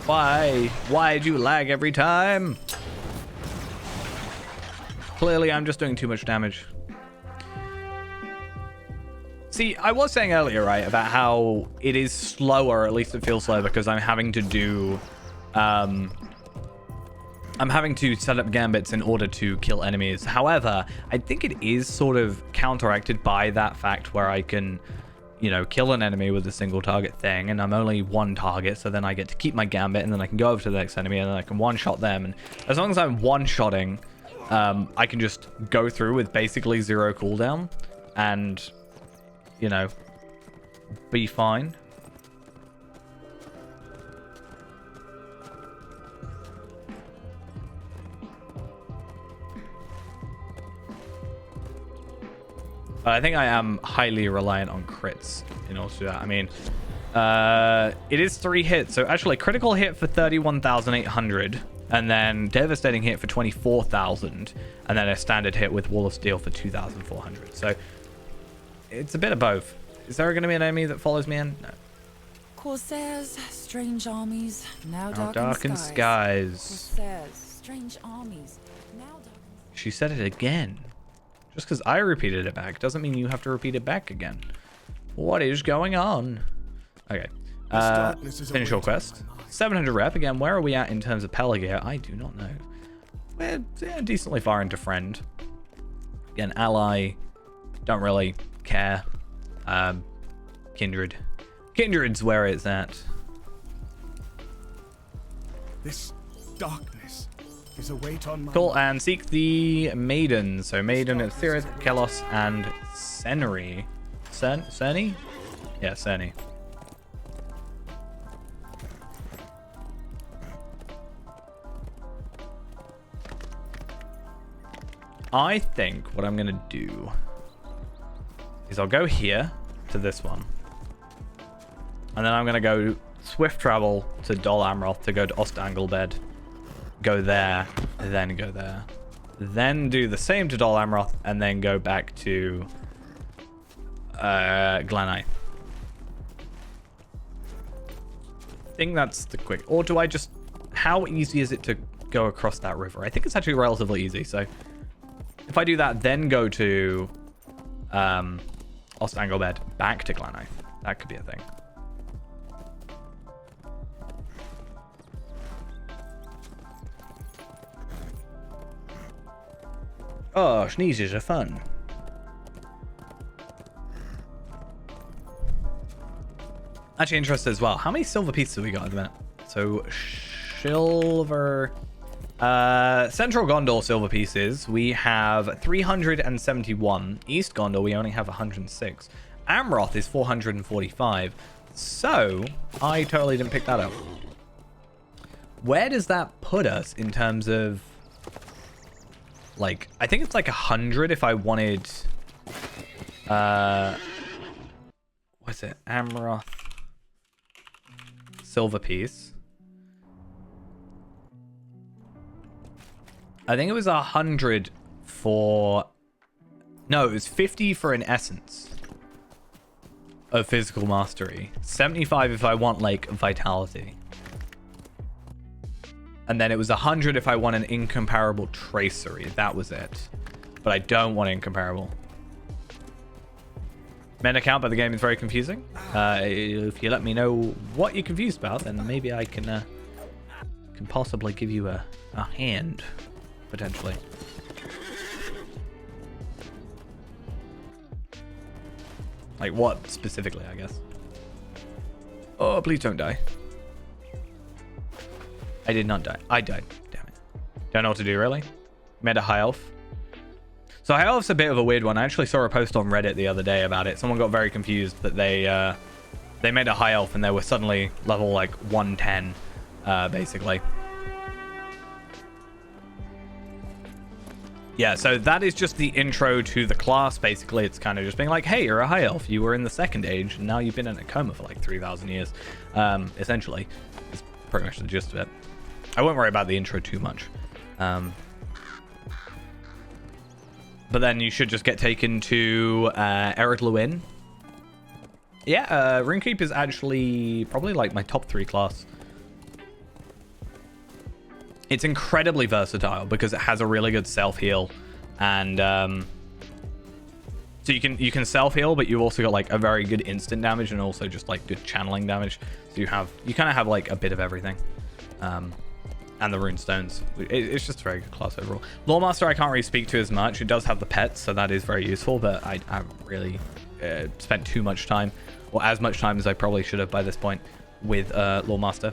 Why? Why'd you lag every time? Clearly, I'm just doing too much damage. See, I was saying earlier, right, about how it is slower, at least it feels slower, because I'm having to do... I'm having to set up gambits in order to kill enemies. However, I think it is sort of counteracted by that fact where I can, you know, kill an enemy with a single target thing, and I'm only one target, so then I get to keep my gambit, and then I can go over to the next enemy, and then I can one-shot them. And as long as I'm one-shotting, I can just go through with basically 0 cooldown, and... you know, be fine. But I think I am highly reliant on crits in order to do that. I mean, it is 3 hits. So actually, critical hit for 31,800. And then devastating hit for 24,000. And then a standard hit with Wall of Steel for 2,400. So... it's a bit of both. Is there going to be an enemy that follows me in? No. Corsairs, strange armies, now Darkened skies. Corsairs, strange armies, now darkened... She said it again. Just because I repeated it back doesn't mean you have to repeat it back again. What is going on? Okay. Finish your quest. 700 rep. Again, where are we at in terms of Pelagear? I do not know. We're decently far into friend. Again, ally. Don't really care. Kindred. Kindred's where it's at. This darkness is a weight on my Cool, and seek the maiden. So maiden is Cirith, Kelos, and Senri. Cerny? Yeah, Cerny. I think what I'm gonna do is I'll go here to this one. And then I'm going to go swift travel to Dol Amroth to go to Ostanglebed. Go there, then go there. Then do the same to Dol Amroth, and then go back to Glanai. I think that's the quick... or do I just... how easy is it to go across that river? I think it's actually relatively easy, so... if I do that, then go to... Ostanglebed back to Glanai. That could be a thing. Oh, sneezes are fun. Actually interested as well. How many silver pieces have we got at the minute? So, silver... Central Gondor silver pieces, we have 371. East Gondor, we only have 106. Amroth is 445. So, I totally didn't pick that up. Where does that put us in terms of... like, I think it's like 100 if I wanted... what's it? Amroth silver piece. I think it was 100 for... no, it was 50 for an essence of physical mastery. 75 if I want, like, vitality. And then it was 100 if I want an incomparable tracery. That was it. But I don't want incomparable. Meta count, but the game is very confusing. If you let me know what you're confused about, then maybe I can possibly give you a hand. Potentially. Like what specifically, I guess. Oh, please don't die. I did not die. I died. Damn it. Don't know what to do, really. Made a high elf. So High Elf's a bit of a weird one. I actually saw a post on Reddit the other day about it. Someone got very confused that they made a High Elf and they were suddenly level like 110, basically. Yeah, so that is just the intro to the class. Basically, it's kind of just being like, hey, you're a High Elf. You were in the Second Age, and now you've been in a coma for like 3,000 years. Essentially, it's pretty much the gist of it. I won't worry about the intro too much. But then you should just get taken to Ered Luin. Yeah, Runekeep is actually probably like my top 3 class. It's incredibly versatile because it has a really good self-heal, and so you can self-heal, but you've also got like a very good instant damage and also just like good channeling damage. So you kind of have like a bit of everything, and the rune stones. It's just a very good class overall. Lawmaster I can't really speak to as much. It does have the pets, so that is very useful, but I haven't really spent too much time, or as much time as I probably should have by this point, with Lawmaster.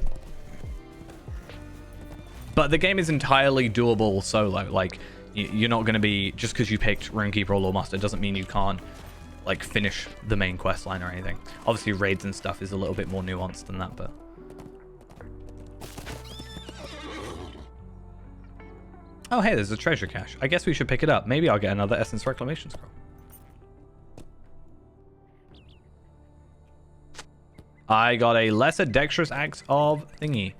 But the game is entirely doable solo. Like, you're not going to be, just because you picked Runekeeper or Lawmaster doesn't mean you can't like finish the main quest line or anything. Obviously raids and stuff is a little bit more nuanced than that, but oh hey, there's a treasure cache. I guess we should pick it up. Maybe I'll get another Essence Reclamation Scroll. I got a lesser dexterous axe of thingy.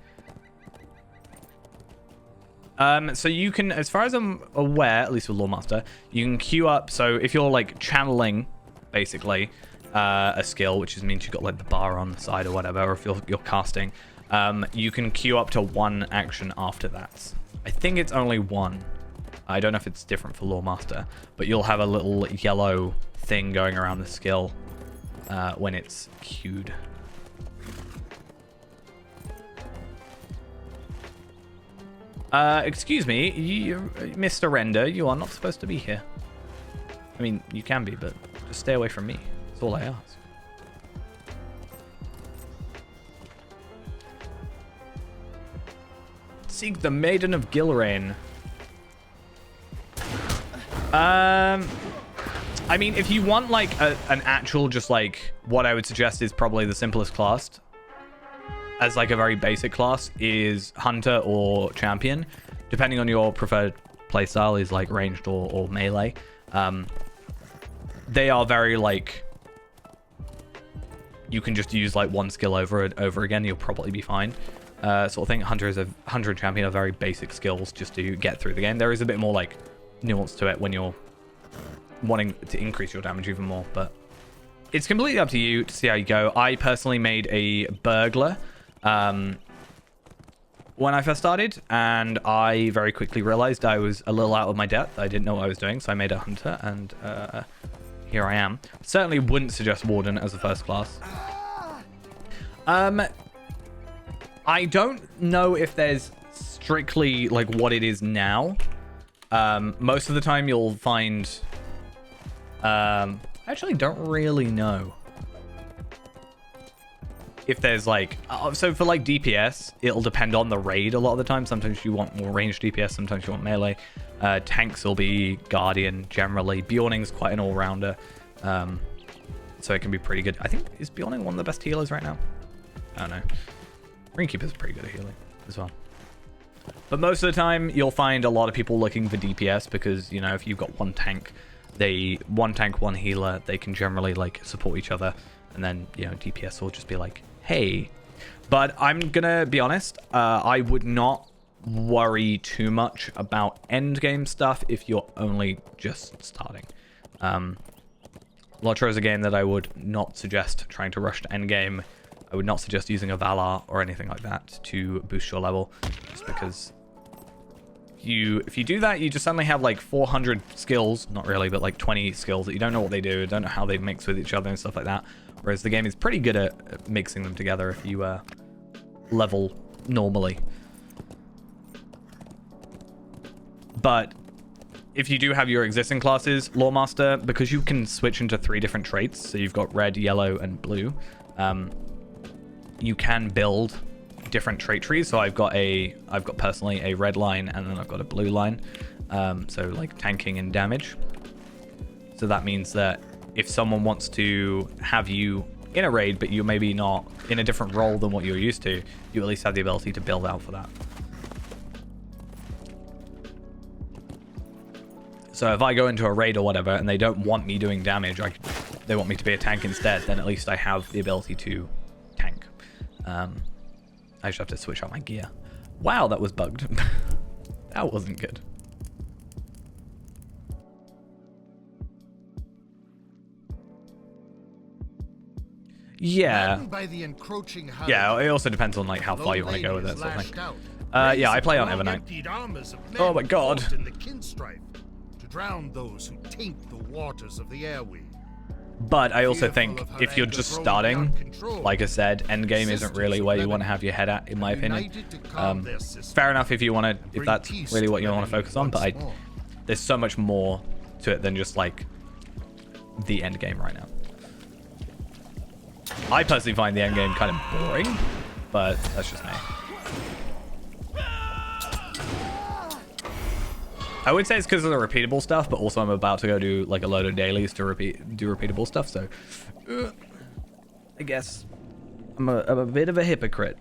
So you can, as far as I'm aware, at least with Lawmaster, you can queue up. So if you're like channeling, basically, a skill, which means you've got like the bar on the side or whatever, or if you're casting, you can queue up to 1 action after that. I think it's only 1. I don't know if it's different for Lawmaster, but you'll have a little yellow thing going around the skill when it's queued. Excuse me, Mr. Render, you are not supposed to be here. I mean, you can be, but just stay away from me. That's all I ask. Seek the Maiden of Gilrain. I mean, if you want like an actual, just like, what I would suggest is probably the simplest class, as like a very basic class, is Hunter or Champion, depending on your preferred playstyle, is like ranged or melee. They are very like, you can just use like 1 skill over and over again, you'll probably be fine. Sort of thing. Hunter and Champion are very basic skills just to get through the game. There is a bit more like nuance to it when you're wanting to increase your damage even more, but it's completely up to you to see how you go. I personally made a Burglar when I first started, and I very quickly realized I was a little out of my depth. I didn't know what I was doing, so I made a Hunter, and here I am. Certainly wouldn't suggest Warden as a first class. I don't know if there's strictly like what it is now. Most of the time you'll find, I actually don't really know if there's like, so for like DPS, it'll depend on the raid a lot of the time. Sometimes you want more ranged DPS, sometimes you want melee. Tanks will be Guardian generally. Bjorning's quite an all-rounder, so it can be pretty good. I think, is Bjorning one of the best healers right now? I don't know. Runekeeper's pretty good at healing as well. But most of the time, you'll find a lot of people looking for DPS because, you know, if you've got 1 tank, one tank, 1 healer, they can generally like support each other. And then, you know, DPS will just be like, hey. But I'm gonna be honest, I would not worry too much about end game stuff if you're only just starting. Lotro is a game that I would not suggest trying to rush to end game. I would not suggest using a Valar or anything like that to boost your level, just because if you do that, you just suddenly have like 400 skills, not really, but like 20 skills that you don't know what they do, don't know how they mix with each other and stuff like that. Whereas the game is pretty good at mixing them together if you level normally. But if you do have your existing classes, Lawmaster, because you can switch into 3 different traits, so you've got red, yellow, and blue, you can build different trait trees. So I've got personally a red line, and then I've got a blue line. So like tanking and damage. So that means that if someone wants to have you in a raid, but you're maybe not in a different role than what you're used to, you at least have the ability to build out for that. So if I go into a raid or whatever and they don't want me doing damage, they want me to be a tank instead, then at least I have the ability to tank. I just have to switch out my gear. Wow, that was bugged. That wasn't good. Yeah. By the encroaching Yeah, it also depends on like how far you want to go with it, sort of thing. Yeah, I play on Evernight. Oh my god. In the kin strife to drown those who taint the waters of the airway. But I also think if you're just starting, like I said, endgame isn't really where you want to have your head at, in my opinion. Fair enough if you want to, if that's really what you want to focus on, but there's so much more to it than just like the endgame right now. I personally find the endgame kind of boring, but that's just me. I would say it's because of the repeatable stuff, but also I'm about to go do like a load of dailies to do repeatable stuff, so I guess I'm a bit of a hypocrite.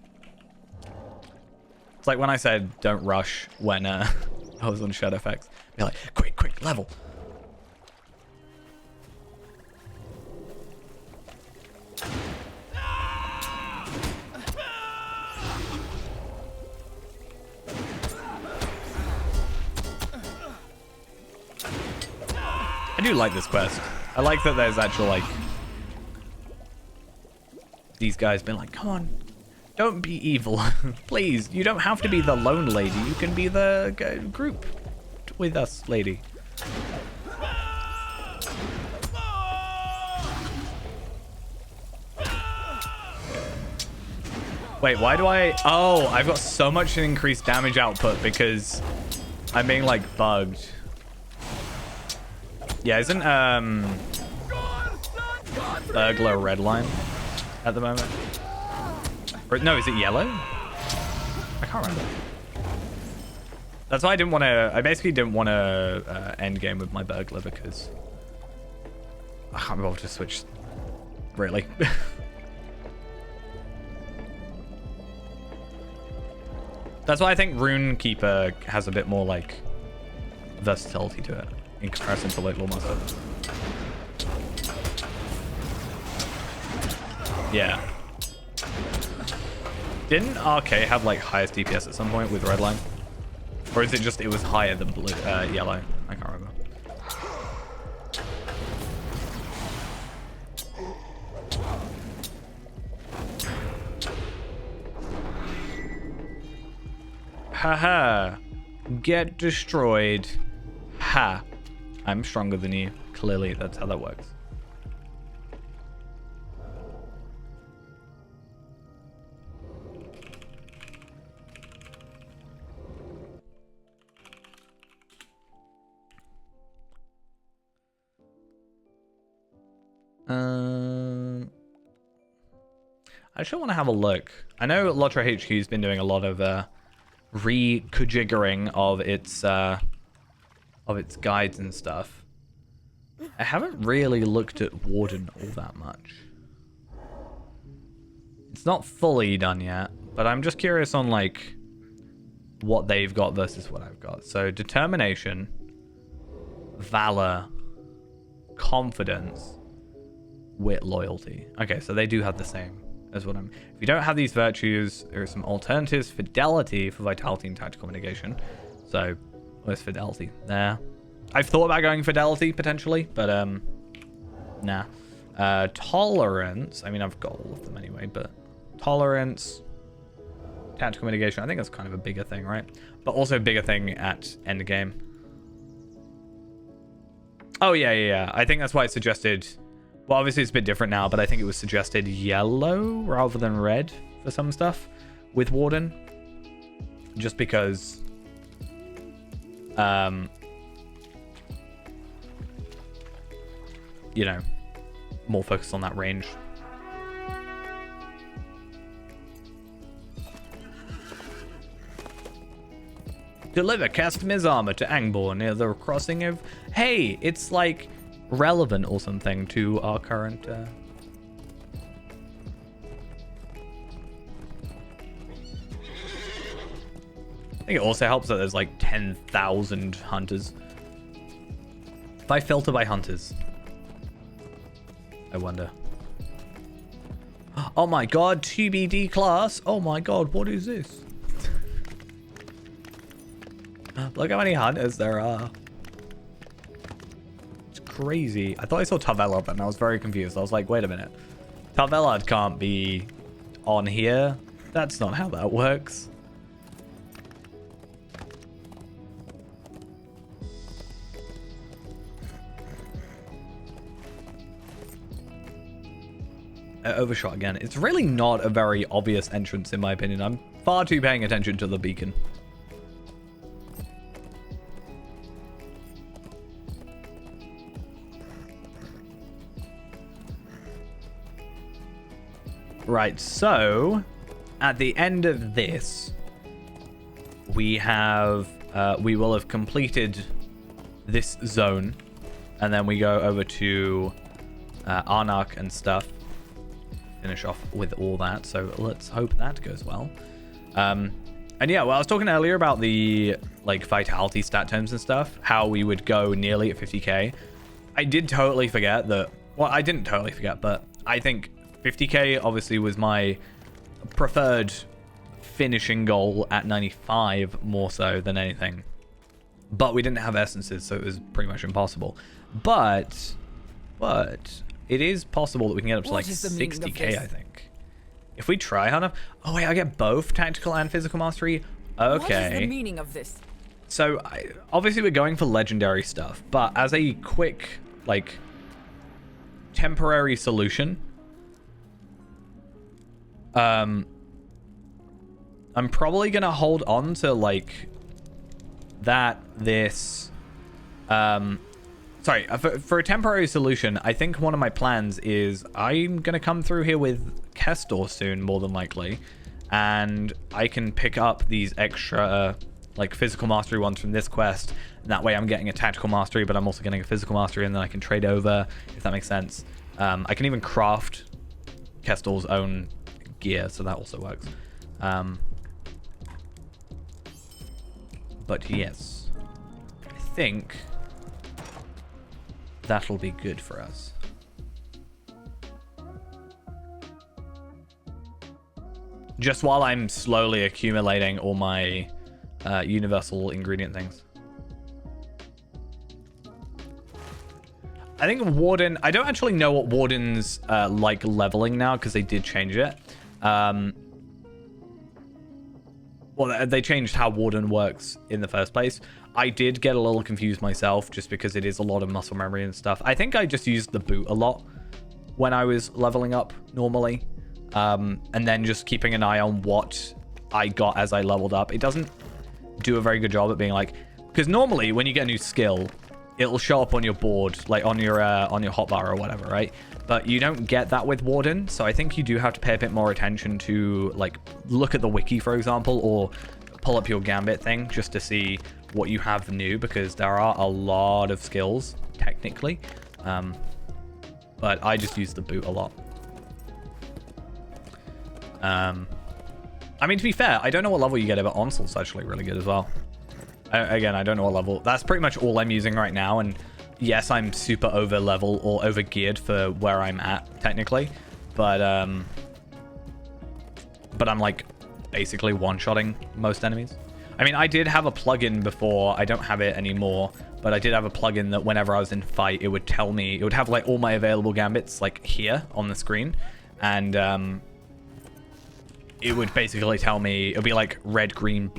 It's like when I said don't rush when I was on Shadowfax. Be like, quick, level. I do like this quest. I like that there's actual, like, these guys been like, come on, don't be evil. Please, you don't have to be the lone lady. You can be the group with us, lady. Wait, why do I... Oh, I've got so much increased damage output because I'm being, like, bugged. Yeah, isn't Burglar red line at the moment? Or, no, is it yellow? I can't remember. That's why I didn't want to... I basically didn't want to end game with my Burglar because I can't be able to switch. Really. That's why I think Rune Keeper has a bit more, like, versatility to it in comparison to, like, Lawmaster. Yeah. Didn't RK have, like, highest DPS at some point with Redline? Or is it just it was higher than blue, yellow? I can't remember. Haha. Get destroyed. Ha. I'm stronger than you. Clearly, that's how that works. I just want to have a look. I know Lotra HQ's been doing a lot of rejiggering of its guides and stuff. I haven't really looked at Warden all that much. It's not fully done yet, but I'm just curious on like what they've got versus what I've got. So determination, valor, confidence, wit, loyalty. Okay, so they do have the same as what I'm... If you don't have these virtues, there are some alternatives. Fidelity for vitality and tactical mitigation. So, where's fidelity? There. I've thought about going fidelity, potentially, but, nah. Tolerance. I mean, I've got all of them anyway, but... Tolerance. Tactical mitigation. I think that's kind of a bigger thing, right? But also a bigger thing at endgame. Oh, yeah. I think that's why it suggested... Well, obviously it's a bit different now, but I think it was suggested yellow rather than red for some stuff with Warden. Just because... you know, more focused on that range. Deliver Castamir's armor to Angbor near the crossing of... Hey, it's like... relevant or something to our current... I think it also helps that there's like 10,000 hunters. If I filter by hunters, I wonder. Oh my god, 2BD class. Oh my god, what is this? Look how many hunters there are. It's crazy. I thought I saw Tarvelard and I was very confused. I was like, wait a minute. Tarvelard can't be on here. That's not how that works. Overshot again. It's really not a very obvious entrance in my opinion. I'm far too paying attention to the beacon. Right, so at the end of this, we will have completed this zone, and then we go over to Arnak and stuff. Finish off with all that, so let's hope that goes well. And yeah, well, I was talking earlier about the like vitality stat terms and stuff, how we would go nearly at 50k. I did totally forget that. Well, I didn't totally forget, but I think 50k obviously was my preferred finishing goal at 95 more so than anything. But we didn't have essences, so it was pretty much impossible. But it is possible that we can get up to like 60k, I think. If we try hard enough. Oh wait, I get both tactical and physical mastery. Okay. What is the meaning of this? So obviously we're going for legendary stuff, but as a quick like temporary solution, I'm probably gonna hold on to like this. Sorry, for a temporary solution, I think one of my plans is I'm going to come through here with Kestor soon, more than likely. And I can pick up these extra, like, physical mastery ones from this quest. And that way I'm getting a tactical mastery, but I'm also getting a physical mastery, and then I can trade over, if that makes sense. I can even craft Kestor's own gear, so that also works. But yes, I think that'll be good for us. Just while I'm slowly accumulating all my universal ingredient things. I think Warden... I don't actually know what Warden's like leveling now, because they did change it. Well, they changed how Warden works in the first place. I did get a little confused myself, just because it is a lot of muscle memory and stuff. I think I just used the boot a lot when I was leveling up normally. And then just keeping an eye on what I got as I leveled up. It doesn't do a very good job at being like... Because normally, when you get a new skill, it'll show up on your board, like on your hotbar or whatever, right? But you don't get that with Warden, so I think you do have to pay a bit more attention to, like, look at the wiki, for example, or pull up your Gambit thing just to see what you have new, because there are a lot of skills, technically. But I just use the boot a lot. I mean, to be fair, I don't know what level you get it, but Onslaugh's actually really good as well. Again, I don't know what level. That's pretty much all I'm using right now, and yes, I'm super over level or over geared for where I'm at technically, but I'm like basically one-shotting most enemies. I mean, I did have a plugin before. I don't have it anymore, but I did have a plugin that whenever I was in fight, it would tell me, it would have like all my available gambits like here on the screen, and it would basically tell me, it would be like red, green,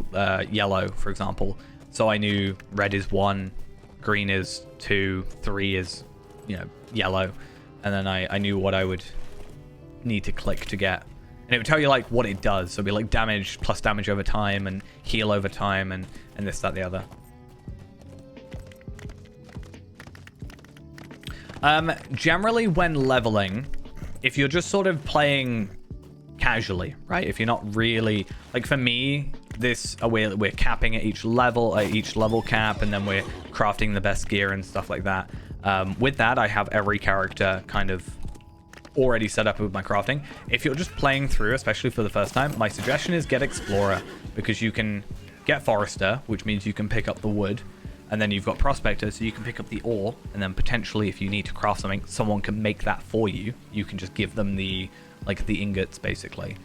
yellow, for example. So I knew red is 1, green is 2, 3 is, yellow. And then I knew what I would need to click to get. And it would tell you like what it does. So it'd be like damage plus damage over time and heal over time and this, that, the other. Generally when leveling, if you're just sort of playing casually, right? If you're not really, like for me, we're capping at each level cap, and then we're crafting the best gear and stuff like that. With that, I have every character kind of already set up with my crafting. If you're just playing through, especially for the first time, my suggestion is get Explorer, because you can get Forester, which means you can pick up the wood, and then you've got Prospector, so you can pick up the ore, and then potentially if you need to craft something, someone can make that for you. You can just give them the ingots, basically.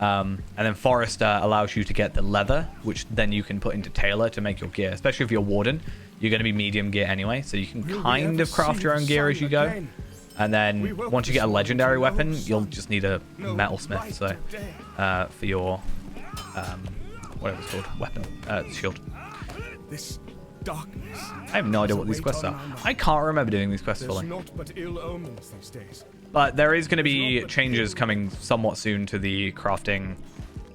And then Forester allows you to get the leather, which then you can put into Tailor to make your gear, especially if you're Warden. You're going to be medium gear anyway, so you can kind of craft your own gear as you go. And then once you get a legendary weapon, you'll just need a metalsmith, so for your whatever it's called, weapon, shield. This darkness. I have no idea what these quests are. I can't remember doing these quests fully. Naught but ill omens these days. But there is going to be changes coming somewhat soon to the crafting,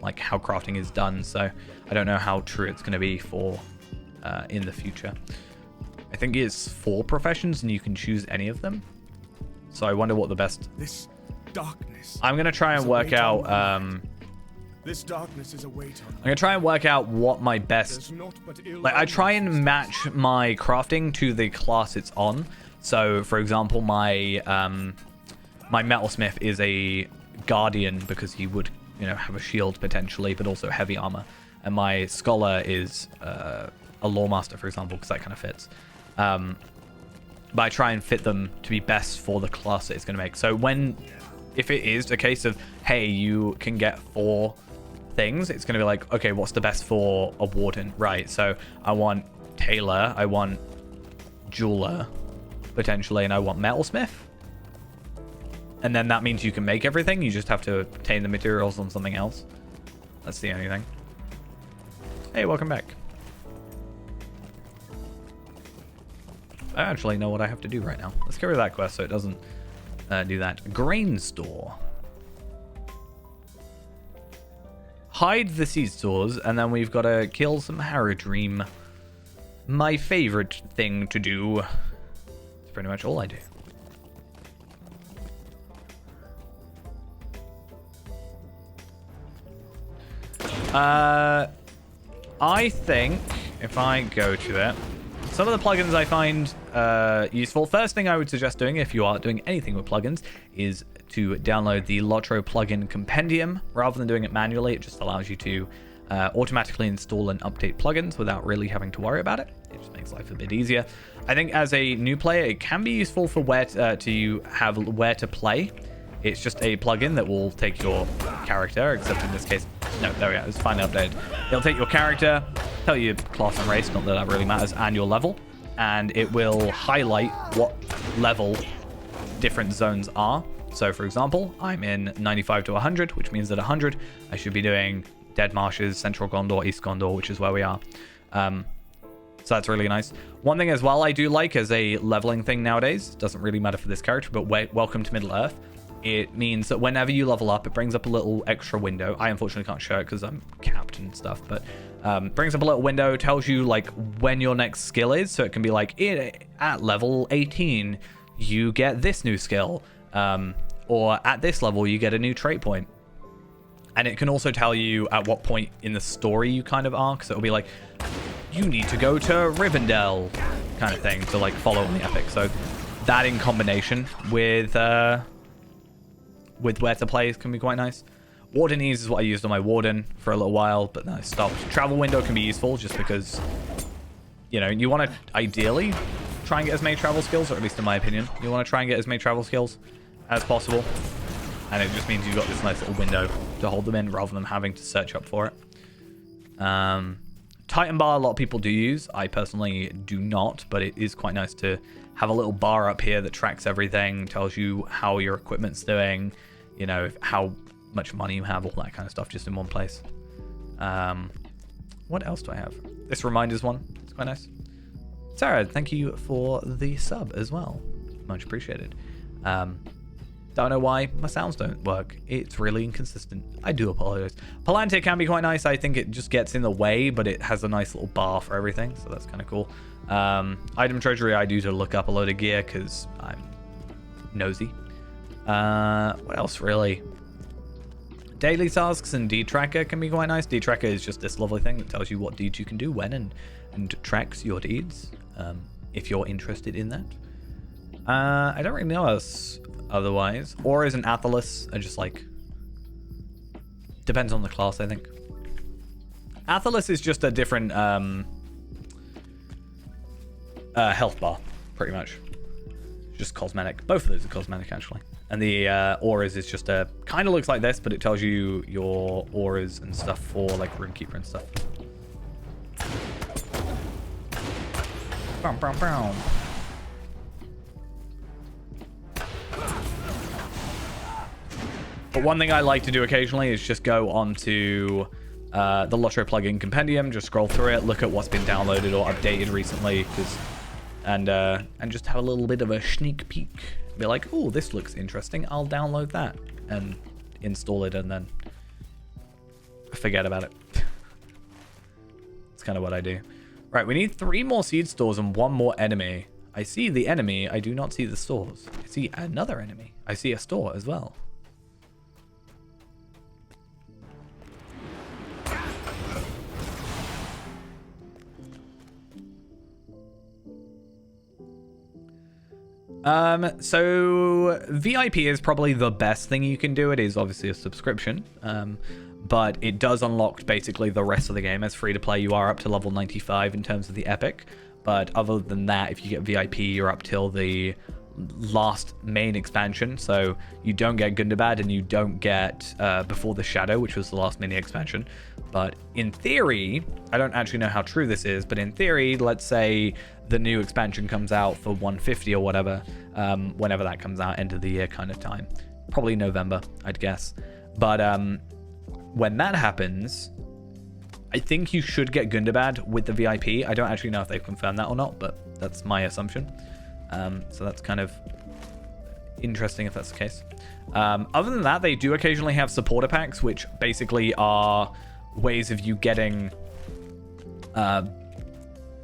like how crafting is done. So I don't know how true it's going to be for in the future. I think it's 4 professions and you can choose any of them. So I wonder what the best. This darkness. I'm going to try and work out. This darkness is a weight on. I'm going to try and work out what my best. Like I try and match my crafting to the class it's on. So for example, my my metalsmith is a guardian because he would, have a shield potentially, but also heavy armor. And my scholar is a lawmaster, for example, because that kind of fits. But I try and fit them to be best for the class that it's going to make. So if it is a case of, hey, you can get 4 things, it's going to be like, okay, what's the best for a warden? Right. So I want tailor, I want jeweler, potentially, and I want metalsmith. And then that means you can make everything. You just have to obtain the materials on something else. That's the only thing. Hey, welcome back. I actually know what I have to do right now. Let's get rid of that quest so it doesn't do that. Grain store. Hide the seed stores, and then we've got to kill some Haradrim. My favorite thing to do. It's pretty much all I do. I think if I go to it, some of the plugins I find useful. First thing I would suggest doing if you are doing anything with plugins is to download the Lotro plugin compendium. Rather than doing it manually, it just allows you to automatically install and update plugins without really having to worry about it. It just makes life a bit easier. I think as a new player, it can be useful for where to play. It's just a plugin that will take your character, except in this case, no, there we go, it's finally updated. It'll take your character, tell you class and race, not that that really matters, and your level, and it will highlight what level different zones are. So for example, I'm in 95 to 100, which means that 100, I should be doing Dead Marshes, Central Gondor, East Gondor, which is where we are. So that's really nice. One thing as well I do like as a leveling thing nowadays, doesn't really matter for this character, but welcome to Middle-earth. It means that whenever you level up, it brings up a little extra window. I unfortunately can't show it because I'm capped and stuff, but brings up a little window, tells you like when your next skill is. So it can be like at level 18, you get this new skill, or at this level, you get a new trait point. And it can also tell you at what point in the story you kind of are, because it'll be like, you need to go to Rivendell kind of thing to like follow on the epic. So that in combination with where to play can be quite nice. Warden ease is what I used on my Warden for a little while, but then I stopped. Travel window can be useful just because, you want to ideally try and get as many travel skills, or at least in my opinion, you want to try and get as many travel skills as possible. And it just means you've got this nice little window to hold them in rather than having to search up for it. Titan bar, a lot of people do use. I personally do not, but it is quite nice to have a little bar up here that tracks everything, tells you how your equipment's doing, how much money you have, all that kind of stuff, just in one place. What else do I have? This reminders one. It's quite nice. Sarah, thank you for the sub as well. Much appreciated. Don't know why my sounds don't work. It's really inconsistent. I do apologize. Palantir can be quite nice. I think it just gets in the way, but it has a nice little bar for everything, so that's kind of cool. Item treasury I do to look up a load of gear because I'm nosy. What else really? Daily tasks and deed tracker can be quite nice. Deed tracker is just this lovely thing that tells you what deeds you can do when and tracks your deeds, if you're interested in that. I don't really know us otherwise. Auras and Athelas are just like... Depends on the class, I think. Athelas is just a different health bar, pretty much. Just cosmetic. Both of those are cosmetic, actually. And the auras is just a... Kind of looks like this, but it tells you your auras and stuff for, like, Runekeeper and stuff. Boom, boom, boom. But one thing I like to do occasionally is just go onto the Lotro plugin compendium, just scroll through it, look at what's been downloaded or updated recently, and just have a little bit of a sneak peek. Be like, oh, this looks interesting. I'll download that and install it, and then forget about it. It's kind of what I do. Right, we need 3 more seed stores and 1 more enemy. I see the enemy. I do not see the stores. I see another enemy. I see a store as well. So VIP is probably the best thing you can do. It is obviously a subscription, but it does unlock basically the rest of the game as free to play. You are up to level 95 in terms of the epic, but other than that, if you get VIP, you're up till the last main expansion. So you don't get Gundabad and you don't get Before the Shadow, which was the last mini expansion. But in theory, I don't actually know how true this is, but in theory, let's say the new expansion comes out for 150 or whatever, whenever that comes out, end of the year kind of time. Probably November, I'd guess. But when that happens, I think you should get Gundabad with the VIP. I don't actually know if they've confirmed that or not, but that's my assumption. So that's kind of interesting if that's the case. Other than that, they do occasionally have supporter packs, which basically are ways of you getting...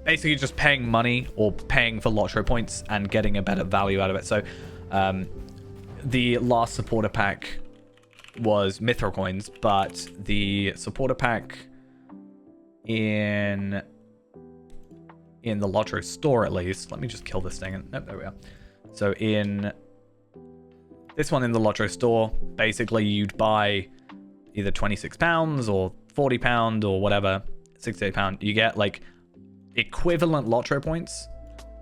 basically just paying money or paying for Lotro points and getting a better value out of it. So the last supporter pack was Mithril coins, but the supporter pack in the Lotro store, at least, let me just kill this thing. Nope, there we are. So in this one in the Lotro store, basically you'd buy either £26 or £40 or whatever, £68. You get like equivalent Lotro points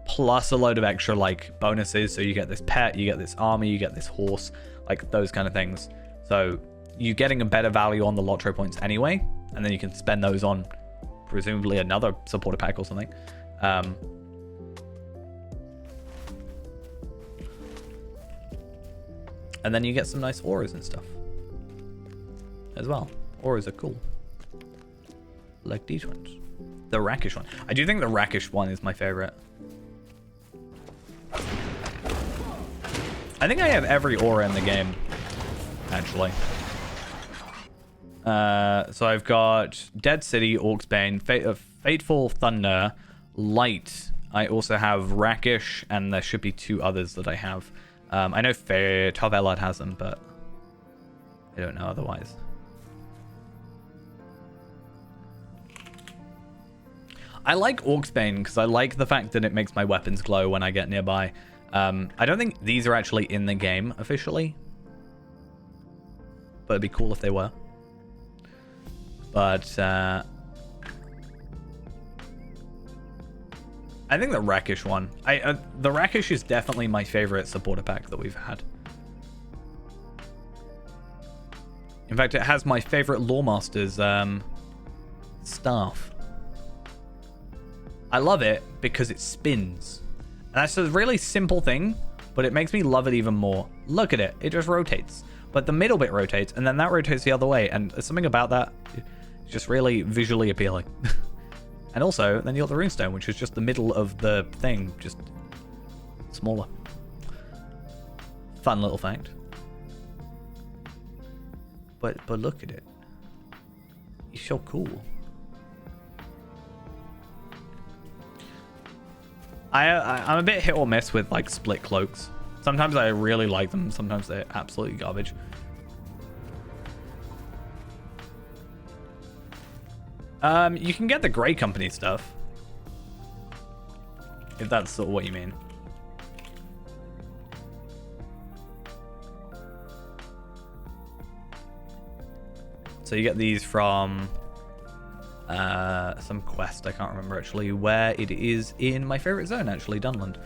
plus a load of extra like bonuses. So you get this pet, you get this army, you get this horse, like those kind of things. So you're getting a better value on the Lotro points anyway, and then you can spend those on presumably another supporter pack or something. And then you get some nice auras and stuff as well. Auras are cool, like these ones. The Rakish one. I do think the Rakish one is my favorite. I think I have every aura in the game, actually. So I've got Dead City, Orcsbane, Fateful Thunder, Light. I also have Rakish, and there should be 2 others that I have. I know Tarvelad has them, but I don't know otherwise. I like Orcsbane because I like the fact that it makes my weapons glow when I get nearby. I don't think these are actually in the game officially, but it'd be cool if they were. But I think the Rakish one. The Rakish is definitely my favorite supporter pack that we've had. In fact, it has my favorite Lawemaster's staff. I love it because it spins. And that's a really simple thing, but it makes me love it even more. Look at it. It just rotates. But the middle bit rotates, and then that rotates the other way. And there's something about that just really visually appealing. And also, then you got the runestone, which is just the middle of the thing, just smaller. Fun little fact. But look at it. It's so cool. I'm a bit hit or miss with like split cloaks. Sometimes I really like them, sometimes they're absolutely garbage. You can get the Grey Company stuff, if that's sort of what you mean. So you get these from some quest. I can't remember actually where it is in my favorite zone, actually, Dunland.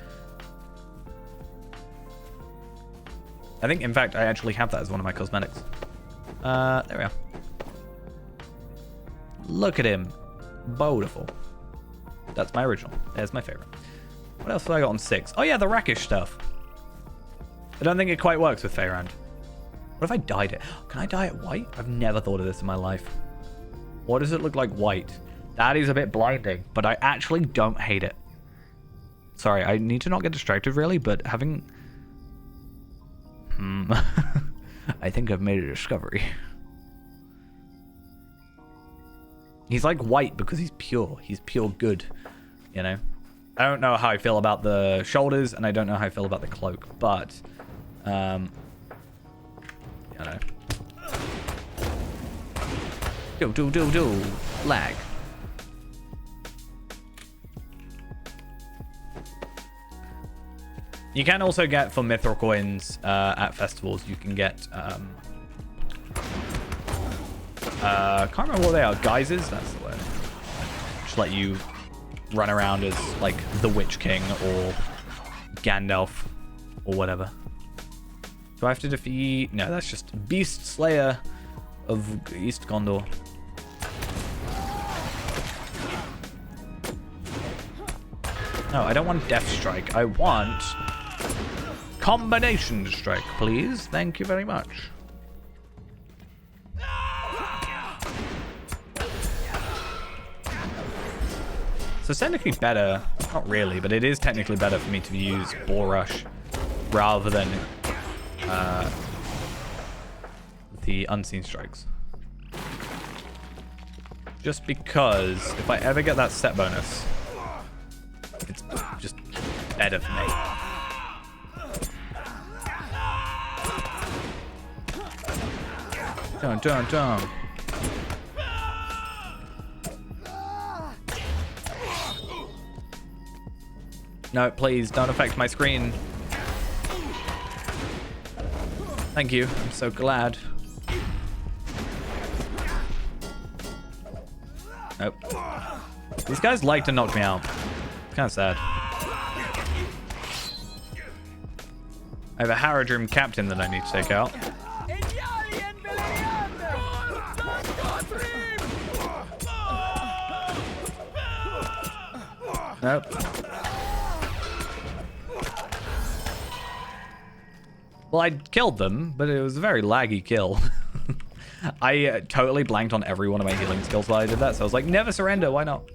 I think, in fact, I actually have that as one of my cosmetics. There we are. Look at him. Beautiful. That's my original. There's my favorite. What else have I got on 6? Oh yeah, the rakish stuff. I don't think it quite works with Feyrand. What if I dyed it? Can I dye it white? I've never thought of this in my life. What does it look like white? That is a bit blinding, but I actually don't hate it. Sorry, I need to not get distracted really, but having... I think I've made a discovery. He's like white because he's pure. He's pure good, you know? I don't know how I feel about the shoulders, and I don't know how I feel about the cloak, but... you know. Do. Lag. You can also get, for mithril coins at festivals, you can get... can't remember what they are. Geysers? That's the word. Just let you run around as, like, the Witch King or Gandalf or whatever. Do I have to defeat... No, that's just Beast Slayer of East Gondor. No, I don't want Death Strike. I want... Combination Strike, please. Thank you very much. So it's technically better, not really, but it is technically better for me to use Boar Rush rather than the Unseen Strikes. Just because if I ever get that set bonus, it's just better for me. Don't. No, please, don't affect my screen. Thank you. I'm so glad. Nope. These guys like to knock me out. It's kind of sad. I have a Haradrim captain that I need to take out. Nope. Well, I killed them, but it was a very laggy kill. I totally blanked on every one of my healing skills while I did that, so I was like, never surrender, why not?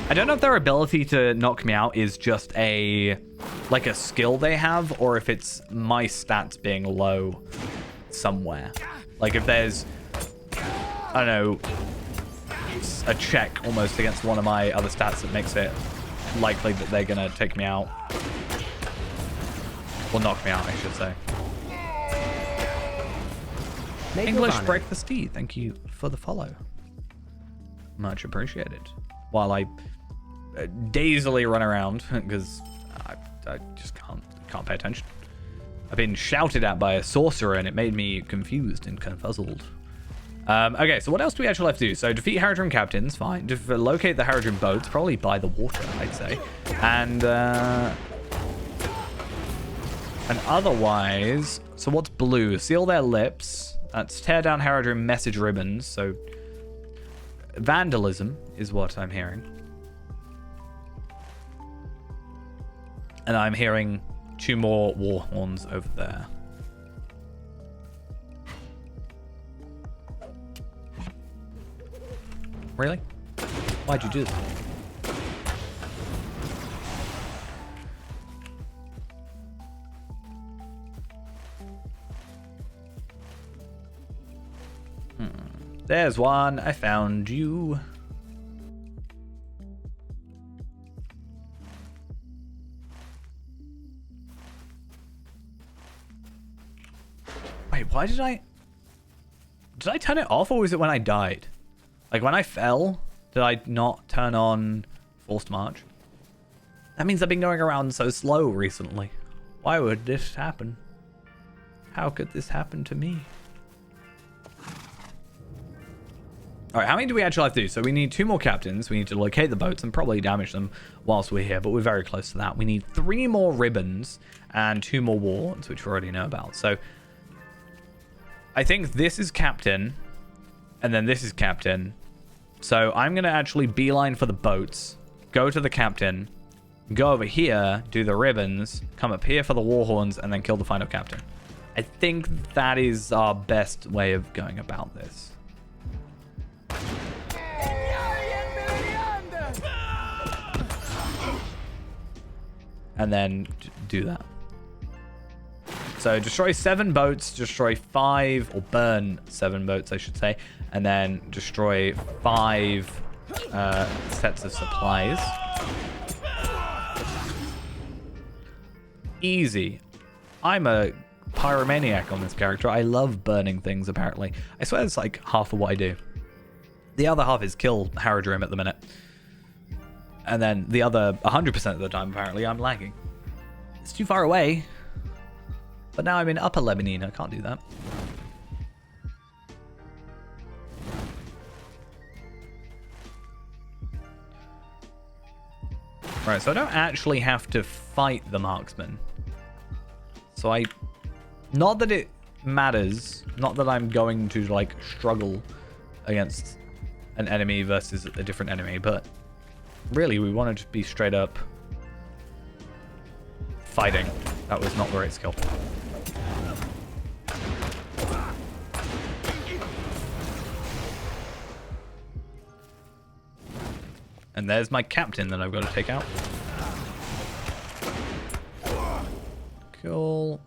I don't know if their ability to knock me out is just like a skill they have, or if it's my stats being low somewhere. Like if there's, I don't know, a check almost against one of my other stats that makes it likely that they're gonna take me out. Or knock me out, I should say. English Breakfast Tea, thank you for the follow. Much appreciated. While I dazily run around, because I just can't pay attention. I've been shouted at by a sorcerer, and it made me confused and confuzzled. Okay, so what else do we actually have to do? So defeat Haradrim captains, fine. Locate the Haradrim boats, probably by the water, I'd say. And otherwise, so what's blue? Seal their lips. That's tear down Haradrim message ribbons. So vandalism is what I'm hearing. And I'm hearing 2 more war horns over there. Really? Why'd you do that? There's one. I found you. Wait, why did I turn it off, or was it when I died? Like when I fell, did I not turn on Forced March? That means I've been going around so slow recently. Why would this happen? How could this happen to me? All right, how many do we actually have to do? So we need 2 more captains. We need to locate the boats and probably damage them whilst we're here, but we're very close to that. We need 3 more ribbons and 2 more wards, which we already know about. So I think this is captain, and then this is captain. So I'm going to actually beeline for the boats, go to the captain, go over here, do the ribbons, come up here for the war horns, and then kill the final captain. I think that is our best way of going about this. And then do that. So destroy 7 boats, destroy 5, or burn 7 boats, I should say, and then destroy 5 sets of supplies. Easy. I'm a pyromaniac on this character. I love burning things, apparently. I swear it's like half of what I do. The other half is kill Haradrim at the minute. And then the other 100% of the time, apparently, I'm lagging. It's too far away. But now I'm in Upper Lebanon. I can't do that. Right, so I don't actually have to fight the marksman. So not that it matters. Not that I'm going to, like, struggle against an enemy versus a different enemy, but really, we want to just be straight up fighting. That was not the right skill. And there's my captain that I've got to take out. Cool.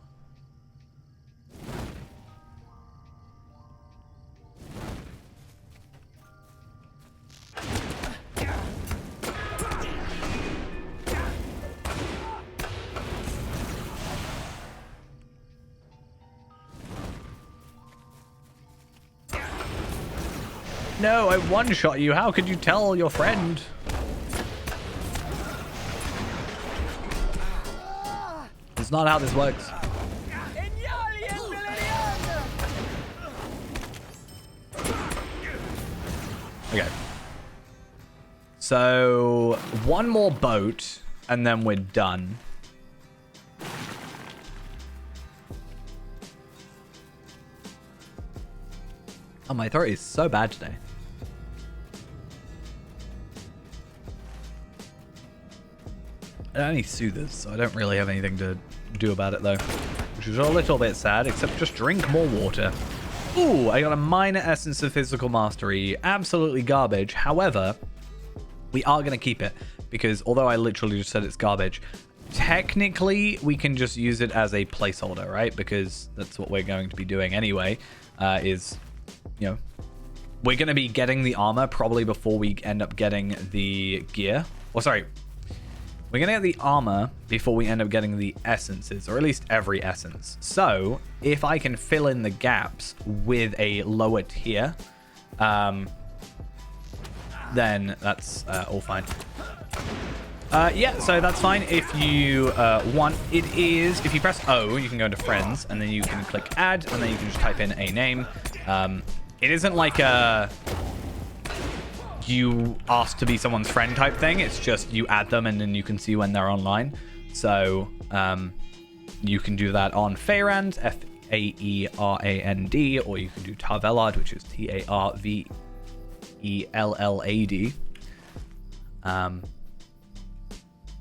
No, I one-shot you. How could you tell your friend? It's not how this works. Okay. So, 1 more boat, and then we're done. Oh, my throat is so bad today. It only soothes, so I don't really have anything to do about it, though. Which is a little bit sad, except just drink more water. Ooh, I got a minor essence of physical mastery. Absolutely garbage. However, we are going to keep it, because although I literally just said it's garbage, technically we can just use it as a placeholder, right? Because that's what we're going to be doing anyway, you know, we're going to be getting the armor probably before we end up getting the gear. Or sorry, we're going to get the armor before we end up getting the essences, or at least every essence. So if I can fill in the gaps with a lower tier, then that's all fine. Yeah, so that's fine. If you want, it is, if you press O, you can go into friends, and then you can click add, and then you can just type in a name. It isn't like a you ask to be someone's friend type thing. It's just you add them and then you can see when they're online. So you can do that on Faerand, Faerand, or you can do Tarvelad, which is Tarvellad.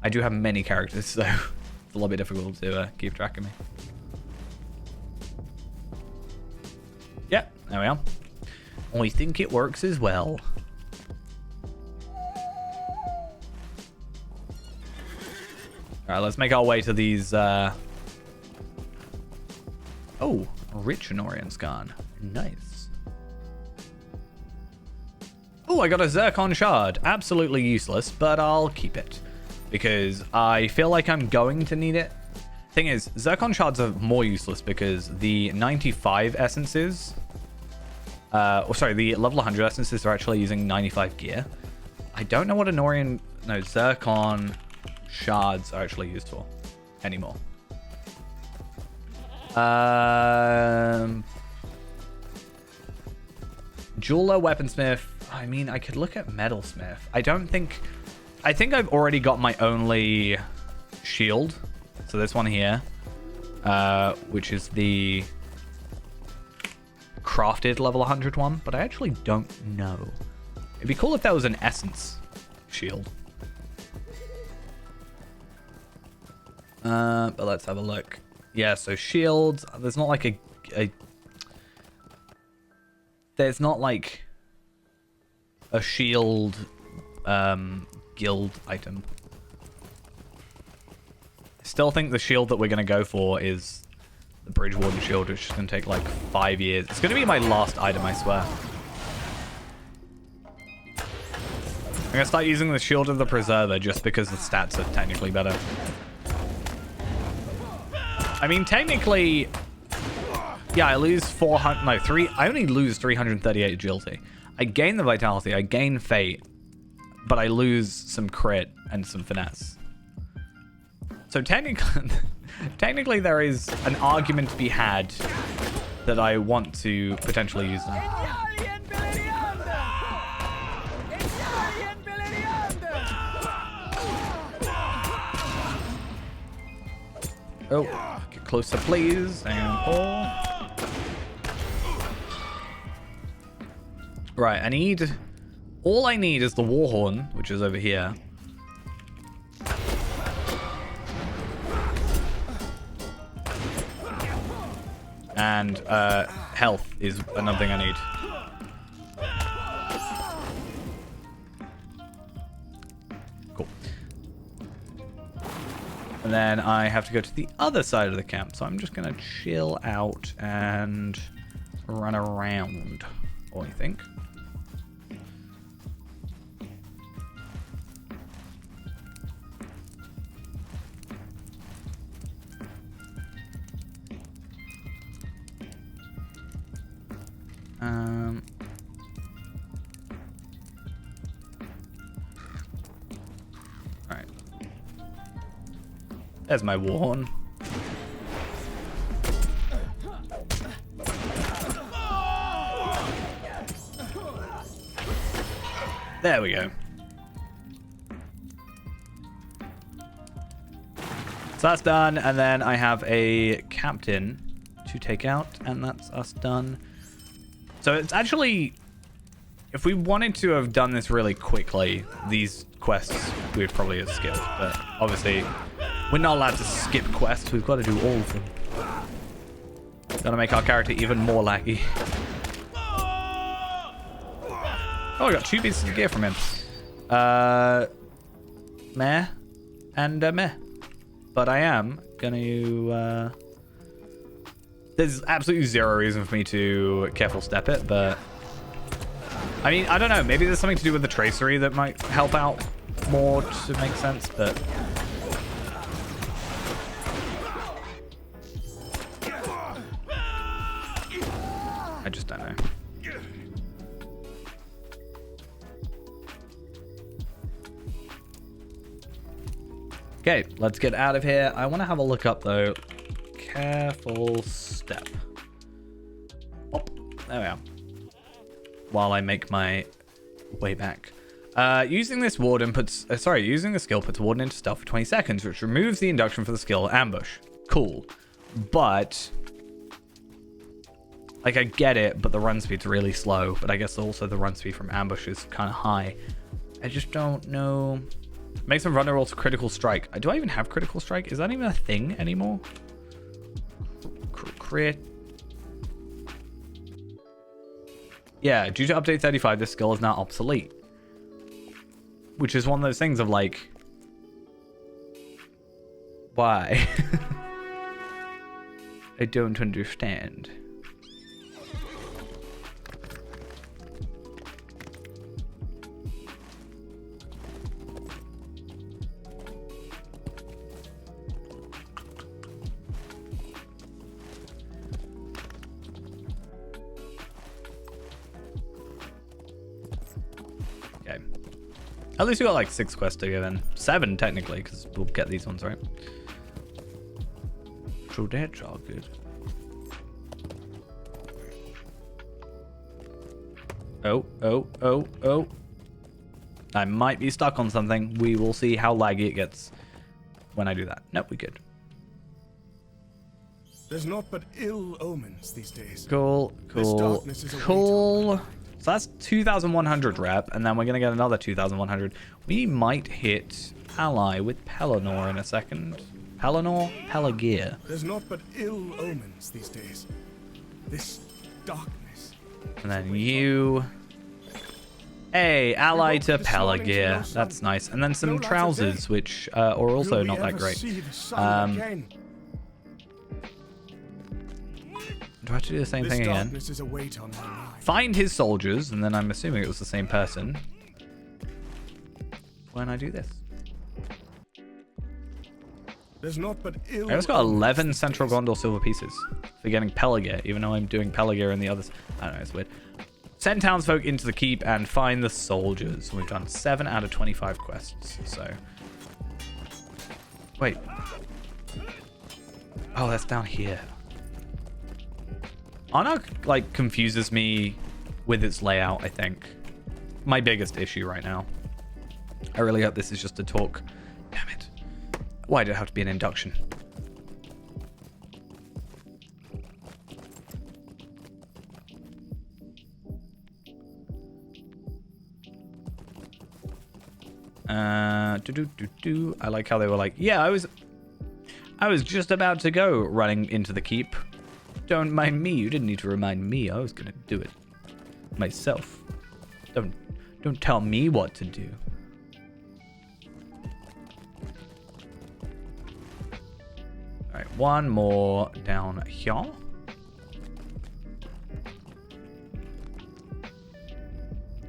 I do have many characters, so it's a little bit difficult to keep track of me. Yeah, there we are. I think it works as well. Alright, let's make our way to these, Oh, rich Anorian Scan. Nice. Oh, I got a Zircon Shard. Absolutely useless, but I'll keep it. Because I feel like I'm going to need it. Thing is, Zircon Shards are more useless because the 95 essences... the level 100 essences are actually using 95 gear. I don't know what Zircon Shards are actually used for anymore. Jeweler, weaponsmith. I mean, I could look at metalsmith. I think I've already got my only shield. So this one here, which is the crafted level 100 one, but I actually don't know. It'd be cool if that was an essence shield. But let's have a look. Yeah, so shields, there's not like there's not like a shield guild item. I still think the shield that we're going to go for is the Bridge Warden shield, which is going to take like 5 years. It's going to be my last item, I swear. I'm going to start using the Shield of the Preserver just because the stats are technically better. I mean, technically, yeah, I lose 3, I only lose 338 agility. I gain the vitality, I gain fate, but I lose some crit and some finesse. So technically there is an argument to be had that I want to potentially use them. Oh, get closer, please. And pull. Right, all I need is the Warhorn, which is over here. And health is another thing I need. Cool. And then I have to go to the other side of the camp. So I'm just going to chill out and run around, I think. Right. There's my Warhorn. There we go. So that's done, and then I have a captain to take out, and that's us done. So it's actually, if we wanted to have done this really quickly, these quests we would probably have skipped. But obviously, we're not allowed to skip quests. We've got to do all of them. Gotta make our character even more laggy. Oh, I got 2 pieces of gear from him. Meh. And meh. But I am gonna... There's absolutely zero reason for me to careful step it, but... I mean, I don't know. Maybe there's something to do with the tracery that might help out more to make sense, but... I just don't know. Okay, let's get out of here. I want to have a look up, though. Careful step. Oh, there we are. While I make my way back. Using this warden puts... using the skill puts warden into stealth for 20 seconds, which removes the induction for the skill ambush. Cool. But... like, I get it, but the run speed's really slow. But I guess also the run speed from ambush is kind of high. I just don't know... Makes them vulnerable to critical strike. Do I even have critical strike? Is that even a thing anymore? Crit. Yeah, due to update 35, this skill is now obsolete. Which is one of those things of like... why? I don't understand. At least we got like 6 quests to go then. 7 technically, because we'll get these ones, right? So that's all good. Oh. I might be stuck on something. We will see how laggy it gets when I do that. Nope, we good. There's naught but ill omens these days. Cool. This darkness is a So that's 2,100 rep, and then we're going to get another 2,100. We might hit ally with Pelennor in a second. Pelennor? Pelagear. There's naught but ill omens these days. This darkness. And then you... Hey, ally to Pelagear. That's nice. And then some trousers, which are also not that great. Do I have to do the same thing again? Is a weight on my mind. Find his soldiers, and then I'm assuming it was the same person. When I do this. There's not but ill. I just got 11 Central Gondor silver pieces for getting Pelagear, even though I'm doing Pelagear and the others. I don't know, it's weird. Send townsfolk into the keep and find the soldiers. We've done 7 out of 25 quests, so... Wait. Oh, that's down here. Arnak, like, confuses me with its layout, I think. My biggest issue right now. I really hope this is just a talk. Damn it. Why did it have to be an induction? I like how they were like, yeah, I was just about to go running into the keep. Don't mind me. You didn't need to remind me. I was gonna do it myself. Don't tell me what to do. All right, one more down here.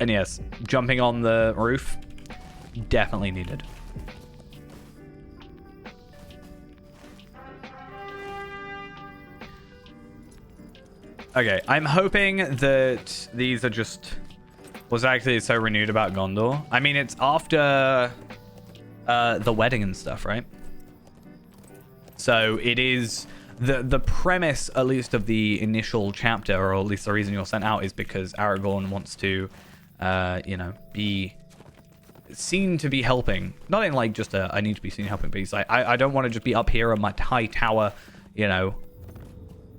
And yes, jumping on the roof, definitely needed. Okay, I'm hoping that these are just... Was actually so renewed about Gondor. I mean, it's after the wedding and stuff, right? So it is... The premise, at least, of the initial chapter, or at least the reason you're sent out, is because Aragorn wants to, you know, be seen to be helping. Not in, like, just a, I need to be seen helping, but he's like, I don't want to just be up here on my high tower, you know,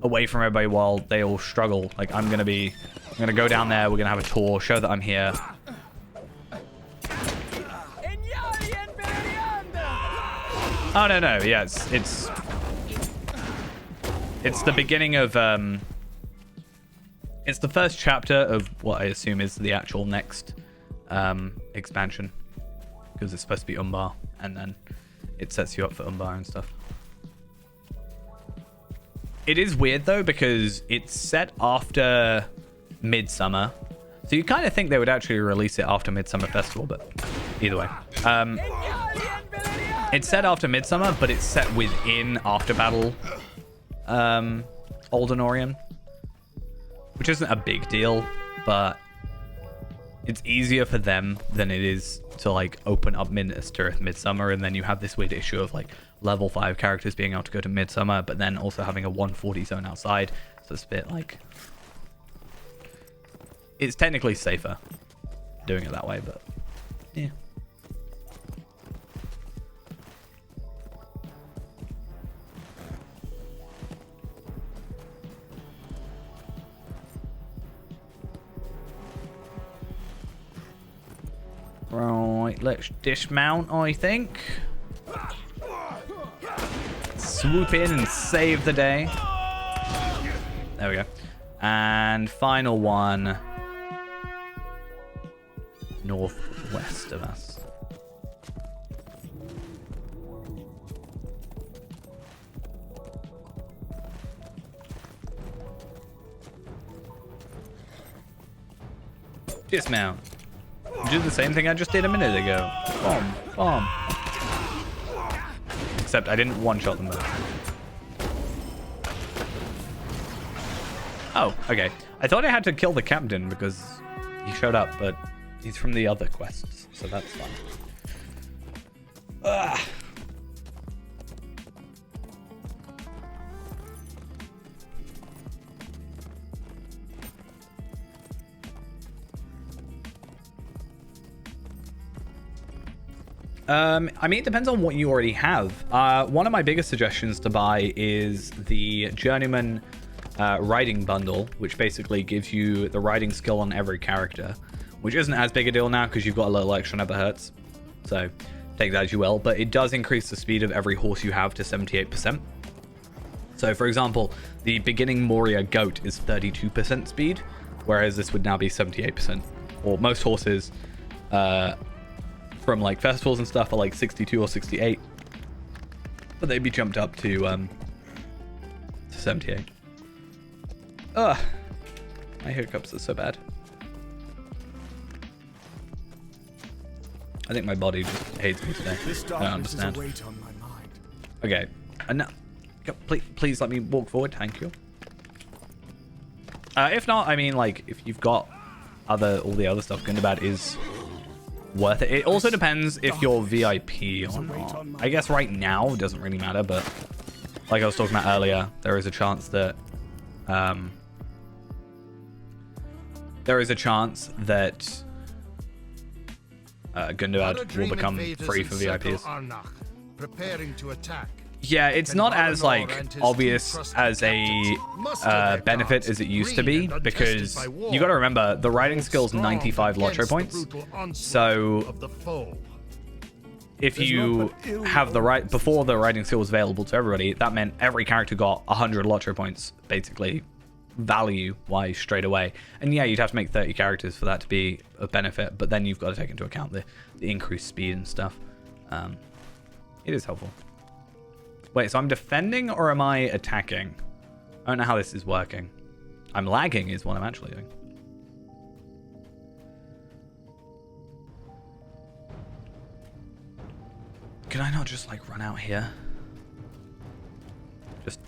away from everybody while they all struggle. Like, I'm gonna go down there, we're gonna have a tour, show that I'm here. Oh, no, yeah, it's the beginning of, it's the first chapter of what I assume is the actual next expansion, because it's supposed to be Umbar, and then it sets you up for Umbar and stuff. It is weird though, because it's set after Midsummer, so you kind of think they would actually release it after Midsummer Festival, but either way. It's set after Midsummer, but it's set within After Battle Old Anorian, which isn't a big deal, but it's easier for them than it is to like open up Minas Tirith Midsummer, and then you have this weird issue of like level 5 characters being able to go to Midsummer, but then also having a 140 zone outside, so it's a bit like, it's technically safer doing it that way, but yeah. Right, let's dismount, I think. Swoop in and save the day. There we go. And final one. Northwest of us. Dismount. Do the same thing I just did a minute ago. Bomb, bomb. Except I didn't one-shot them both. Oh, okay. I thought I had to kill the captain because he showed up, but he's from the other quests, so that's fine. Ugh. I mean, it depends on what you already have. One of my biggest suggestions to buy is the Journeyman riding bundle, which basically gives you the riding skill on every character, which isn't as big a deal now because you've got a little extra never hurts. So take that as you will, but it does increase the speed of every horse you have to 78%. So for example, the beginning Moria goat is 32% speed, whereas this would now be 78%. Or most horses from like festivals and stuff are like 62 or 68, but they'd be jumped up to 78. Ugh, my hiccups are so bad. I think my body just hates me today. This I don't darkness is a understand. weight on my mind. Okay, enough. Please let me walk forward. Thank you. If not, I mean, like, if you've got all the other stuff, Gundabad is worth it. It also depends if you're VIP or not. I guess right now it doesn't really matter, but like I was talking about earlier, there is a chance that Gundabad will become free for VIPs. Preparing to attack. Yeah, it's not as like obvious as a benefit as it used to be, because you got to remember the riding skill's 95 Lotro points. So if you have the right before the riding skill was available to everybody, that meant every character got 100 Lotro points basically value wise straight away. And yeah, you'd have to make 30 characters for that to be a benefit, but then you've got to take into account the increased speed and stuff. It is helpful. Wait, so I'm defending or am I attacking? I don't know how this is working. I'm lagging is what I'm actually doing. Can I not just like run out here? Just...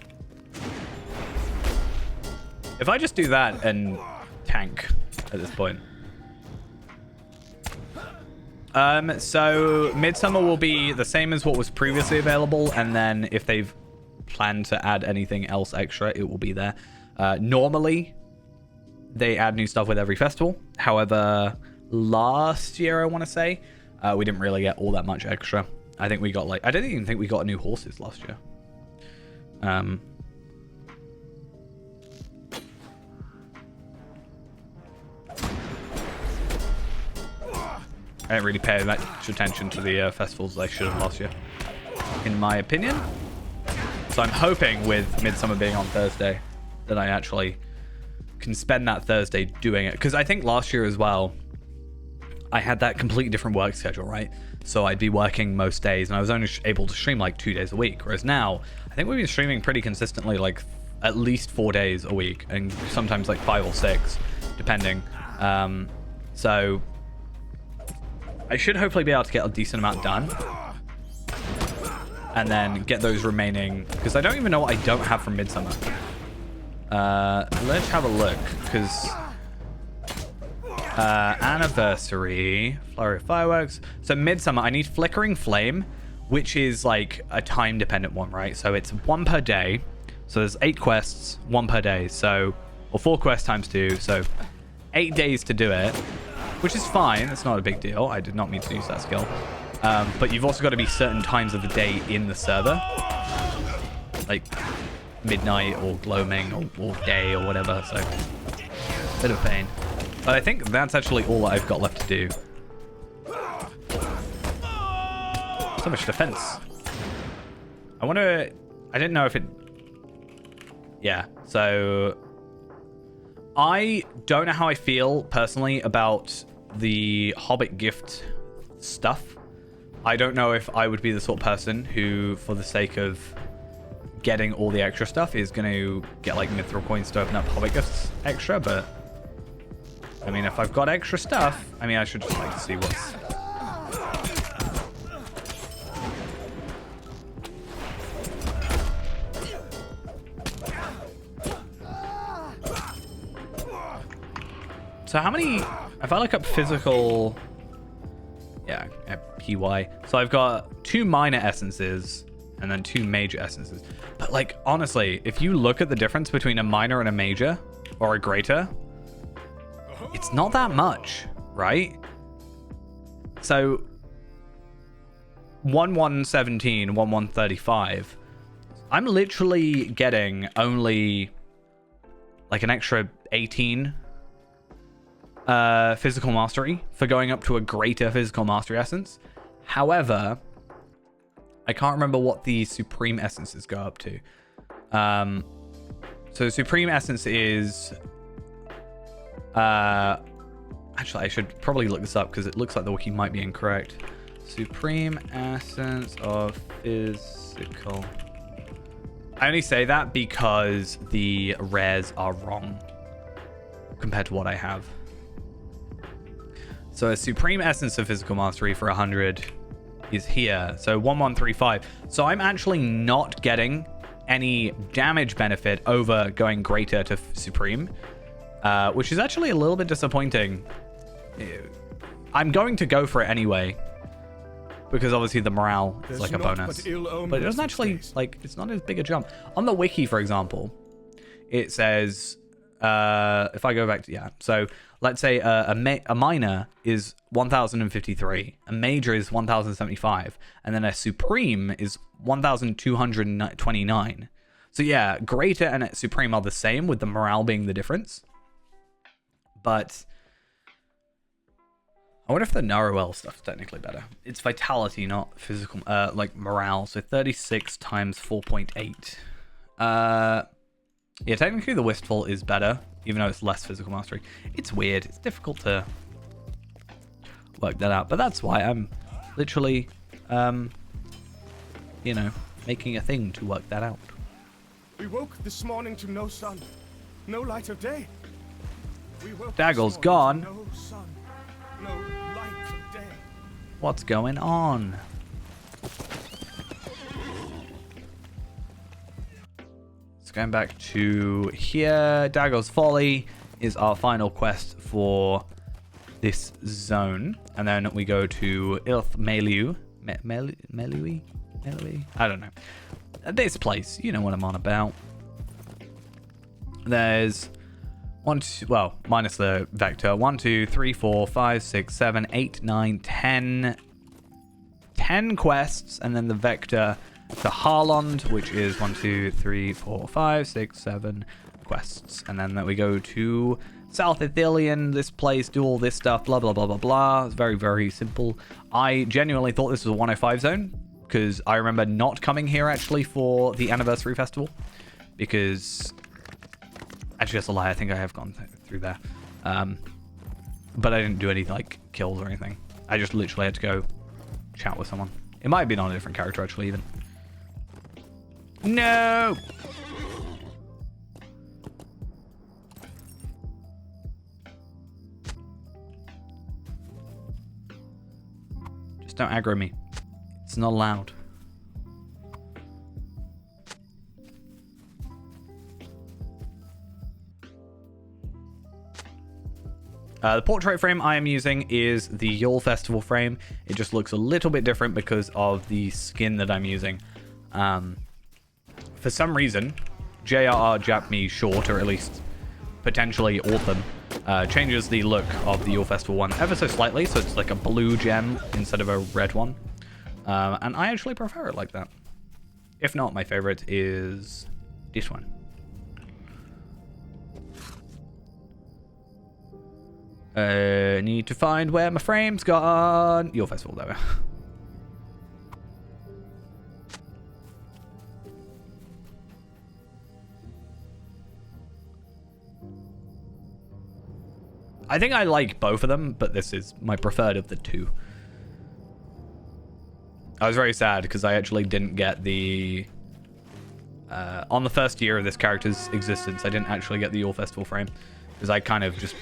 If I just do that and tank at this point. So Midsummer will be the same as what was previously available, and then if they've planned to add anything else extra, it will be there. Normally, they add new stuff with every festival. However, last year, I want to say, we didn't really get all that much extra. I think we got like, I don't even think we got new horses last year. I didn't really pay much attention to the festivals I should have last year, in my opinion. So I'm hoping with Midsummer being on Thursday that I actually can spend that Thursday doing it. Because I think last year as well, I had that completely different work schedule, right? So I'd be working most days and I was only able to stream like 2 days a week. Whereas now, I think we've been streaming pretty consistently, like at least 4 days a week and sometimes like 5 or 6, depending. So I should hopefully be able to get a decent amount done. And then get those remaining, because I don't even know what I don't have from Midsummer. Let's have a look, because anniversary, flurry of fireworks. So Midsummer, I need Flickering Flame, which is like a time dependent one, right? So it's 1 per day. So there's 8 quests, 1 per day. So, or 4 quests times 2. So 8 days to do it, which is fine. It's not a big deal. I did not mean to use that skill. But you've also got to be certain times of the day in the server, like midnight or gloaming or day or whatever. So bit of pain. But I think that's actually all that I've got left to do. So much defense. I wonder. I didn't know if it. Yeah. So I don't know how I feel personally about the Hobbit gift stuff. I don't know if I would be the sort of person who, for the sake of getting all the extra stuff, is going to get like mithril coins to open up Hobbit gifts extra, but I mean, if I've got extra stuff, I mean, I should just like to see what's... So how many... If I look up physical... Yeah, PY. So I've got 2 minor essences and then 2 major essences. But like, honestly, if you look at the difference between a minor and a major, or a greater, it's not that much, right? So 1117, 1135. I'm literally getting only like an extra 18 physical mastery for going up to a greater physical mastery essence. However, I can't remember what the supreme essences go up to. So supreme essence is actually I should probably look this up because it looks like the wiki might be incorrect. Supreme essence of physical. I only say that because the rares are wrong compared to what I have. So a supreme essence of physical mastery for 100 is here. So 1135. So I'm actually not getting any damage benefit over going greater to supreme, which is actually a little bit disappointing. I'm going to go for it anyway, because obviously the morale is like a bonus, but it doesn't actually, like, it's not as big a jump. On the wiki, for example, it says, if I go back to, so let's say a minor is 1053, a major is 1075, and then a supreme is 1229. So yeah, greater and supreme are the same, with the morale being the difference. But I wonder if the Naruel stuff is technically better. It's vitality, not physical, like morale. So 36 times 4.8. Yeah, technically the Wistful is better, even though it's less physical mastery. It's weird. It's difficult to work that out. But that's why I'm literally, you know, making a thing to work that out. We woke this morning to no sun, no light of day. We woke Daggle's this morning gone. to no sun, no light of day. What's going on? So going back to here, Daggle's Folly is our final quest for this zone. And then we go to Ilth Meliu. Meliui? I don't know. This place, you know what I'm on about. There's minus the vector. 1, 2, 3, 4, 5, 6, 7, 8, 9, 10. 10 quests, and then the vector to Harlond, which is 1, 2, 3, 4, 5, 6, 7 quests. And then we go to South Ithilien, this place, do all this stuff, blah, blah, blah, blah, blah. It's very, very simple. I genuinely thought this was a 105 zone, because I remember not coming here actually for the anniversary festival, because actually that's a lie, I think I have gone through there, but I didn't do any like kills or anything. I just literally had to go chat with someone. It might have been on a different character actually even. No! Just don't aggro me. It's not allowed. The portrait frame I am using is the Yule Festival frame. It just looks a little bit different because of the skin that I'm using. For some reason, JRR Japanese Short, or at least potentially Autumn, changes the look of the Yule Festival one ever so slightly, so it's like a blue gem instead of a red one. And I actually prefer it like that. If not, my favorite is this one. Need to find where my frame's gone. Your festival, though. I think I like both of them, but this is my preferred of the two. I was very sad because I actually didn't get the... on the first year of this character's existence, I didn't actually get the Yule Festival frame. Because I kind of just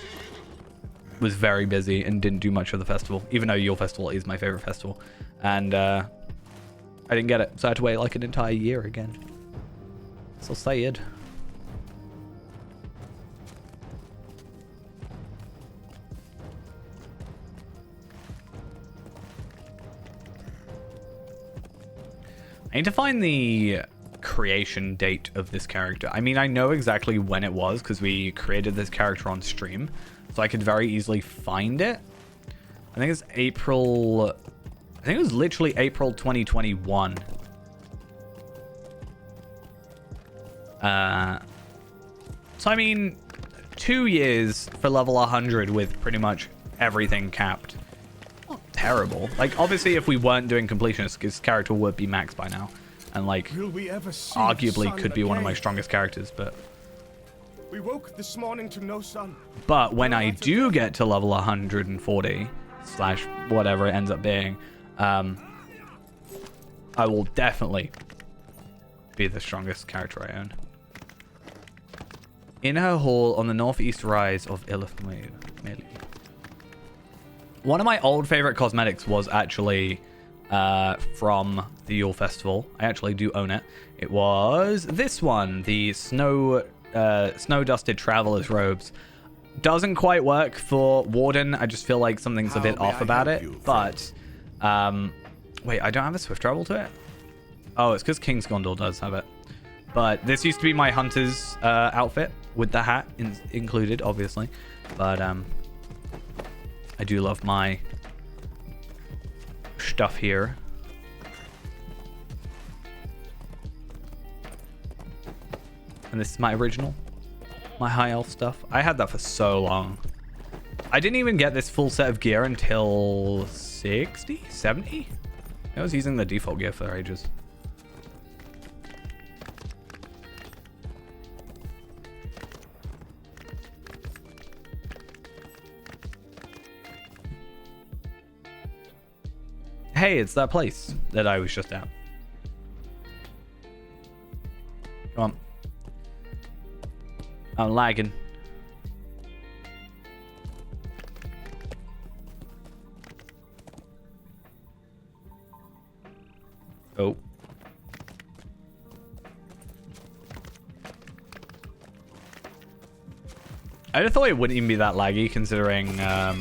was very busy and didn't do much of the festival. Even though Yule Festival is my favorite festival. And I didn't get it. So I had to wait like an entire year again. So sad. I need to find the creation date of this character. I mean, I know exactly when it was because we created this character on stream, so I could very easily find it. I think it's April I think it was literally April 2021. So I mean, 2 years for level 100 with pretty much everything capped. Not terrible. Like, obviously, if we weren't doing completionist, his character would be maxed by now. And, like, Will we ever see the arguably sun could be one of my again? strongest characters, but... We woke this morning to no sun. But when I do get to level 140, slash whatever it ends up being, I will definitely be the strongest character I own. In her hall on the northeast rise of Ilithmeli. One of my old favorite cosmetics was actually from the Yule Festival. I actually do own it. It was this one, the snow-dusted traveler's robes. Doesn't quite work for Warden. I just feel like something's a bit off about it. But, wait, I don't have a swift travel to it? Oh, it's because King's Gondor does have it. But this used to be my hunter's outfit with the hat included, obviously. But I do love my stuff here. And this is my original, my high elf stuff. I had that for so long. I didn't even get this full set of gear until 60, 70. I was using the default gear for ages. Hey, it's that place that I was just at. Come on. I'm lagging. Oh. I just thought it wouldn't even be that laggy, considering there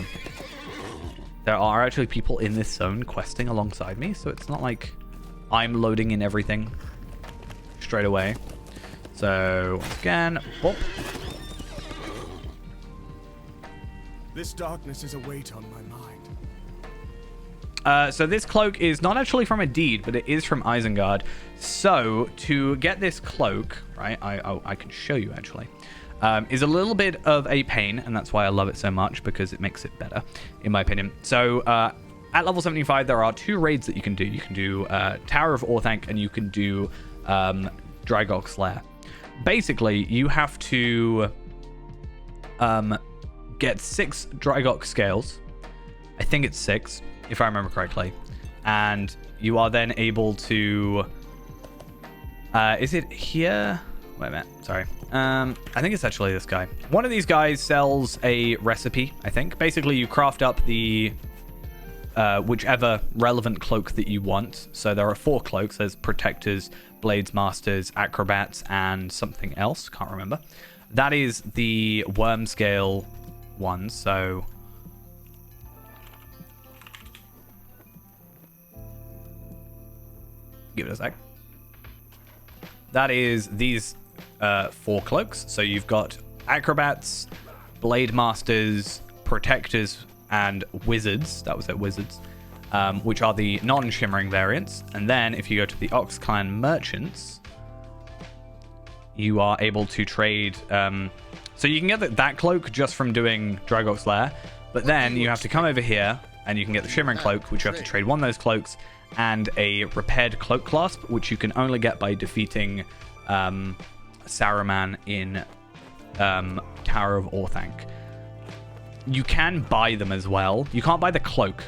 are actually people in this zone questing alongside me, so it's not like I'm loading in everything straight away. So, once again, boop. This darkness is a weight on my mind. So this cloak is not actually from a deed, but it is from Isengard. So, to get this cloak, right, I can show you actually, is a little bit of a pain, and that's why I love it so much, because it makes it better, in my opinion. So, at level 75, there are 2 raids that you can do. You can do Tower of Orthanc, and you can do Drygok's Lair. Basically, you have to get 6 Drygok scales. I think it's 6, if I remember correctly. And you are then able to... is it here? Wait a minute, sorry. I think it's actually this guy. One of these guys sells a recipe, I think. Basically, you craft up the whichever relevant cloak that you want. So there are 4 cloaks. There's Protectors, Blades Masters, Acrobats, and something else. Can't remember. That is the worm scale one, so... Give it a sec. That is these 4 cloaks. So you've got Acrobats, Blade Masters, Protectors, and Wizards. That was it, Wizards. Which are the non-shimmering variants. And then if you go to the Ox Clan Merchants, you are able to trade... so you can get that cloak just from doing Drygok's Lair, but then you have to come over here and you can get the Shimmering Cloak, which you have to trade one of those cloaks, and a Repaired Cloak Clasp, which you can only get by defeating Saruman in Tower of Orthanc. You can buy them as well. You can't buy the cloak,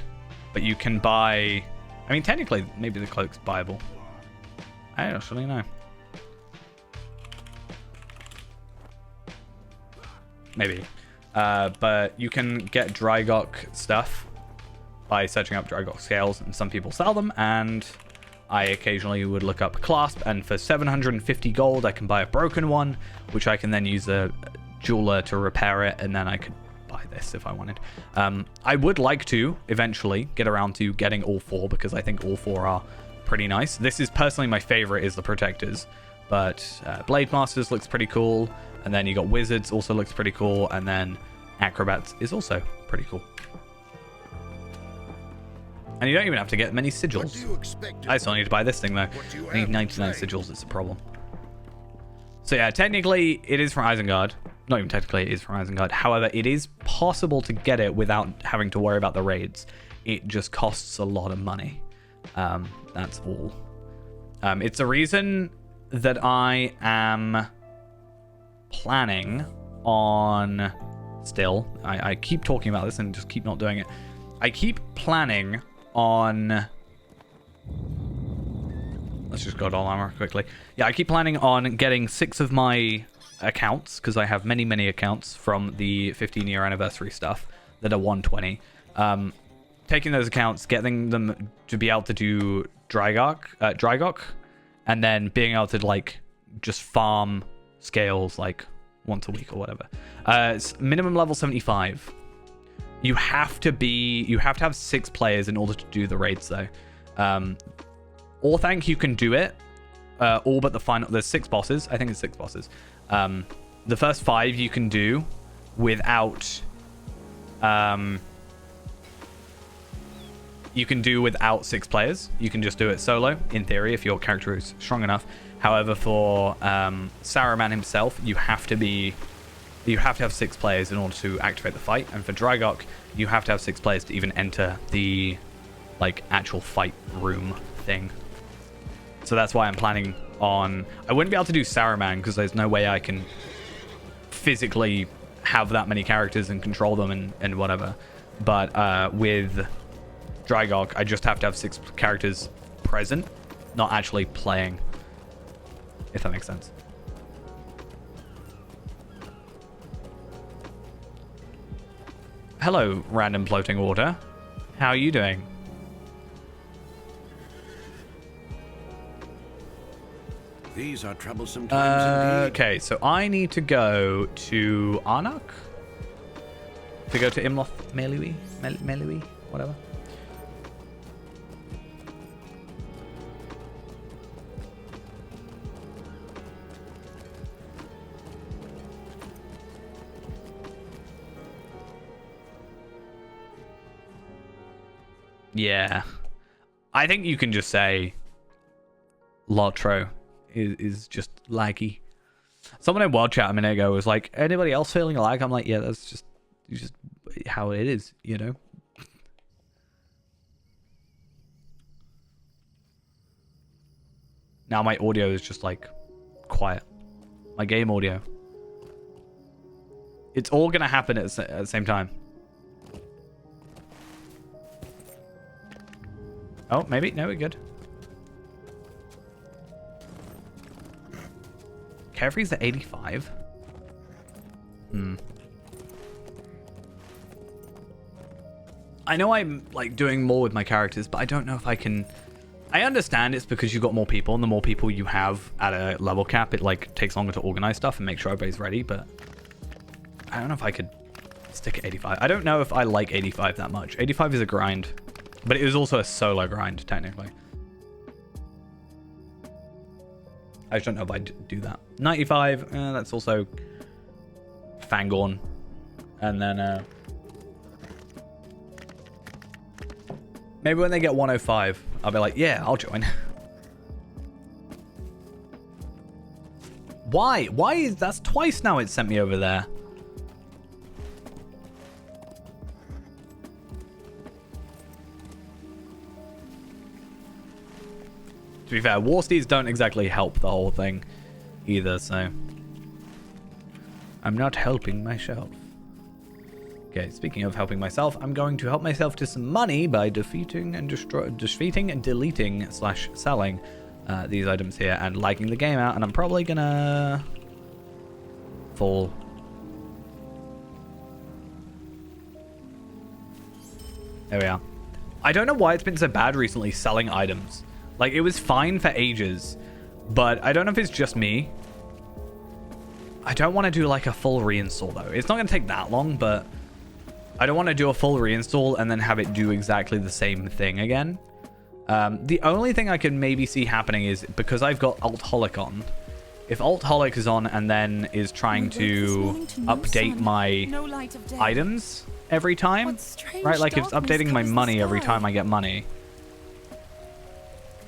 but you can buy... I mean, technically, maybe the cloak's buyable. I don't actually know. Maybe. But you can get Drygok stuff by searching up Drygok scales, and some people sell them, and I occasionally would look up Clasp, and for 750 gold, I can buy a broken one, which I can then use a jeweler to repair it, and then I could buy this if I wanted. I would like to eventually get around to getting all 4, because I think all 4 are pretty nice. This is personally my favorite, is the Protectors, but Blade Masters looks pretty cool, and then you got Wizards also looks pretty cool, and then Acrobats is also pretty cool. And you don't even have to get many What do sigils. you expect? I still need to buy this thing, though. What do you I need have to 99 say? sigils. It's a problem. So yeah, technically it is from Isengard. Not even technically, it is from Isengard. However, it is possible to get it without having to worry about the raids. It just costs a lot of money. That's all. It's a reason that I am planning on... Still, I keep talking about this and just keep not doing it. I keep planning on... Let's just go to all armor quickly. Yeah, I keep planning on getting 6 of my accounts, because I have many, many accounts from the 15-year anniversary stuff that are 120. Taking those accounts, getting them to be able to do Drygok, and then being able to, like, just farm scales, like, once a week or whatever. It's minimum level 75. You have to have 6 players in order to do the raids, though. Orthanc, you can do it. All but the final... There's 6 bosses. I think it's 6 bosses. The first 5 you can do without... you can do without 6 players. You can just do it solo, in theory, if your character is strong enough. However, for Saruman himself, you have to have 6 players in order to activate the fight. And for Drygok, you have to have 6 players to even enter the, like, actual fight room thing. So that's why I'm planning on... I wouldn't be able to do Saruman because there's no way I can physically have that many characters and control them and whatever. But with Drygok, I just have to have 6 characters present, not actually playing. If that makes sense. Hello, random floating water. How are you doing? These are troublesome times indeed. Okay, so I need to go to Arnak to go to Imloth Melui, whatever. Yeah. I think you can just say Lotro is just laggy. Someone in World Chat a minute ago was like, anybody else feeling a lag? I'm like, yeah, that's just how it is, you know? Now my audio is just like quiet. My game audio. It's all going to happen at the same time. Oh, maybe. No, we're good. Carefree's at 85. I know I'm like doing more with my characters, but I don't know if I can... I understand it's because you've got more people, and the more people you have at a level cap, it like takes longer to organize stuff and make sure everybody's ready, but I don't know if I could stick at 85. I don't know if I like 85 that much. 85 is a grind, but it is also a solo grind, technically. I just don't know if I'd do that. 95, that's also Fangorn. And then maybe when they get 105, I'll be like, yeah, I'll join. Why? Why is that's twice now it sent me over there? To be fair, war steeds don't exactly help the whole thing either, so I'm not helping myself. Okay, speaking of helping myself, I'm going to help myself to some money by defeating and deleting / selling these items here and liking the game out, and I'm probably gonna fall. There we are. I don't know why it's been so bad recently selling items. Like, it was fine for ages, but I don't know if it's just me. I don't want to do like a full reinstall though. It's not going to take that long, but I don't want to do a full reinstall and then have it do exactly the same thing again. The only thing I could maybe see happening is because I've got Alt Holic on. If Alt Holic is on and then is trying to update my items, every time, What strange right? Like it's darkness updating my covers the money every sky. time I get money.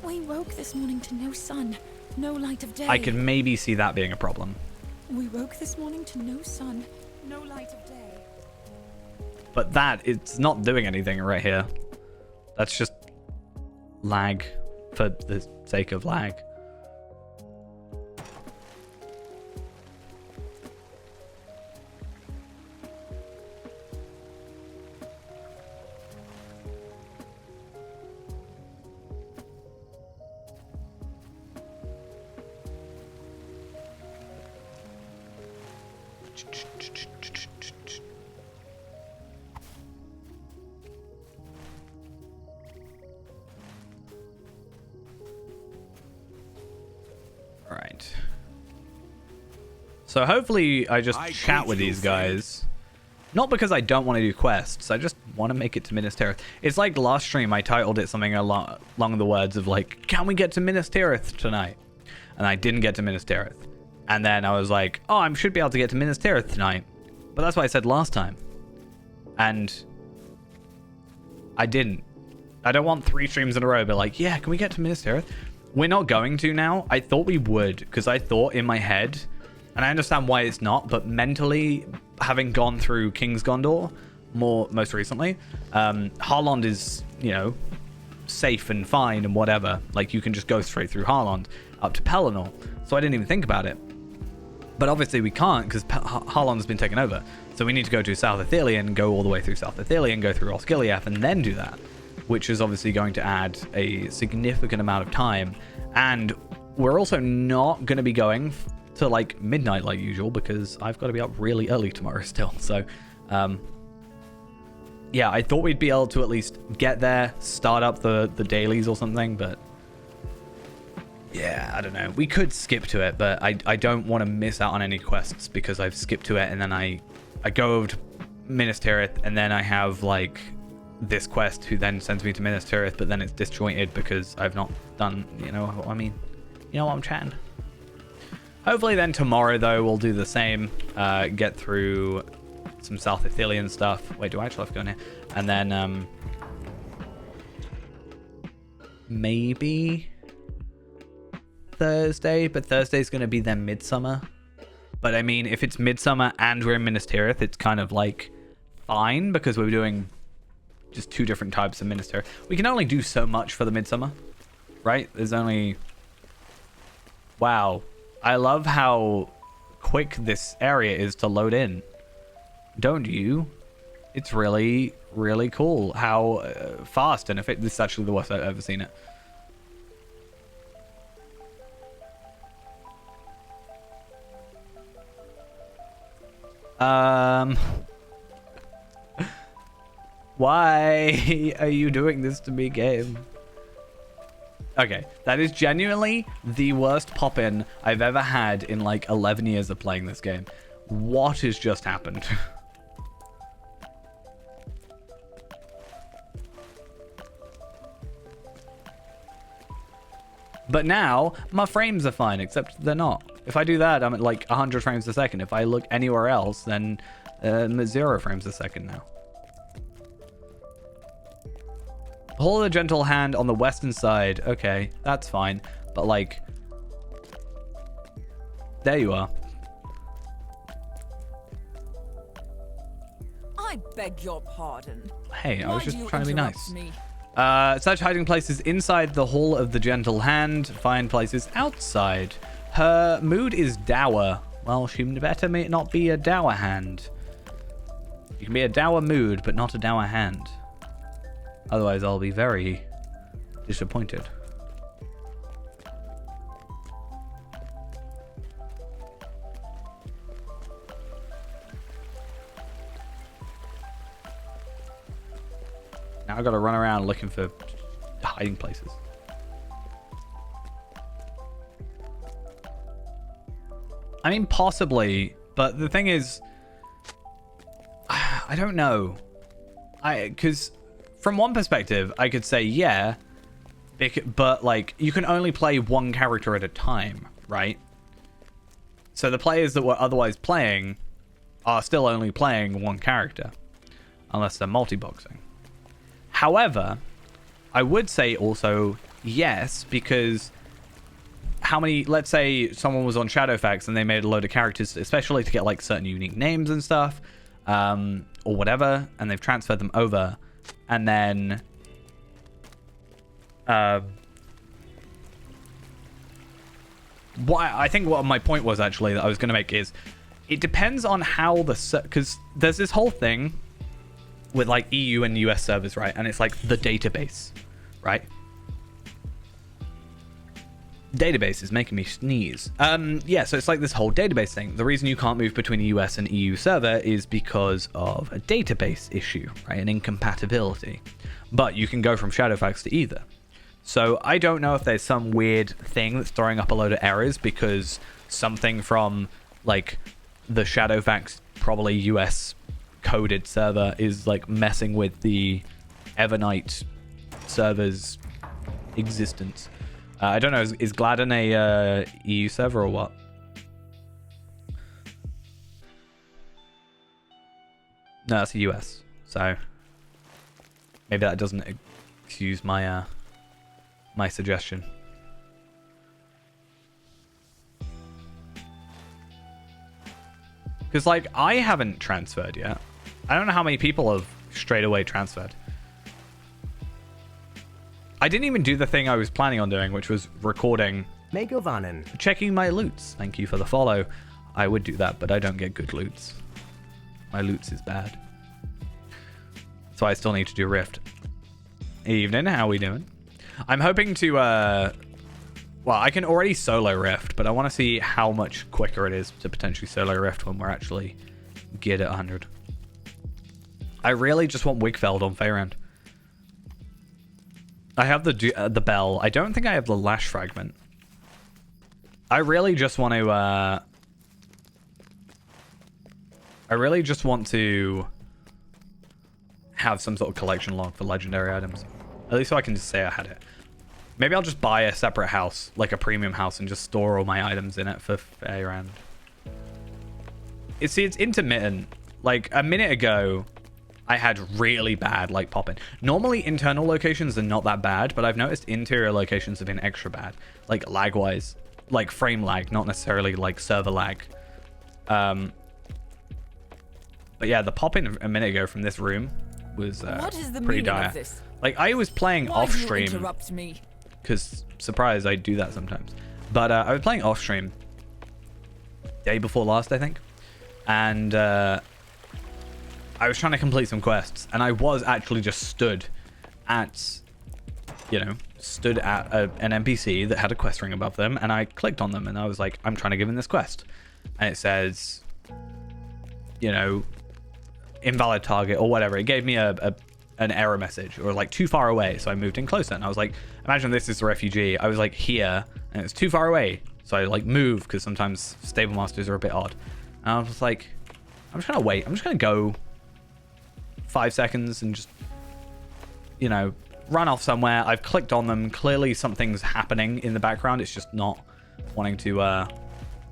We woke this morning to no sun, no light of day. I could maybe see that being a problem. We woke this morning to no sun, no light of day. But it's not doing anything right here. That's just lag for the sake of lag. Right. So hopefully I just chat with these guys. Not because I don't want to do quests. I just want to make it to Minas Tirith. It's like last stream I titled it something along the words of like, can we get to Minas Tirith tonight? And I didn't get to Minas Tirith. And then I was like, oh, I should be able to get to Minas Tirith tonight. But that's what I said last time. And I didn't. I don't want 3 streams in a row, but like, yeah, can we get to Minas Tirith? We're not going to now. I thought we would, because I thought in my head, and I understand why it's not, but mentally, having gone through King's Gondor most recently, Harlond is, you know, safe and fine and whatever. Like, you can just go straight through Harlond up to Pelennor. So I didn't even think about it. But obviously we can't, because Harlond has been taken over. So we need to go to South Ithilien, go all the way through South Ithilien, go through Osgiliath, and then do that, which is obviously going to add a significant amount of time. And we're also not going to be going to like midnight like usual, because I've got to be up really early tomorrow still. So yeah, I thought we'd be able to at least get there, start up the dailies or something, but yeah, I don't know. We could skip to it, but I don't want to miss out on any quests, because I've skipped to it and then I go over to Minas Tirith, and then I have like this quest who then sends me to Minas Tirith, but then it's disjointed because I've not done, you know what I mean? You know what I'm chatting? Hopefully then tomorrow, though, we'll do the same. Get through some South Ithilien stuff. Wait, do I actually have to go in here? And then maybe Thursday, but Thursday's going to be then Midsummer. But I mean, if it's Midsummer and we're in Minas Tirith, it's kind of like fine, because we're doing just 2 different types of Minas Tirith. We can only do so much for the Midsummer, right? There's only... Wow. I love how quick this area is to load in. Don't you? It's really, really cool how fast and effective. This is actually the worst I've ever seen it. Why are you doing this to me, game? Okay, that is genuinely the worst pop-in I've ever had in like 11 years of playing this game. What has just happened? But now, my frames are fine, except they're not. If I do that, I'm at like 100 frames a second. If I look anywhere else, then I'm at 0 frames a second now. Hall of the Gentle Hand on the western side. Okay, that's fine. But like, there you are. I beg your pardon. Hey, I Why was do just you trying to be interrupt nice. me? Such hiding places inside the Hall of the Gentle Hand. Find places outside. Her mood is dour. Well, she better may not be a dour hand. You can be a dour mood, but not a dour hand. Otherwise, I'll be very disappointed. Now I've got to run around looking for hiding places. I mean, possibly, but the thing is, I don't know. Because from one perspective, I could say, yeah, but like, you can only play one character at a time, right? So the players that were otherwise playing are still only playing one character. unless they're multi-boxing. However, I would say also yes, because how many, let's say someone was on Shadowfax and they made a load of characters, especially to get like certain unique names and stuff, or whatever, and they've transferred them over, and then what my point was actually that I was going to make is it depends on how because there's this whole thing with like EU and US servers, right? And it's like the database, right? Database is making me sneeze. Yeah, so it's like this whole database thing. The reason you can't move between a US and EU server is because of a database issue, right? An incompatibility. But you can go from Shadowfax to either. So I don't know if there's some weird thing that's throwing up a load of errors because something from like the Shadowfax, probably US coded server, is like messing with the Evernight server's existence. I don't know, is Gladden a EU server or what? No, that's a US. So maybe that doesn't excuse my my suggestion. Because like I haven't transferred yet. I don't know how many people have straight away transferred. I didn't even do the thing I was planning on doing, which was recording, checking my loots. Thank you for the follow. I would do that, but I don't get good loots. My loots is bad. So I still need to do Rift. Evening, how we doing? I'm hoping to, well, I can already solo Rift, but I want to see how much quicker it is to potentially solo Rift when we're actually geared at 100. I really just want Wigfeld on Faerand. I have the bell. I don't think I have the lash fragment. I really just want to have some sort of collection log for legendary items. At least so I can just say I had it. Maybe I'll just buy a separate house, like a premium house, and just store all my items in it for Faerand. It's intermittent. Like a minute ago, I had really bad like pop-in. Normally internal locations are not that bad, but I've noticed interior locations have been extra bad. Like lag-wise. Like frame lag, not necessarily like server lag. But yeah, the pop-in a minute ago from this room was What is the pretty meaning dire. of this? Like I was playing Why off do you stream. interrupt me? Because surprise, I do that sometimes. But I was playing off stream day before last, I think. And I was trying to complete some quests, and I was actually just stood at an NPC that had a quest ring above them, and I clicked on them, and I was like, I'm trying to give him this quest. And it says, invalid target or whatever. It gave me an error message, or like too far away. So I moved in closer, and I was like, imagine this is a refugee. I was like here, and it's too far away. So I like moved, because sometimes stable masters are a bit odd. And I was like, I'm just going to wait. I'm just going to go 5 seconds and just, run off somewhere. I've clicked on them. Clearly something's happening in the background. It's just not wanting to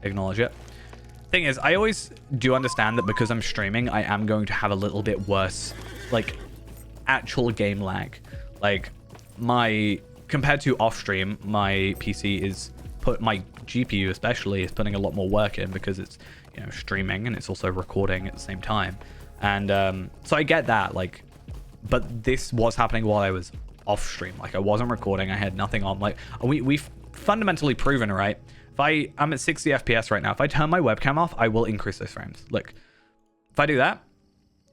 acknowledge it. Thing is, I always do understand that because I'm streaming, I am going to have a little bit worse, like, actual game lag. Like, compared to off stream, my PC is my GPU especially is putting a lot more work in, because it's, streaming, and it's also recording at the same time. And so I get that, like, but this was happening while I was off stream. Like, I wasn't recording. I had nothing on. Like, we've fundamentally proven, right? If I'm at 60 FPS right now. If I turn my webcam off, I will increase those frames. Look, if I do that,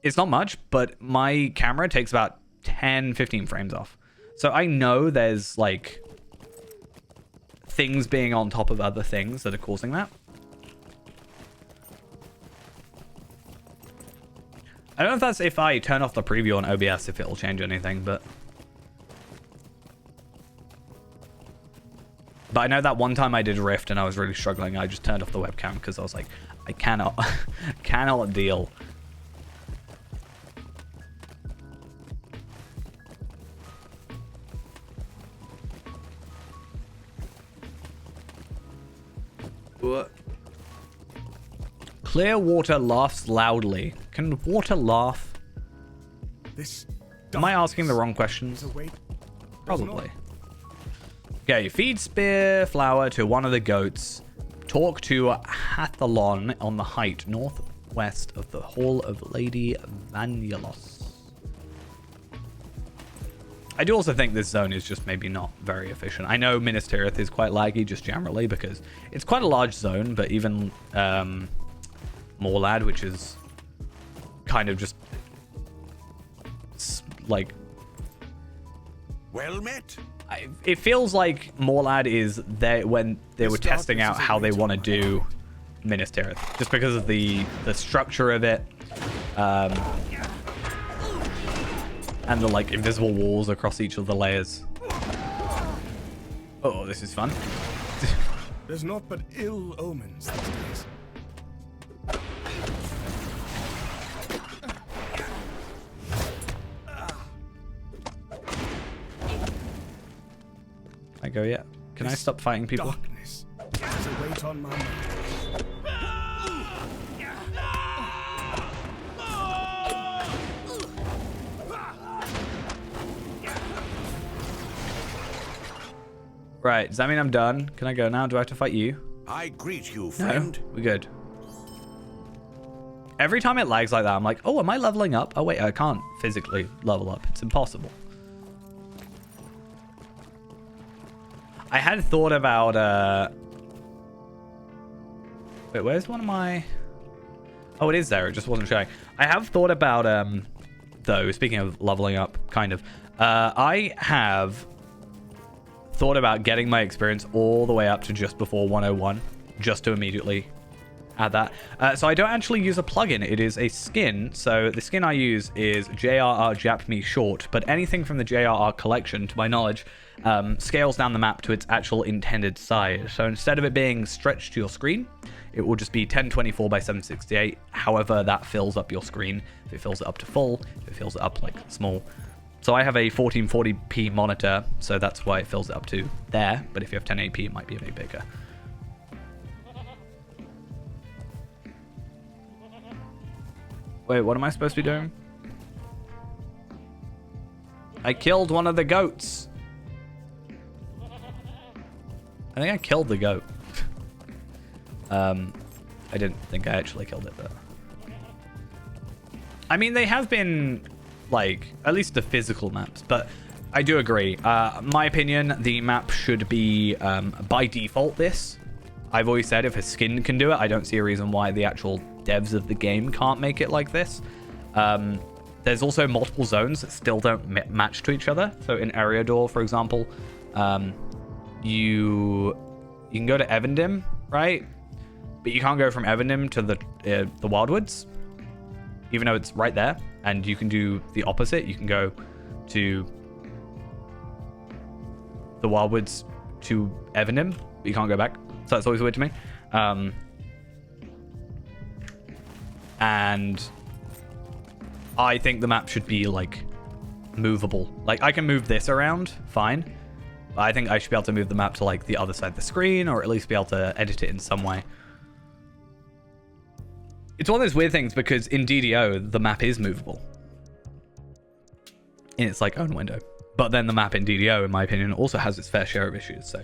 it's not much, but my camera takes about 10, 15 frames off. So I know there's, like, things being on top of other things that are causing that. I don't know if that's if I turn off the preview on OBS, if it'll change anything, but I know that one time I did Rift and I was really struggling. I just turned off the webcam because I was like, I cannot deal. What? Clear water laughs loudly. Can water laugh? This Am I asking the darkness wrong questions? is a weight. Probably. Okay, feed spear flower to one of the goats. Talk to Hathalon on the height northwest of the Hall of Lady Vanulos. I do also think this zone is just maybe not very efficient. I know Minas Tirith is quite laggy just generally because it's quite a large zone, but even Morlad, which is kind of just like... Well met. It feels like Morlad is there when they were testing out how they want to do Minas Tirith, just because of the structure of it, and the like invisible walls across each of the layers. Oh, this is fun. There's naught but ill omens these days. I go yet? Can I stop fighting people? Darkness is a weight on my mind. Right, does that mean I'm done? Can I go now? Do I have to fight you? I greet you, No, friend. we're good. Every time it lags like that, I'm like, oh, am I leveling up? Oh, wait, I can't physically level up. It's impossible. I had thought about, wait, where's one of my... Oh, it is there. It just wasn't showing. I have thought about, though, speaking of leveling up, kind of, I have thought about getting my experience all the way up to just before 101, just to immediately add that. So I don't actually use a plugin. It is a skin. So the skin I use is JRR Jap Me Short, but anything from the JRR collection, to my knowledge, scales down the map to its actual intended size. So instead of it being stretched to your screen, it will just be 1024 by 768. However, that fills up your screen. If it fills it up to full, if it fills it up like small. So I have a 1440p monitor, so that's why it fills it up to there. But if you have 1080p, it might be a bit bigger. Wait, what am I supposed to be doing? I killed one of the goats. I think I killed the goat. I didn't think I actually killed it, but... I mean, they have been, like, at least the physical maps, but I do agree. My opinion, the map should be, by default, this. I've always said if a skin can do it, I don't see a reason why the actual devs of the game can't make it like this. There's also multiple zones that still don't match to each other. So in Eriador, for example, you can go to Evendim, right? But you can't go from Evendim to the Wildwoods, even though it's right there. And you can do the opposite. You can go to the Wildwoods to Evendim, but you can't go back. So that's always weird to me. And I think the map should be, like, movable. Like, I can move this around, fine. But I think I should be able to move the map to, like, the other side of the screen, or at least be able to edit it in some way. It's one of those weird things, because in DDO, the map is movable in its, like, own window. But then the map in DDO, in my opinion, also has its fair share of issues, so...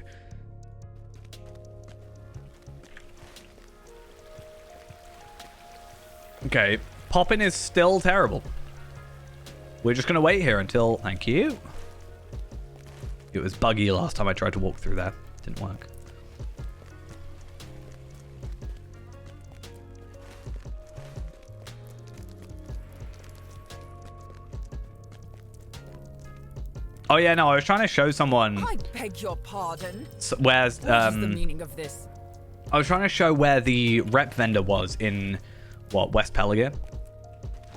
Okay, popping is still terrible. We're just going to wait here until... Thank you. It was buggy last time I tried to walk through there. Didn't work. Oh yeah, no, I was trying to show someone... I beg your pardon. Where's... What is the meaning of this? I was trying to show where the rep vendor was in... What, West Pelagia?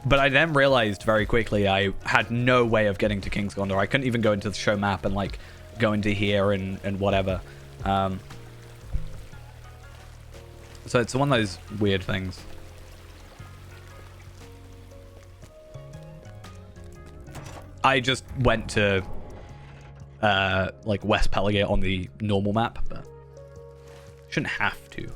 But I then realized very quickly I had no way of getting to King's Gondor. I couldn't even go into the show map and, like, go into here and whatever. So it's one of those weird things. I just went to, like, West Pelagia on the normal map, but shouldn't have to.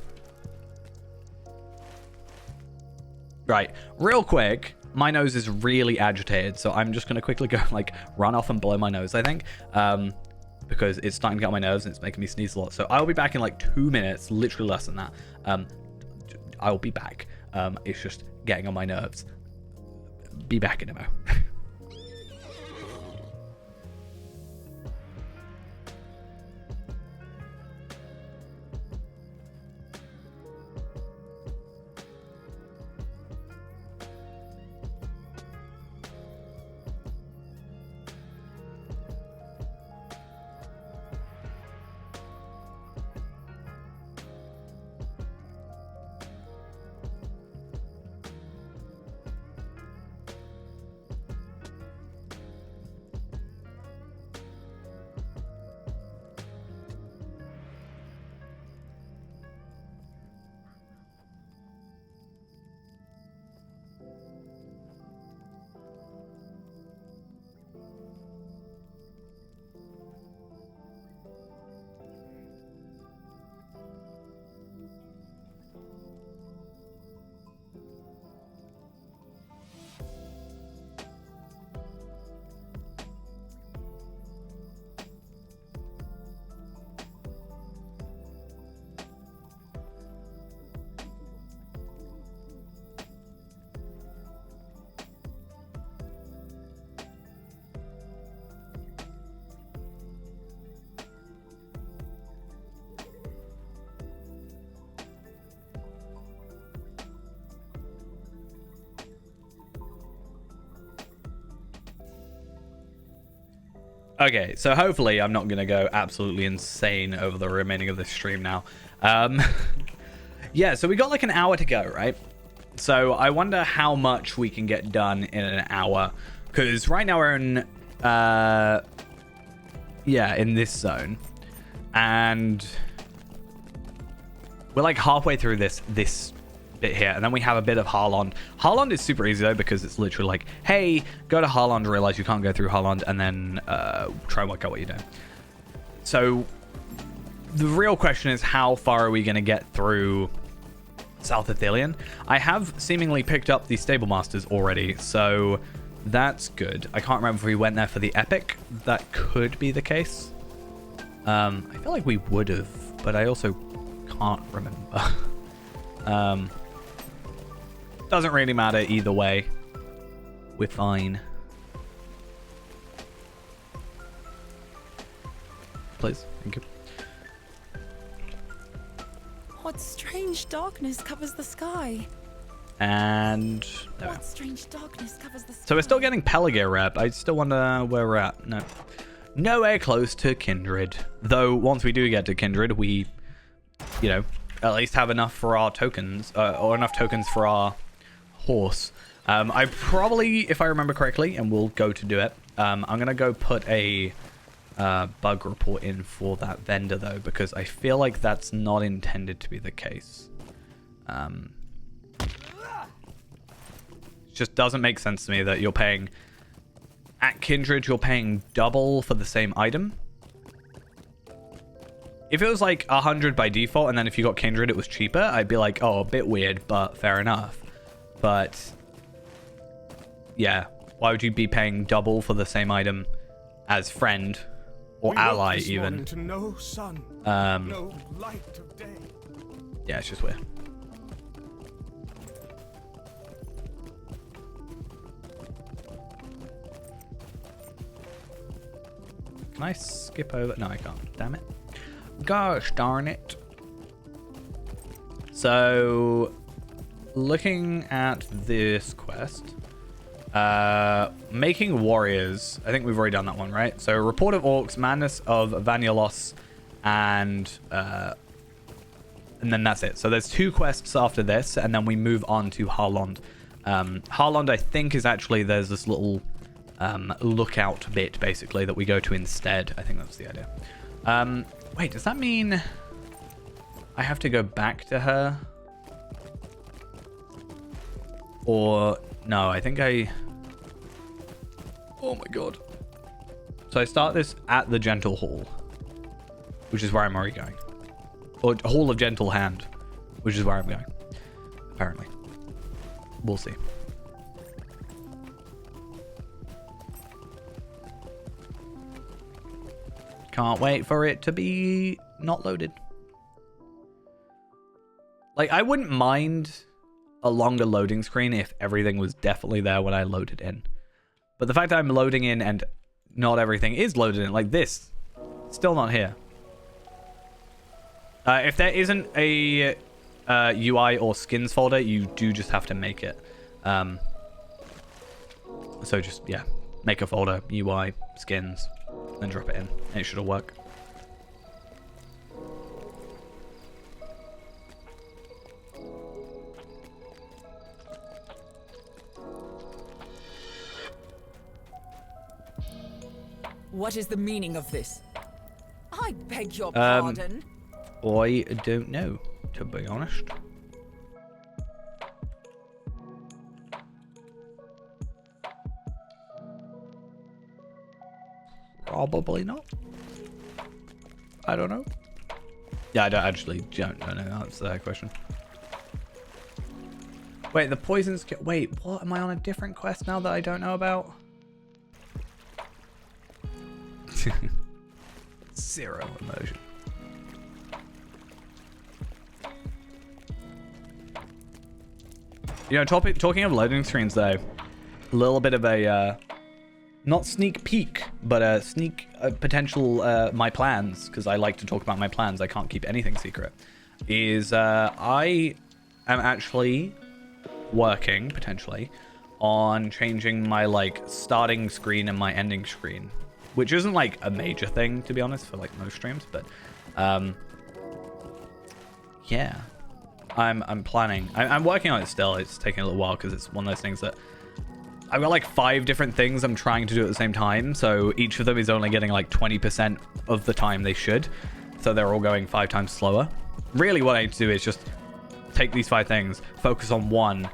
Right, real quick, my nose is really agitated, so I'm just going to quickly go, like, run off and blow my nose, I think. Because it's starting to get on my nerves and it's making me sneeze a lot. So I'll be back in like 2 minutes, literally less than that. I'll be back. It's just getting on my nerves. Be back in a mo. Okay, so hopefully I'm not going to go absolutely insane over the remaining of this stream now. Yeah, so we got like an hour to go, right? So I wonder how much we can get done in an hour. Because right now we're in, in this zone. And we're like halfway through this bit here, and then we have a bit of Harlond. Harlond is super easy though, because it's literally like, hey, go to Harlond, realize you can't go through Harlond, and then try and work out what you're doing. So the real question is, how far are we going to get through South Athelion? I have seemingly picked up the Stable Masters already, so that's good. I can't remember if we went there for the Epic. That could be the case. I feel like we would have, but I also can't remember. Doesn't really matter either way. We're fine. Please, thank you. What strange darkness covers the sky? And What strange darkness covers the sky? so we're still getting Pelagear rep. I still wonder where we're at. No. Nowhere close to Kindred. Though once we do get to Kindred, we, you know, at least have enough for our tokens, or enough tokens for our horse. I probably, if I remember correctly, and we'll go to do it, I'm going to go put a bug report in for that vendor, though, because I feel like that's not intended to be the case. It just doesn't make sense to me that you're paying... At Kindred, you're paying double for the same item. If it was like 100 by default, and then if you got Kindred, it was cheaper, I'd be like, oh, a bit weird, but fair enough. But yeah, why would you be paying double for the same item as friend or ally even? To no sun, no light of day. Yeah, it's just weird. Can I skip over? No, I can't. Damn it. Gosh darn it. So, looking at this quest, making warriors. I think we've already done that one, right? So, report of orcs, madness of Vanyalos, and then that's it. So there's 2 quests after this, and then we move on to Harlond. Harlond, I think, is actually, there's this little lookout bit, basically, that we go to instead. I think that's the idea. Wait, does that mean I have to go back to her? Or, no, I think I... Oh my god. So I start this at the Gentle Hall, which is where I'm already going. Or Hall of Gentle Hand, which is where I'm going, apparently. We'll see. Can't wait for it to be not loaded. Like, I wouldn't mind a longer loading screen if everything was definitely there when I loaded in. But the fact that I'm loading in and not everything is loaded in, like this, still not here. If there isn't a UI or skins folder, you do just have to make it. So just, yeah, make a folder, UI, skins, then drop it in, and it should all work. What is the meaning of this? I beg your pardon. I don't know, to be honest. Probably not. I don't know. Yeah, I don't know. That's the question. Wait, the poisons. Wait, what? Am I on a different quest now that I don't know about? Zero emotion. You know, talking of loading screens, though, a little bit of a not sneak peek, but a sneak potential my plans, because I like to talk about my plans. I can't keep anything secret. Is I am actually working potentially on changing my like starting screen and my ending screen, which isn't like a major thing, to be honest, for like most streams, but yeah, I'm planning. I'm working on it still. It's taking a little while because it's one of those things that I've got like 5 different things I'm trying to do at the same time, so each of them is only getting like 20% of the time they should, so they're all going 5 times slower. Really what I need to do is just take these 5 things, focus on one,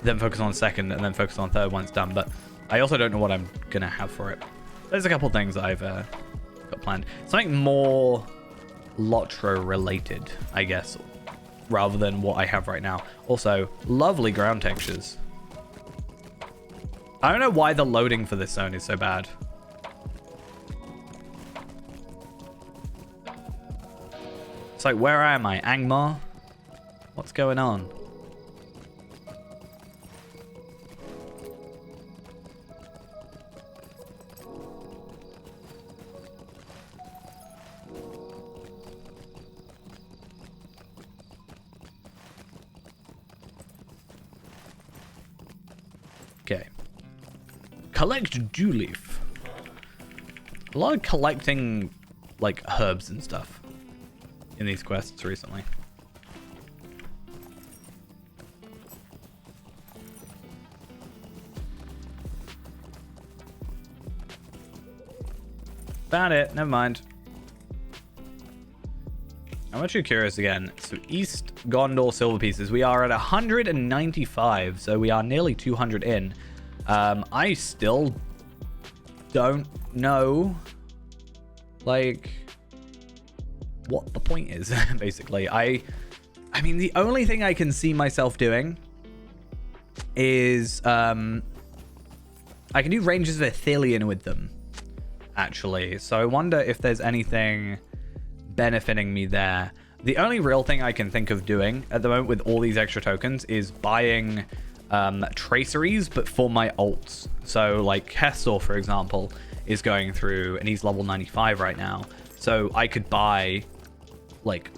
then focus on the second, and then focus on the third when it's done. But I also don't know what I'm gonna have for it. There's a couple things that I've got planned. Something more Lotro related, I guess, rather than what I have right now. Also, lovely ground textures. I don't know why the loading for this zone is so bad. It's like, where am I? Angmar? What's going on? Okay. Collect dew leaf. A lot of collecting like herbs and stuff in these quests recently. Found it. Never mind. I'm actually curious again. So East Gondor silver pieces. We are at 195, so we are nearly 200 in. I still don't know, like, what the point is, basically. I mean, the only thing I can see myself doing is, I can do ranges of Ithilien with them, actually. So I wonder if there's anything benefiting me there. The only real thing I can think of doing at the moment with all these extra tokens is buying traceries, but for my alts. So like Hessel, for example, is going through, and he's level 95 right now. So I could buy like,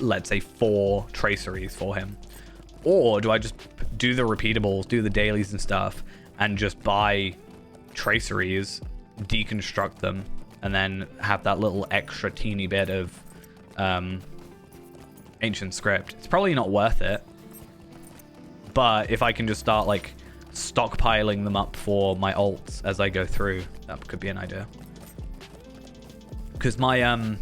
let's say 4 traceries for him. Or do I just do the repeatables, do the dailies and stuff, and just buy traceries, deconstruct them, and then have that little extra teeny bit of ancient script? It's probably not worth it. But if I can just start like stockpiling them up for my alts as I go through, that could be an idea. Because my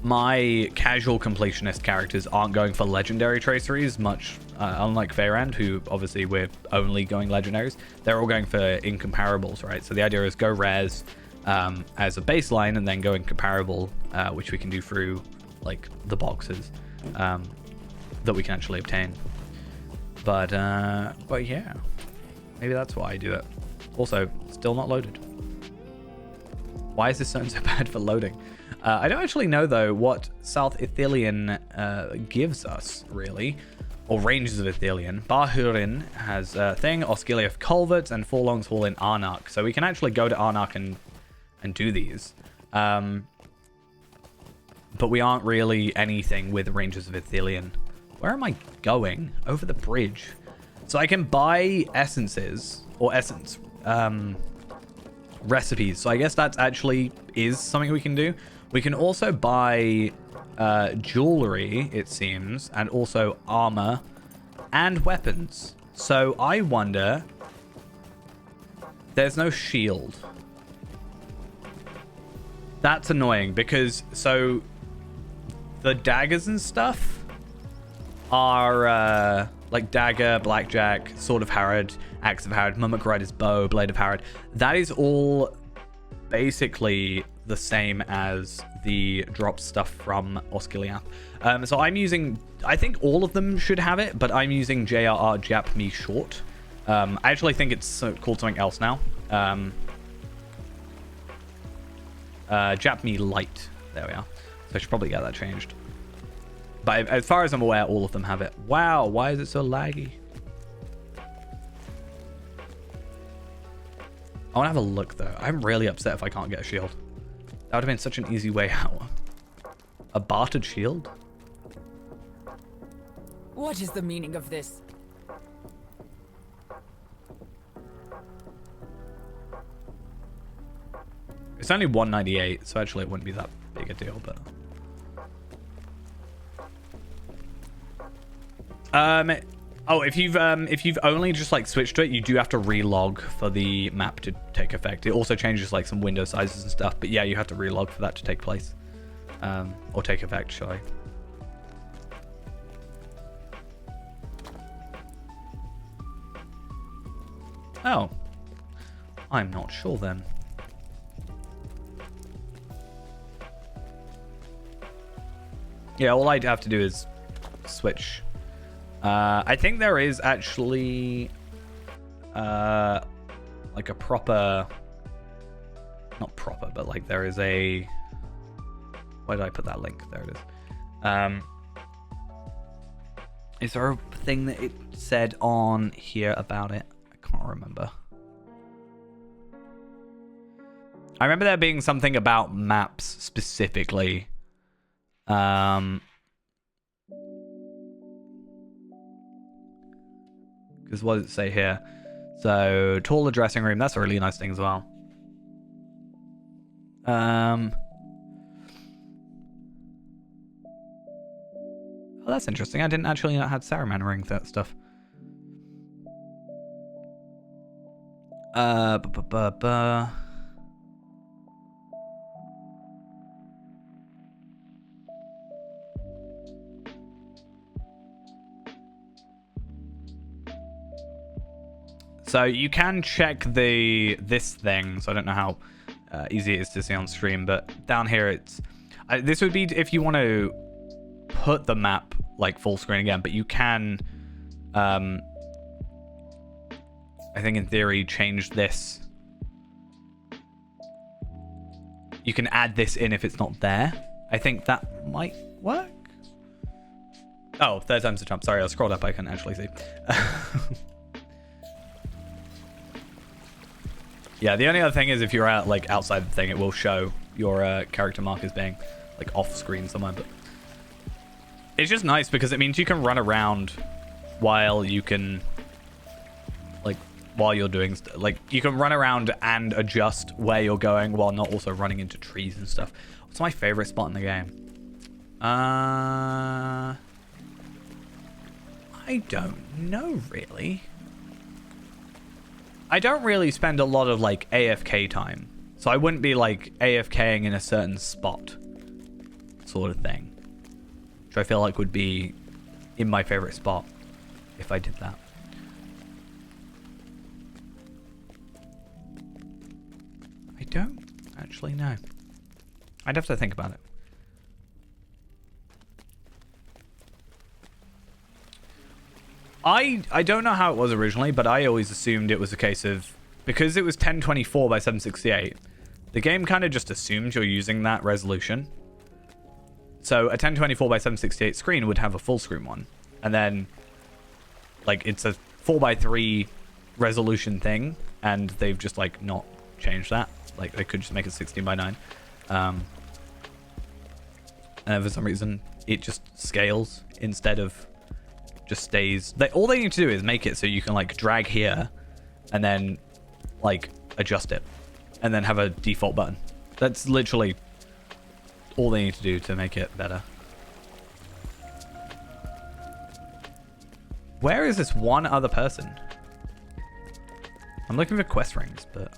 my casual completionist characters aren't going for legendary traceries, much unlike Feyrand, who obviously we're only going legendaries. They're all going for incomparables, right? So the idea is go rares as a baseline, and then go incomparable, which we can do through like the boxes that we can actually obtain. But yeah, maybe that's why I do it. Also, still not loaded. Why is this zone so bad for loading? I don't actually know, though, what South Ithilien gives us, really. Or ranges of Ithilien. Bahurin has a thing, Osgiliath Culverts, and Forlong's Hall in Arnak. So we can actually go to Arnak and do these. But we aren't really anything with ranges of Ithilien. Where am I going? Over the bridge. So I can buy essences, or essence recipes. So I guess that actually is something we can do. We can also buy jewelry, it seems, and also armor and weapons. So I wonder... There's no shield. That's annoying because, so the daggers and stuff are like dagger, blackjack, sword of Harrod, axe of Harrod, Mimic Rider's bow, blade of Harrod. That is all basically the same as the drop stuff from Osgiliath. So I'm using, I think all of them should have it, but I'm using JRR Jap Me Short. I actually think it's called something else now. Jap Me Light. There we are. So I should probably get that changed. But as far as I'm aware, all of them have it. Wow, why is it so laggy? I want to have a look, though. I'm really upset if I can't get a shield. That would have been such an easy way out. A bartered shield? What is the meaning of this? It's only 198, so actually it wouldn't be that big a deal, but... Oh, if you've only just like switched to it, you do have to relog for the map to take effect. It also changes like some window sizes and stuff, but yeah, you have to relog for that to take place, or take effect, shall I? Oh, I'm not sure then. Yeah, all I'd have to do is switch. I think there is actually like a proper, not proper, but like there is a, where did I put that link? There it is. Is there a thing that it said on here about it? I can't remember. I remember there being something about maps specifically. Because what does it say here? So, taller dressing room. That's a really nice thing as well. Oh, that's interesting. I didn't actually know it had Saruman ring that stuff. So you can check this thing. So I don't know how easy it is to see on stream, but down here it's this would be if you want to put the map like full screen again, but you can I think in theory change this. You can add this in if it's not there. I think that might work. Oh, third time's the jump. Sorry, I scrolled up. I couldn't actually see. Yeah, the only other thing is if you're out like outside the thing, it will show your character markers being like off screen somewhere. But it's just nice because it means you can run around while you can while you're doing like you can run around and adjust where you're going while not also running into trees and stuff. What's my favorite spot in the game? I don't know really. I don't really spend a lot of like AFK time, so I wouldn't be like AFKing in a certain spot sort of thing, which I feel like would be in my favorite spot if I did that. I don't actually know. I'd have to think about it. I don't know how it was originally, but I always assumed it was a case of, because it was 1024 by 768, the game kind of just assumes you're using that resolution. So a 1024 by 768 screen would have a full screen one. And then, like, it's a 4:3 resolution thing, and they've just, like, not changed that. Like, they could just make it 16:9. And for some reason, it just scales instead of just stays. All they need to do is make it so you can, like, drag here and then, like, adjust it. And then have a default button. That's literally all they need to do to make it better. Where is this one other person? I'm looking for quest rings, but...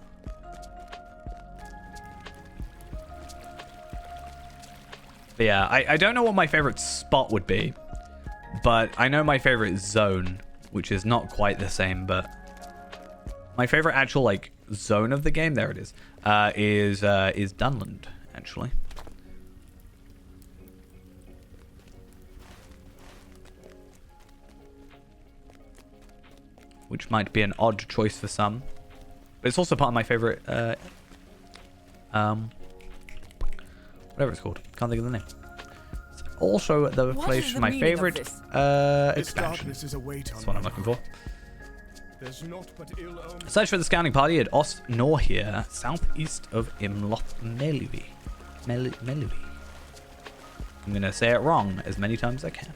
But yeah, I don't know what my favorite spot would be, but I know my favorite zone, which is not quite the same, but my favorite actual, like, zone of the game, there it is Dunland, actually. Which might be an odd choice for some, but it's also part of my favorite whatever it's called. Can't think of the name. It's also the place for my favorite expansion. That's what I'm looking for. There's naught but ill omen. Search for the scouting party at Ost Norhir, southeast of Imloth Melui. Melui. I'm going to say it wrong as many times as I can.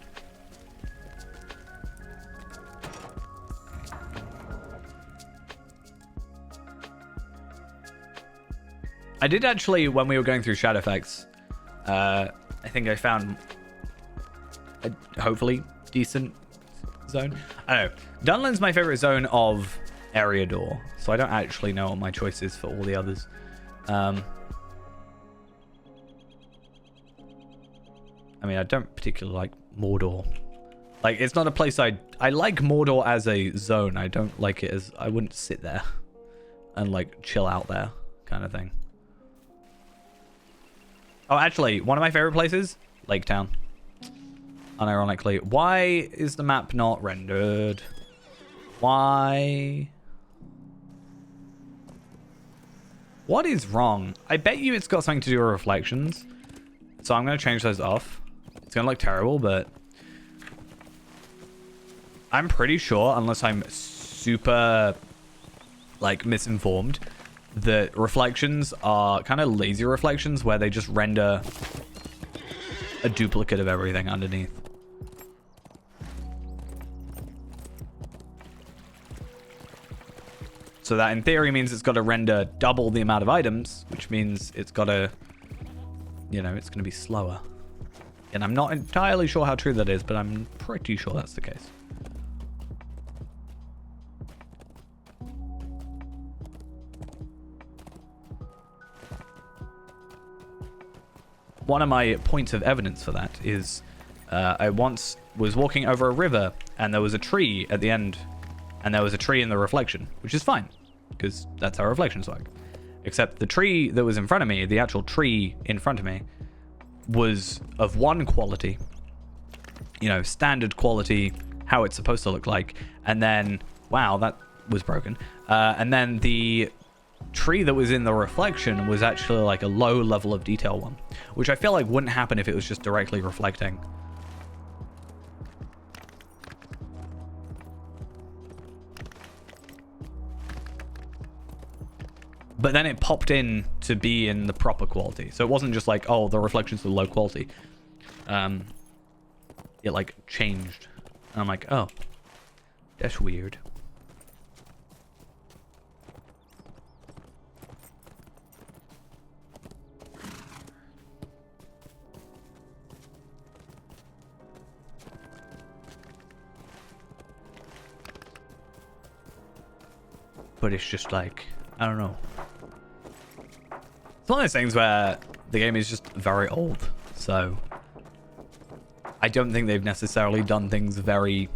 I did actually, when we were going through Shadowfax, I think I found a hopefully decent zone. I don't know. Dunland's my favorite zone of Eriador, so I don't actually know what my choice is for all the others. I mean, I don't particularly like Mordor. Like, it's not a place I like Mordor as a zone. I don't like it as... I wouldn't sit there and, like, chill out there kind of thing. Oh, actually, one of my favorite places, Lake Town. Unironically. Why is the map not rendered? Why? What is wrong? I bet you it's got something to do with reflections. So I'm going to change those off. It's going to look terrible, but I'm pretty sure, unless I'm super, like, misinformed, that reflections are kind of lazy reflections where they just render a duplicate of everything underneath. So that in theory means it's got to render double the amount of items, which means it's got to, you know, it's going to be slower. And I'm not entirely sure how true that is, but I'm pretty sure that's the case. One of my points of evidence for that is I once was walking over a river and there was a tree at the end and there was a tree in the reflection, which is fine because that's how reflections work. Except the tree that was in front of me, the actual tree in front of me, was of one quality, you know, standard quality, how it's supposed to look like. And then, wow, that was broken. And then the tree that was in the reflection was actually like a low level of detail one, which I feel like wouldn't happen if it was just directly reflecting. But then it popped in to be in the proper quality, so it wasn't just like, oh, the reflections are low quality. It like changed and I'm like, oh, that's weird. But it's just like, I don't know. It's one of those things where the game is just very old, so I don't think they've necessarily done things very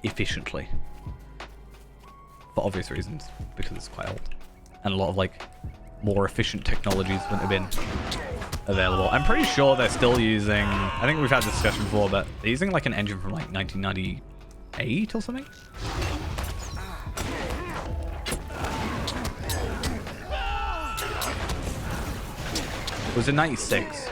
efficiently. For obvious reasons, because it's quite old. And a lot of like more efficient technologies wouldn't have been available. I'm pretty sure they're still using, I think we've had this discussion before, but they're using like an engine from like 1998 or something. Was it 96?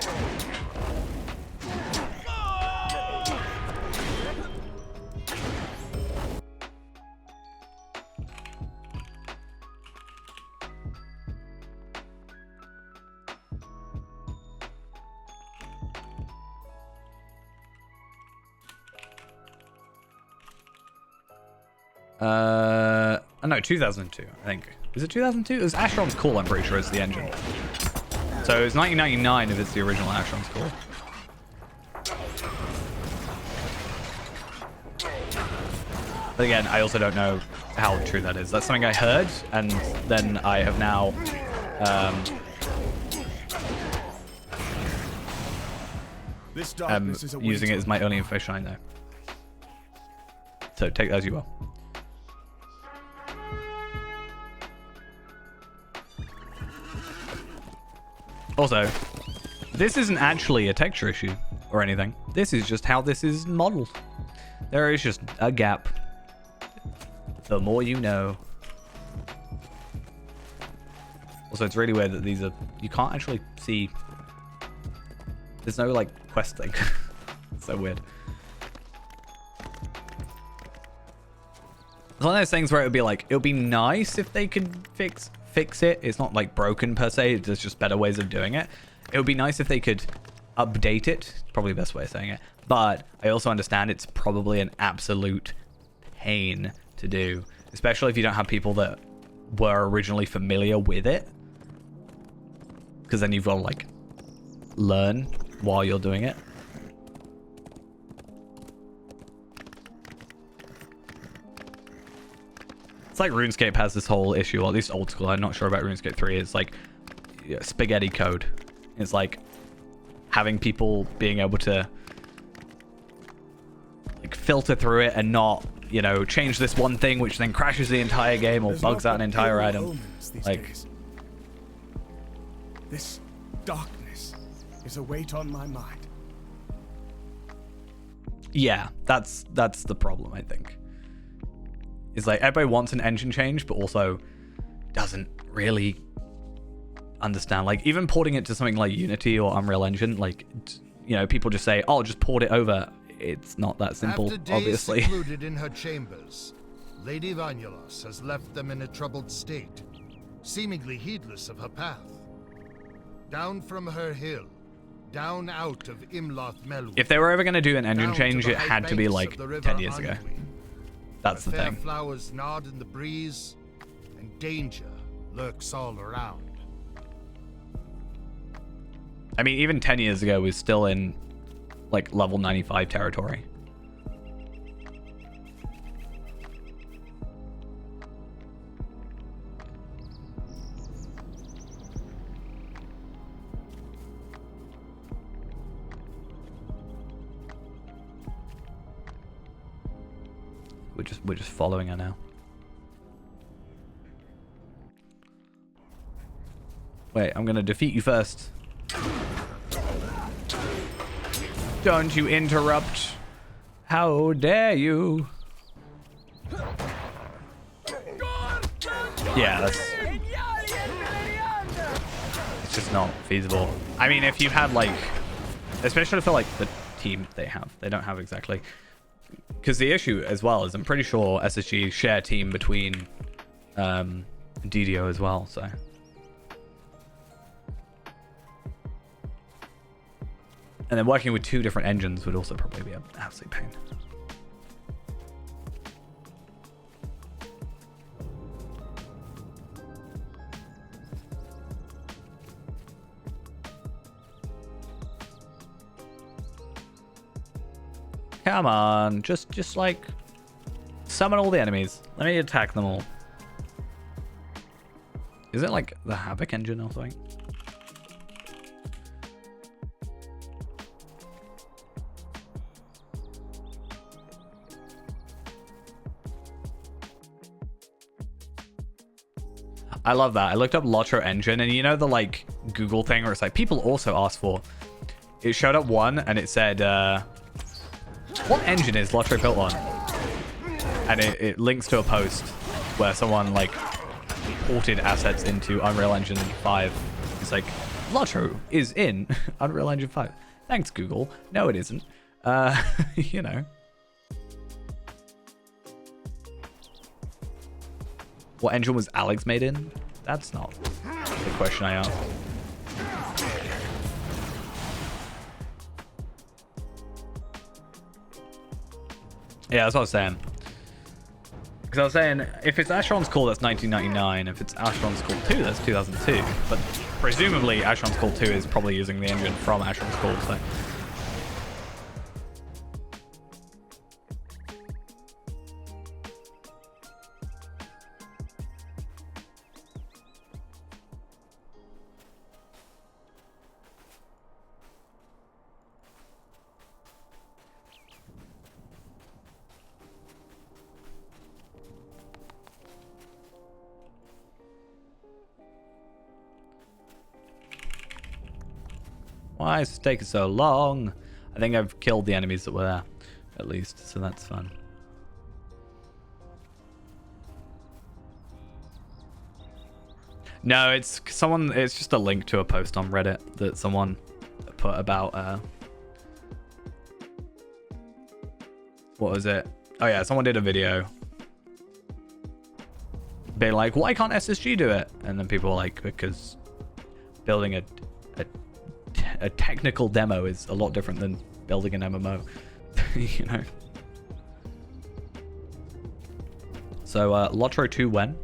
No, 2002, I think. Is it 2002? It was Asheron's Call, I'm pretty sure, is the engine. So it's 1999 if it's the original Asheron's Call. But again, I also don't know how true that is. That's something I heard, and then I have now... This darkness is a using it as my only information I know. So take that as you will. Also, this isn't actually a texture issue or anything. This is just how this is modeled. There is just a gap. The more you know. Also, it's really weird that these are... You can't actually see... There's no, like, quest thing. It's so weird. It's one of those things where it would be like... It would be nice if they could fix it. It's not, like, broken per se. There's just better ways of doing it. It would be nice if they could update it. It's probably the best way of saying it. But I also understand it's probably an absolute pain to do. Especially if you don't have people that were originally familiar with it. Because then you've got to, like, learn while you're doing it. It's like RuneScape has this whole issue, or at least old school. I'm not sure about RuneScape 3. It's like spaghetti code. It's like having people being able to like filter through it and not, you know, change this one thing which then crashes the entire game or bugs out an entire item. Like, this darkness is a weight on my mind. yeah, that's the problem, I think. Is like everybody wants an engine change, but also doesn't really understand. Like even porting it to something like Unity or Unreal Engine, like, you know, people just say, "Oh, just port it over." It's not that simple, After days obviously. secluded in her chambers, Lady Vanulos has left them in a troubled state, seemingly heedless of her path. Down from her hill, down out of Imloth Melwood. If they were ever going to do an engine down to change, the it high had to be banks like of the river 10 years ago. Anduin, That's the where fair thing. flowers nod in the breeze, and danger lurks all around. I mean, even 10 years ago, we was still in like level 95 territory. We're just following her now. Wait, I'm gonna defeat you first. Don't you interrupt. How dare you? Yeah, that's... It's just not feasible. I mean, if you had like... Especially for like the team they have. They don't have exactly... Because the issue as well is I'm pretty sure SSG share team between DDO as well, so... And then working with two different engines would also probably be an absolute pain. Come on, just like summon all the enemies. Let me attack them all. Is it like the Havoc engine or something? I love that. I looked up Lotro engine, and you know the like Google thing where it's like people also ask for. It showed up one, and it said, "What engine is Lotro built on?" And it links to a post where someone like ported assets into Unreal Engine 5. It's like, Lotto is in Unreal Engine 5. Thanks, Google. No, it isn't. You know. What engine was Alex made in? That's not the question I asked. Yeah, that's what I was saying. Because I was saying, if it's Asheron's Call, that's 1999. If it's Asheron's Call 2, that's 2002. But presumably, Asheron's Call 2 is probably using the engine from Asheron's Call, so... Why is this taking so long? I think I've killed the enemies that were there, at least, so that's fun. No, it's someone. It's just a link to a post on Reddit that someone put about. What was it? Oh yeah, someone did a video. Being like, why can't SSG do it? And then people were like, because building a technical demo is a lot different than building an MMO, you know. So, Lotro 2 when?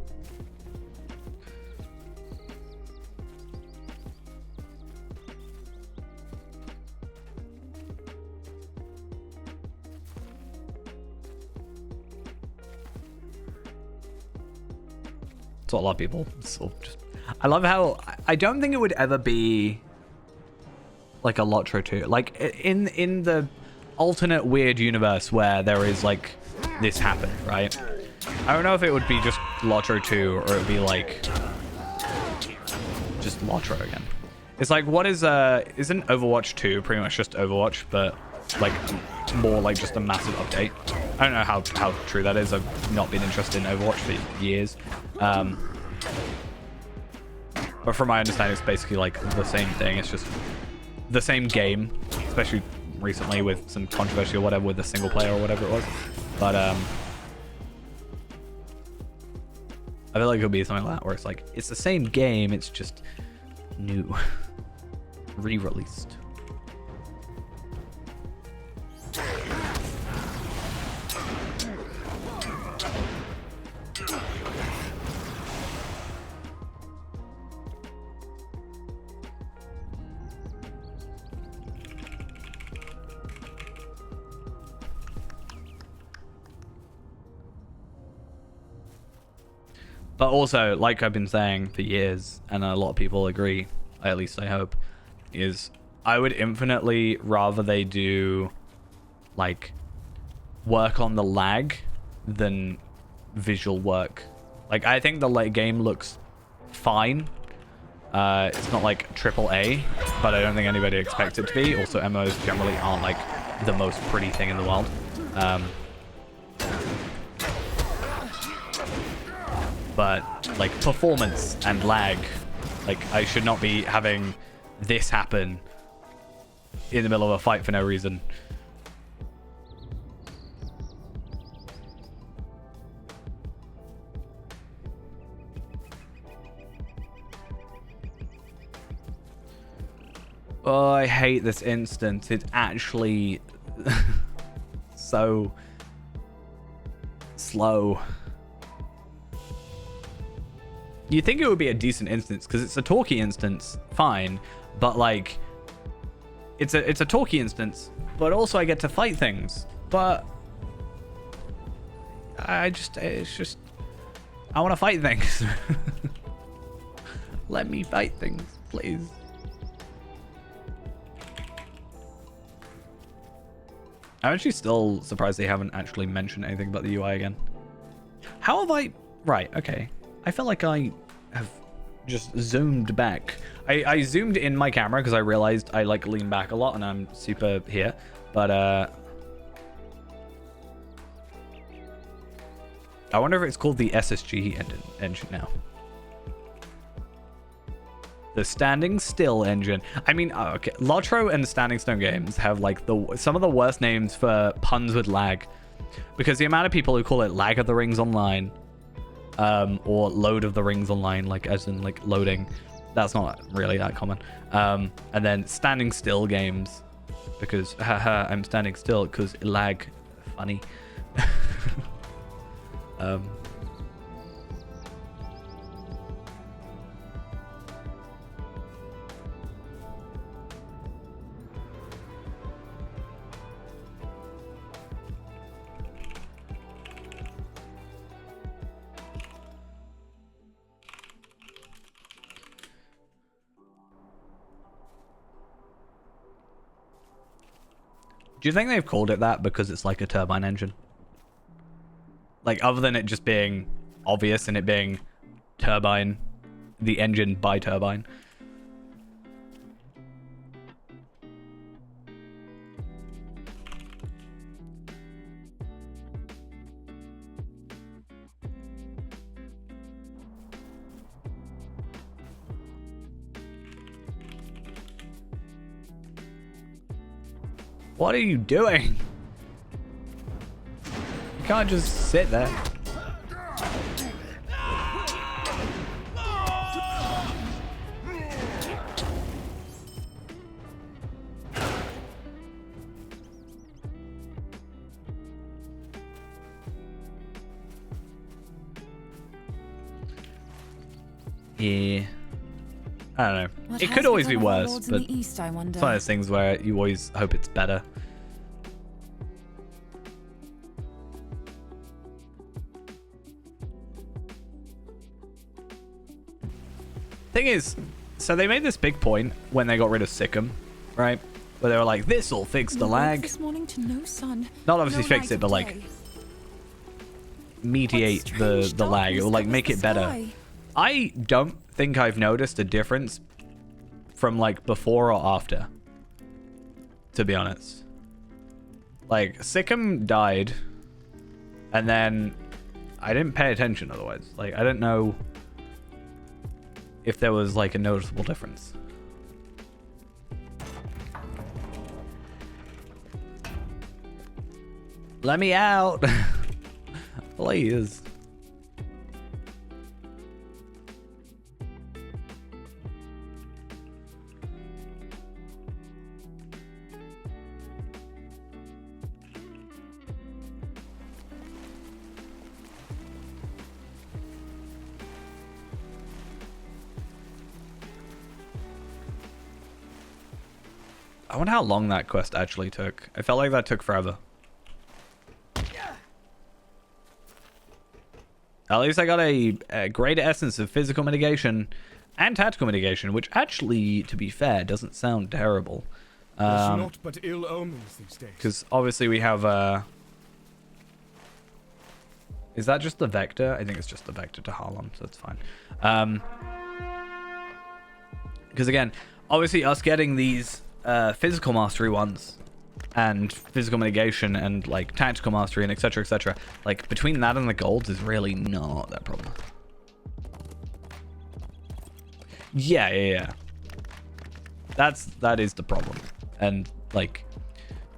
That's what a lot of people sort of just... I love how... I don't think it would ever be like a Lotro 2. Like, in the alternate weird universe where there is, like, this happened, right? I don't know if it would be just Lotro 2 or it would be, like, just Lotro again. It's like, what is, isn't Overwatch 2 pretty much just Overwatch, but, like, more like just a massive update? I don't know how true that is. I've not been interested in Overwatch for years. But from my understanding, it's basically, like, the same thing. It's just the same game, especially recently with some controversy or whatever with the single player or whatever it was. But I feel like it'll be something like that where it's like it's the same game, it's just new, re-released. But also, like I've been saying for years, and a lot of people agree, at least I hope, is I would infinitely rather they do, like, work on the lag than visual work. Like, I think the game looks fine. It's not like AAA, but I don't think anybody expects it to be. Also, MMOs generally aren't, like, the most pretty thing in the world. But, like, performance and lag, like, I should not be having this happen in the middle of a fight for no reason. Oh, I hate this instance. It's actually so slow. You'd think it would be a decent instance because it's a talkie instance, fine, but like it's a talkie instance, but also I get to fight things. But I want to fight things. Let me fight things, please. I'm actually still surprised they haven't actually mentioned anything about the UI again. How have I... Right, okay. I felt like I have just zoomed back. I zoomed in my camera because I realized I like lean back a lot and I'm super here. But I wonder if it's called the SSG engine now. The Standing Still engine. I mean, okay, Lotro and Standing Stone Games have like some of the worst names for puns with lag, because the amount of people who call it Lag of the Rings Online, or Load of the Rings Online, like as in like loading, that's not really that common. And then Standing Still Games, because haha, I'm standing still because lag, funny. Do you think they've called it that because it's like a turbine engine? Like, other than it just being obvious and it being turbine, the engine by turbine. What are you doing? You can't just sit there. Yeah. I don't know. What It has could always be become of our worse, lords in but the East, I wonder? it's one of those things where you always hope it's better. Thing is, so they made this big point when they got rid of Sikkim, right? Where they were like, this'll fix the We woke lag. This morning to no sun. Not obviously no fix light it, but of like day. mediate What the lag. It strange will like darkness make covers it the better. sky? I don't think I've noticed a difference from like before or after, to be honest. Like, Sikkim died, and then I didn't pay attention otherwise. Like, I didn't know if there was like a noticeable difference. Let me out. Please. I wonder how long that quest actually took. I felt like that took forever. At least I got a greater essence of physical mitigation and tactical mitigation, which actually, to be fair, doesn't sound terrible. There's naught but ill omens these days. Because obviously we have is that just the vector? I think it's just the vector to Harlem, so that's fine. Because again, obviously us getting these physical mastery ones and physical mitigation and like tactical mastery and etc, like between that and the golds is really not that problem. Yeah. That is the problem. And like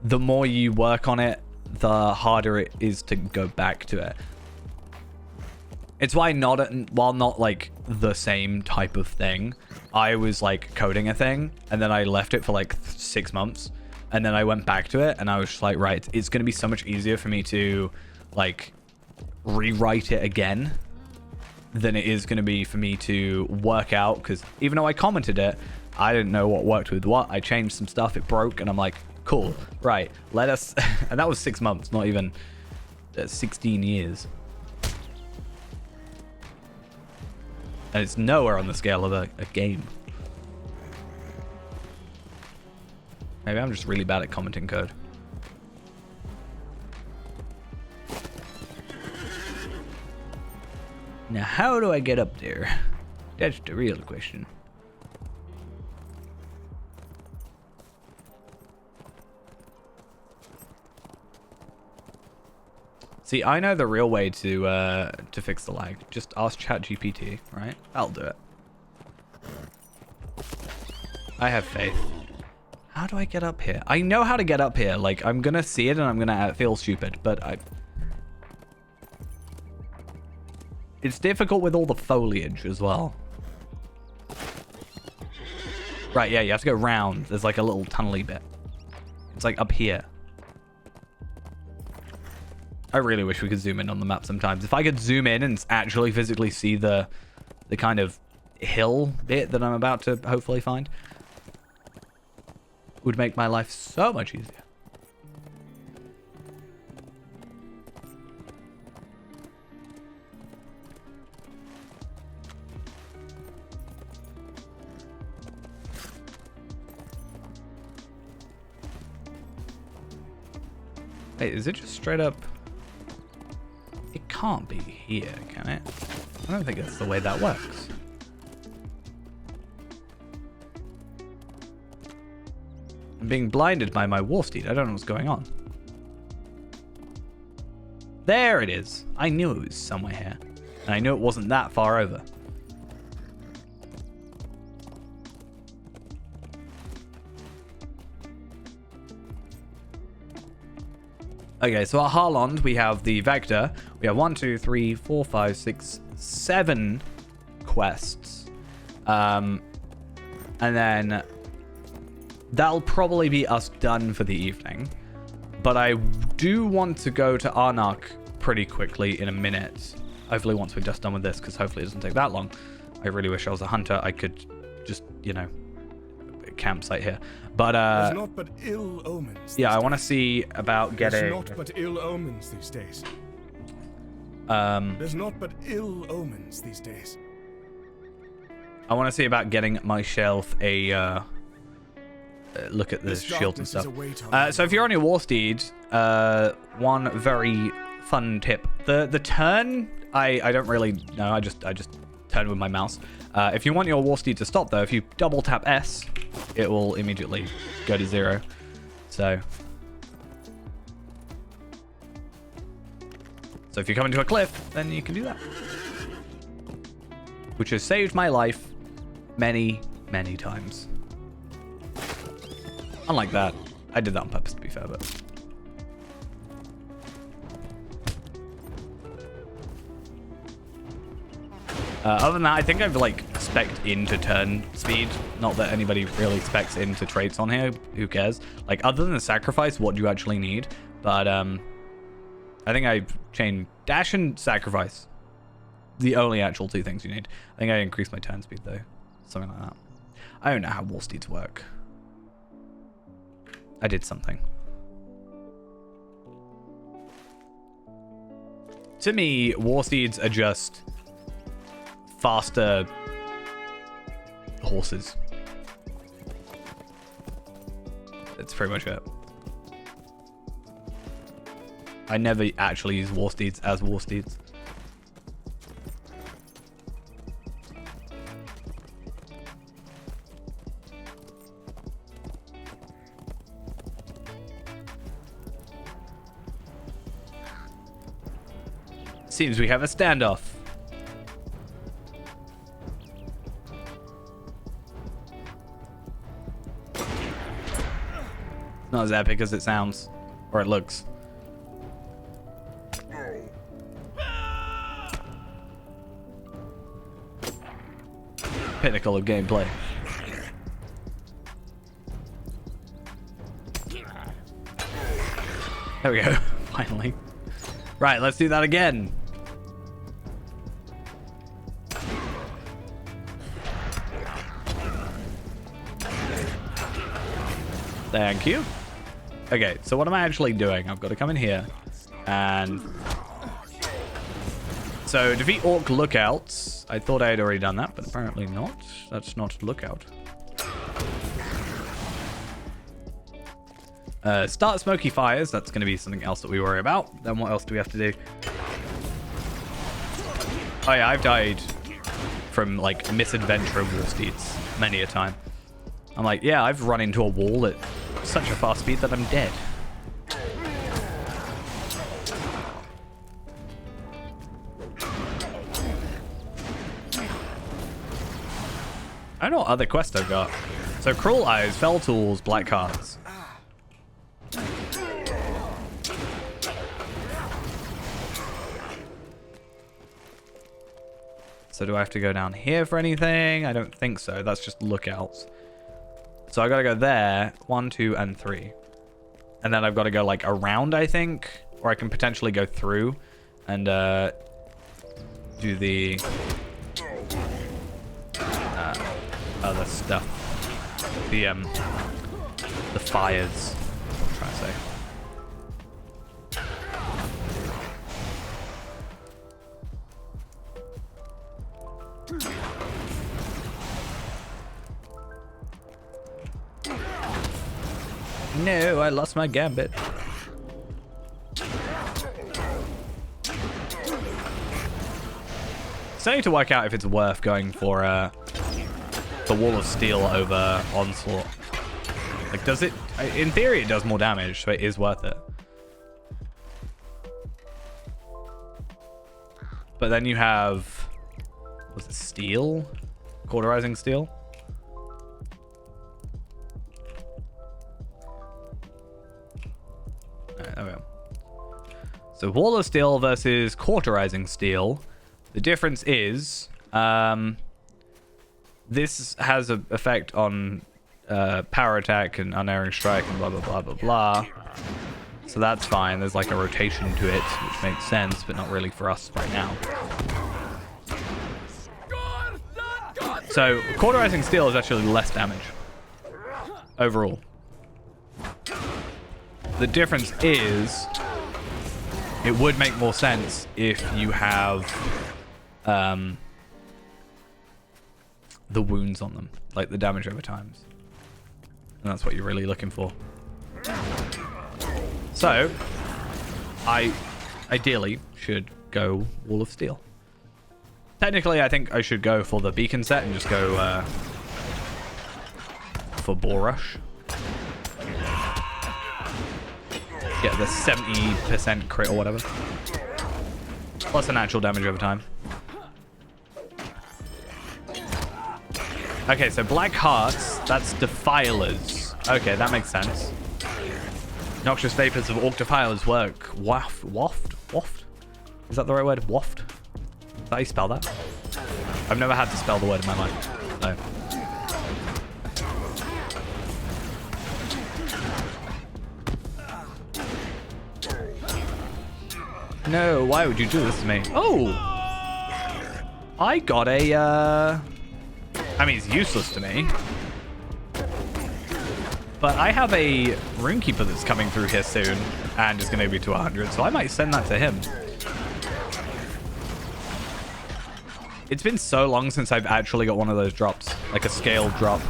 the more you work on it, the harder it is to go back to it. It's why while not like the same type of thing, I was like coding a thing and then I left it for like 6 months and then I went back to it and I was just like, right, it's going to be so much easier for me to like rewrite it again than it is going to be for me to work out, because even though I commented it, I didn't know what worked with what. I changed some stuff, it broke, and I'm like, cool, right, let us and that was 6 months, not even 16 years. And it's nowhere on the scale of a game. Maybe I'm just really bad at commenting code. Now, how do I get up there? That's the real question. See, I know the real way to fix the lag. Just ask ChatGPT, right? I'll do it. I have faith. How do I get up here? I know how to get up here. Like, I'm gonna see it and I'm gonna feel stupid, but it's difficult with all the foliage as well. Right, yeah, you have to go round. There's like a little tunnely bit. It's like up here. I really wish we could zoom in on the map sometimes. If I could zoom in and actually physically see the kind of hill bit that I'm about to hopefully find, would make my life so much easier. Wait, is it just straight up? It can't be here, can it? I don't think that's the way that works. I'm being blinded by my war steed. I don't know what's going on. There it is. I knew it was somewhere here. And I knew it wasn't that far over. Okay, so at Harlond, we have the Vector. We have 1, 2, 3, 4, 5, 6, 7 quests. And then that'll probably be us done for the evening. But I do want to go to Arnak pretty quickly in a minute. Hopefully once we're just done with this, because hopefully it doesn't take that long. I really wish I was a hunter. I could just, you know, campsite here. But There's naught but ill omens. yeah, I want to see about getting. There's naught but ill omens these days. There's naught but ill omens these days. I want to see about getting myself a look at the shield and stuff. So if you're on your war steed, one very fun tip: the turn. I don't really know. I just turn with my mouse. If you want your war steed to stop, though, if you double tap S, it will immediately go to 0. So if you're coming to a cliff, then you can do that, which has saved my life many, many times. Unlike that, I did that on purpose, to be fair, but. Other than that, I think I've like spec'd into turn speed. Not that anybody really specs into traits on here. Who cares? Like, other than the sacrifice, what do you actually need? But I think I've chained dash and sacrifice. The only actual 2 things you need. I think I increased my turn speed though. Something like that. I don't know how war steeds work. I did something. To me, war steeds are just faster horses. That's pretty much it. I never actually use war steeds as war steeds. Seems we have a standoff. Not as epic as it sounds, or it looks. Pinnacle of gameplay. There we go, finally. Right, let's do that again. Thank you. Okay, so what am I actually doing? I've got to come in here and... So, defeat orc lookouts. I thought I had already done that, but apparently not. That's not lookout. Start smoky fires. That's going to be something else that we worry about. Then what else do we have to do? Oh yeah, I've died from like misadventure of war steeds many a time. I'm like, yeah, I've run into a wall at such a fast speed that I'm dead. I don't know what other quests I've got. So Cruel Eyes, Fell Tools, Black Hearts. So do I have to go down here for anything? I don't think so. That's just lookouts. So I gotta go there, 1, 2, and 3. And then I've got to go like around, I think. Or I can potentially go through and do the other stuff. The fires, I'm trying to say. No, I lost my gambit. So I need to work out if it's worth going for the Wall of Steel over Onslaught. Like, does it... In theory, it does more damage, so it is worth it. But then you have... Was it Steel? Cauterizing Steel? Alright, there we go. So Wall of Steel versus Cauterizing Steel. The difference is... this has an effect on power attack and unerring strike and blah, blah, blah, blah, blah. So that's fine. There's like a rotation to it, which makes sense, but not really for us right now. So Cauterizing Steel is actually less damage overall. The difference is it would make more sense if you have the wounds on them, like the damage over times. And that's what you're really looking for. So, I ideally should go Wall of Steel. Technically, I think I should go for the beacon set and just go for Boar Rush. Get the 70% crit or whatever. Plus the natural damage over time. Okay, so Black Hearts, that's Defilers. Okay, that makes sense. Noxious vapors of Orc Defilers work. Waft? Is that the right word? Waft? Is that how you spell that? I've never had to spell the word in my life. No. No, why would you do this to me? Oh! I got a, I mean, it's useless to me. But I have a Runekeeper that's coming through here soon and is going to be to 100, so I might send that to him. It's been so long since I've actually got one of those drops, like a scaled drop.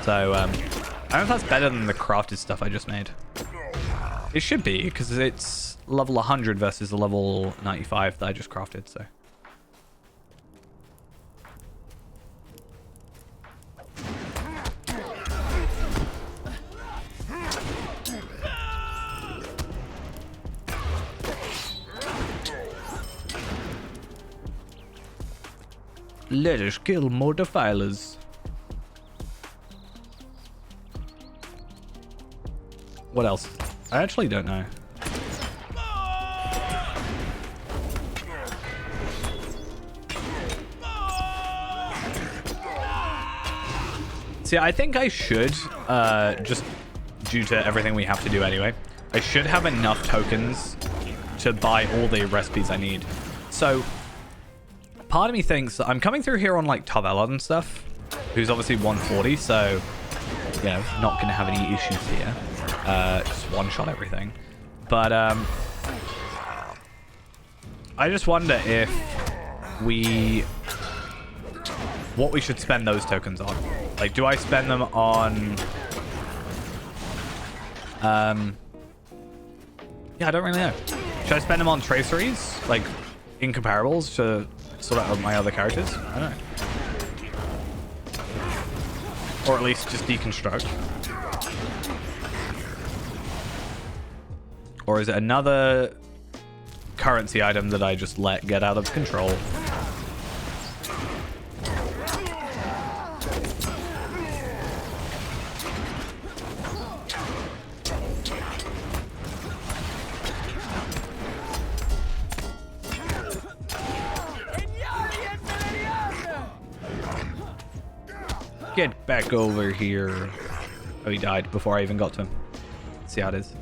So, I don't know if that's better than the crafted stuff I just made. It should be, because it's level 100 versus the level 95 that I just crafted, so. Let us kill more defilers. What else? I actually don't know. See, I think I should, just due to everything we have to do anyway, I should have enough tokens to buy all the recipes I need. So, part of me thinks that I'm coming through here on like Tarvelon and stuff, who's obviously 140, so, you know, not going to have any issues here. Just one-shot everything. But, I just wonder if what we should spend those tokens on. Like, do I spend them on... yeah, I don't really know. Should I spend them on traceries? Like, incomparables to sort out my other characters? I don't know. Or at least just deconstruct. Or is it another currency item that I just let get out of control? Get back over here. Oh, he died before I even got to him. Let's see how it is.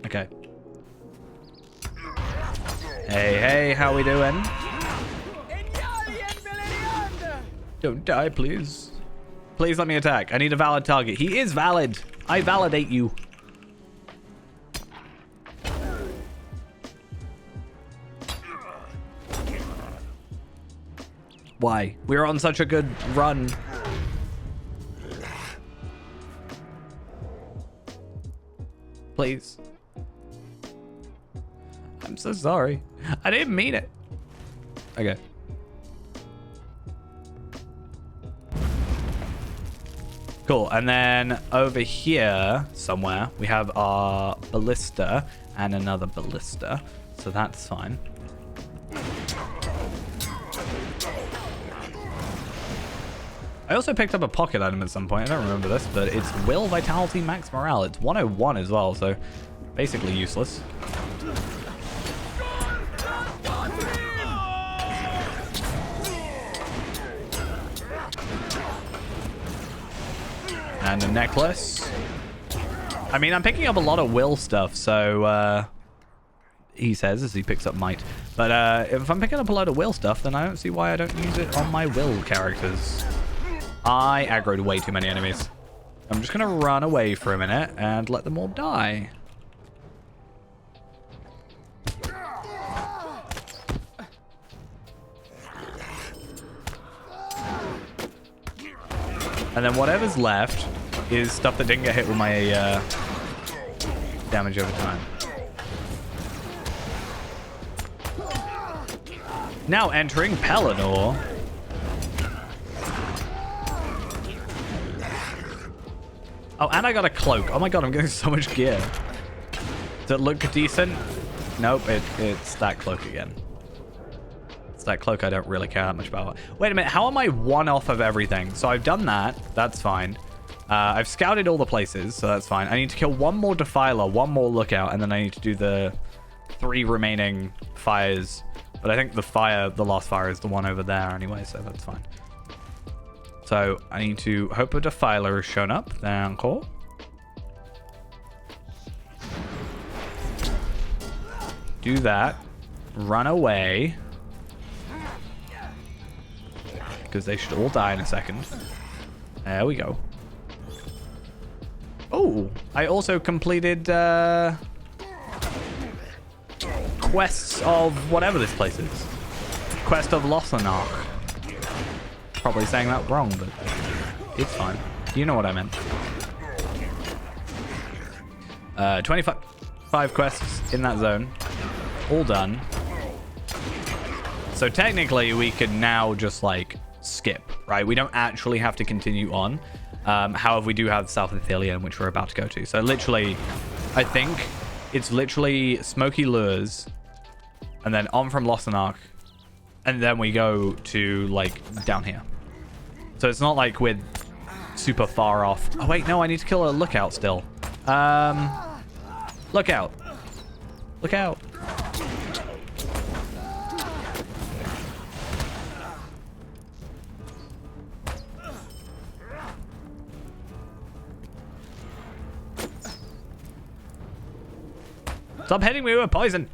Okay. Hey, how we doing? Don't die, please. Please let me attack. I need a valid target. He is valid. I validate you. Why? We're on such a good run. Please. I'm so sorry. I didn't mean it. Okay. Cool. And then over here somewhere, we have our ballista and another ballista. So that's fine. I also picked up a pocket item at some point. I don't remember this, but it's Will, Vitality, Max Morale. It's 101 as well, so basically useless. And a necklace. I mean, I'm picking up a lot of Will stuff, so he says as he picks up Might. But if I'm picking up a load of Will stuff, then I don't see why I don't use it on my Will characters. I aggroed way too many enemies. I'm just going to run away for a minute and let them all die. And then whatever's left is stuff that didn't get hit with my damage over time. Now entering Pelennor. Oh, and I got a cloak. Oh my god, I'm getting so much gear. Does it look decent? Nope, it's that cloak again. It's that cloak I don't really care that much about. Wait a minute, how am I one off of everything? So I've done that. That's fine. I've scouted all the places, so that's fine. I need to kill one more Defiler, one more Lookout, and then I need to do the 3 remaining fires. But I think the last fire is the one over there anyway, so that's fine. So I need to hope a Defiler has shown up. D'accord. Do that. Run away. Because they should all die in a second. There we go. Oh, I also completed quests of whatever this place is. Quest of Lossanarch. Probably saying that wrong, but it's fine. You know what I meant. 25 quests in that zone. All done. So technically we could now just like skip, right? We don't actually have to continue on. However, we do have South Ithilien, which we're about to go to. So literally, I think it's literally Smoky Lures and then on from Lossanarch. And then we go to like down here. So it's not like we're super far off. Oh wait, no, I need to kill a Lookout still. Lookout. Look out. Stop hitting me with poison.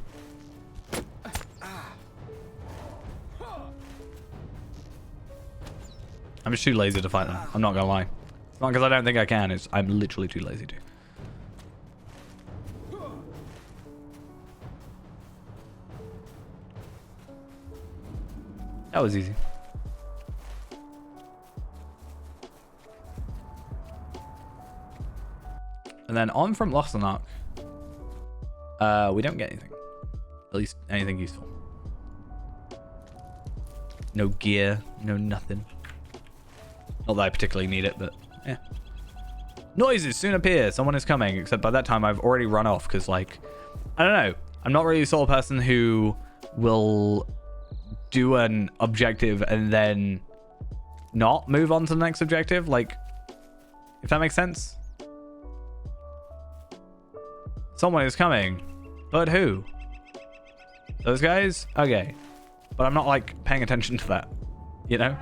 I'm just too lazy to fight them. I'm not gonna lie. It's not because I don't think I can. I'm literally too lazy to. That was easy. And then on from Lossanarch. We don't get anything. At least anything useful. No gear, no nothing. Not that I particularly need it, but yeah. Noises soon appear. Someone is coming, except by that time I've already run off because, like, I don't know. I'm not really the sort of person who will do an objective and then not move on to the next objective. Like, If that makes sense. Someone is coming. But who? Those guys? Okay. But I'm not, like, paying attention to that. You know?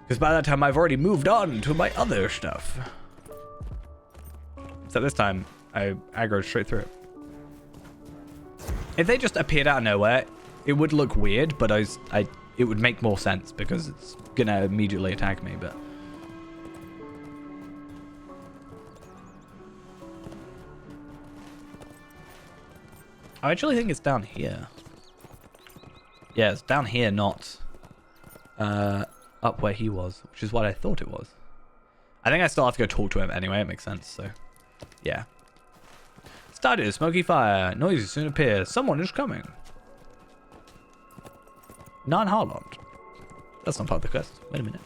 Because by that time, I've already moved on to my other stuff. So this time, I aggroed straight through it. If they just appeared out of nowhere, it would look weird, but it would make more sense because it's going to immediately attack me, but... I actually think it's down here. Yeah, it's down here, not up where he was, which is what I thought it was. I think I still have to go talk to him anyway. It makes sense, so yeah. Started a smoky fire. Noises soon appear. Someone is coming. Non-Harland. That's not part of the quest. Wait a minute.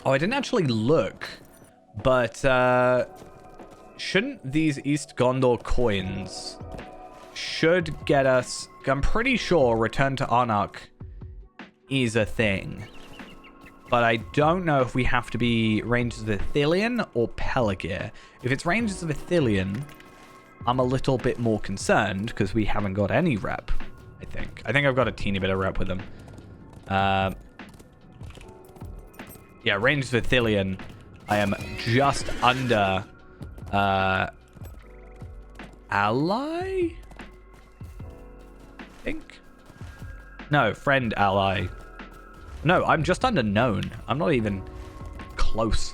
Oh, I didn't actually look, but shouldn't these East Gondor coins should get us, I'm pretty sure Return to Arnak is a thing, but I don't know if we have to be Rangers of Ithilien or Pelargir. If it's Rangers of Ithilien, I'm a little bit more concerned because we haven't got any rep, I think. I think I've got a teeny bit of rep with them. Yeah, Rangers of Ithilien, I am just under ally? I think? No, friend ally. No, I'm just under known. I'm not even close.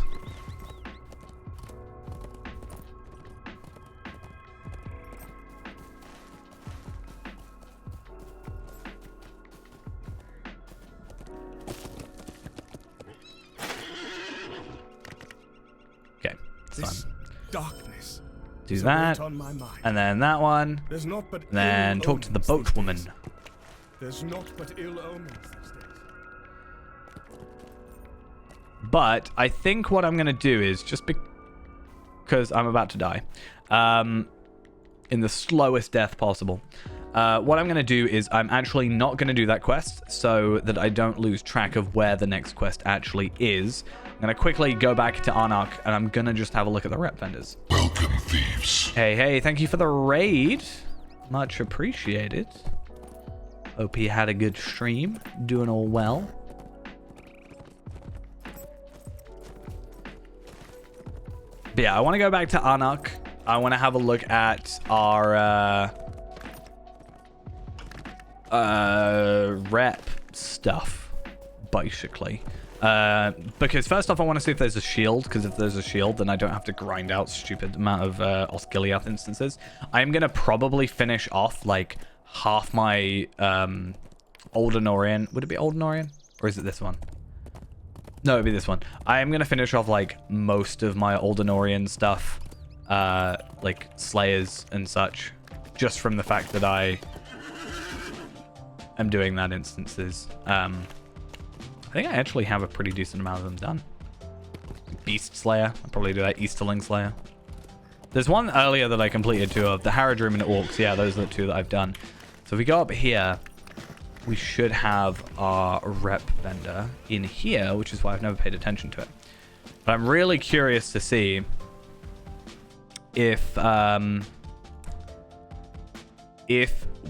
This darkness. Do that, and then that one, There's not but and then talk to the boatwoman. There's not but ill omens these days. But I think what I'm going to do is, just because I'm about to die, in the slowest death possible, what I'm going to do is I'm actually not going to do that quest so that I don't lose track of where the next quest actually is. I'm going to quickly go back to Arnak, and I'm going to just have a look at the rep vendors. Welcome, thieves. Hey, thank you for the raid. Much appreciated. Hope he had a good stream. Doing all well. But yeah, I want to go back to Arnak. I want to have a look at our rep stuff, basically. Because first off, I want to see if there's a shield, because if there's a shield, then I don't have to grind out stupid amount of Osgiliath instances. I'm going to probably finish off, like, half my Oldenorian. Would it be Oldenorian? Or is it this one? No, it'd be this one. I am going to finish off, like, most of my Oldenorian stuff, like, Slayers and such, just from the fact that I am doing that instances. I think I actually have a pretty decent amount of them done. Beast Slayer. I'll probably do that. Easterling Slayer. There's one earlier that I completed two of. The Haradrim and Orcs. Yeah, those are the two that I've done. So if we go up here, we should have our rep vendor in here, which is why I've never paid attention to it. But I'm really curious to see if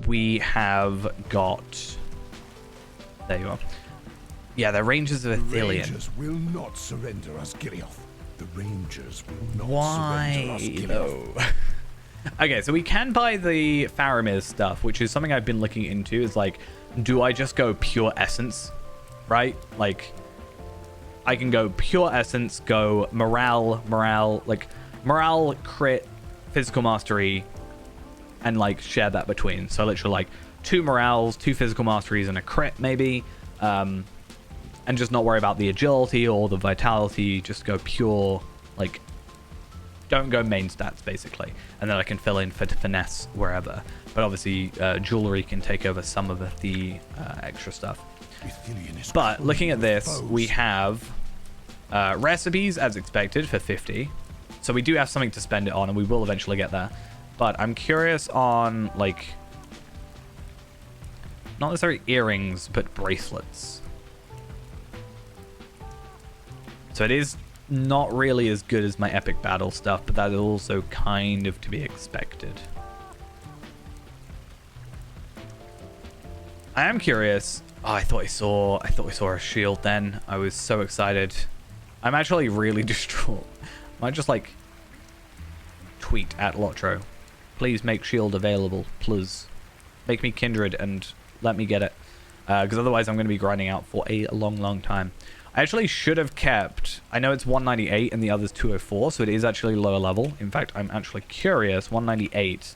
we have got... There you are. Yeah, the Rangers of Ithilien. The Rangers will not surrender us, Gilioth. The Rangers will not surrender us, Why, Gilioth. though? Okay, so we can buy the Faramir stuff, which is something I've been looking into. Is like, do I just go pure essence, right? Like, I can go pure essence, go morale, crit, physical mastery, and like share that between. So literally like 2 morales, 2 physical masteries, and a crit maybe. And just not worry about the agility or the vitality. Just go pure, like, don't go main stats, basically. And then I can fill in for finesse wherever. But obviously, jewelry can take over some of the extra stuff. But looking at this, we have recipes, as expected, for 50. So we do have something to spend it on, and we will eventually get there. But I'm curious on, like, Not necessarily earrings, but bracelets. So it is not really as good as my epic battle stuff, but that is also kind of to be expected. I am curious. Oh, I thought we saw a shield then. I was so excited. I'm actually really distraught. I might just like tweet at Lotro. Please make shield available, please. Make me kindred and let me get it. Because otherwise I'm going to be grinding out for a long time. I actually should have kept... I know it's 198 and the other's 204, so it is actually lower level. In fact, I'm actually curious. 198.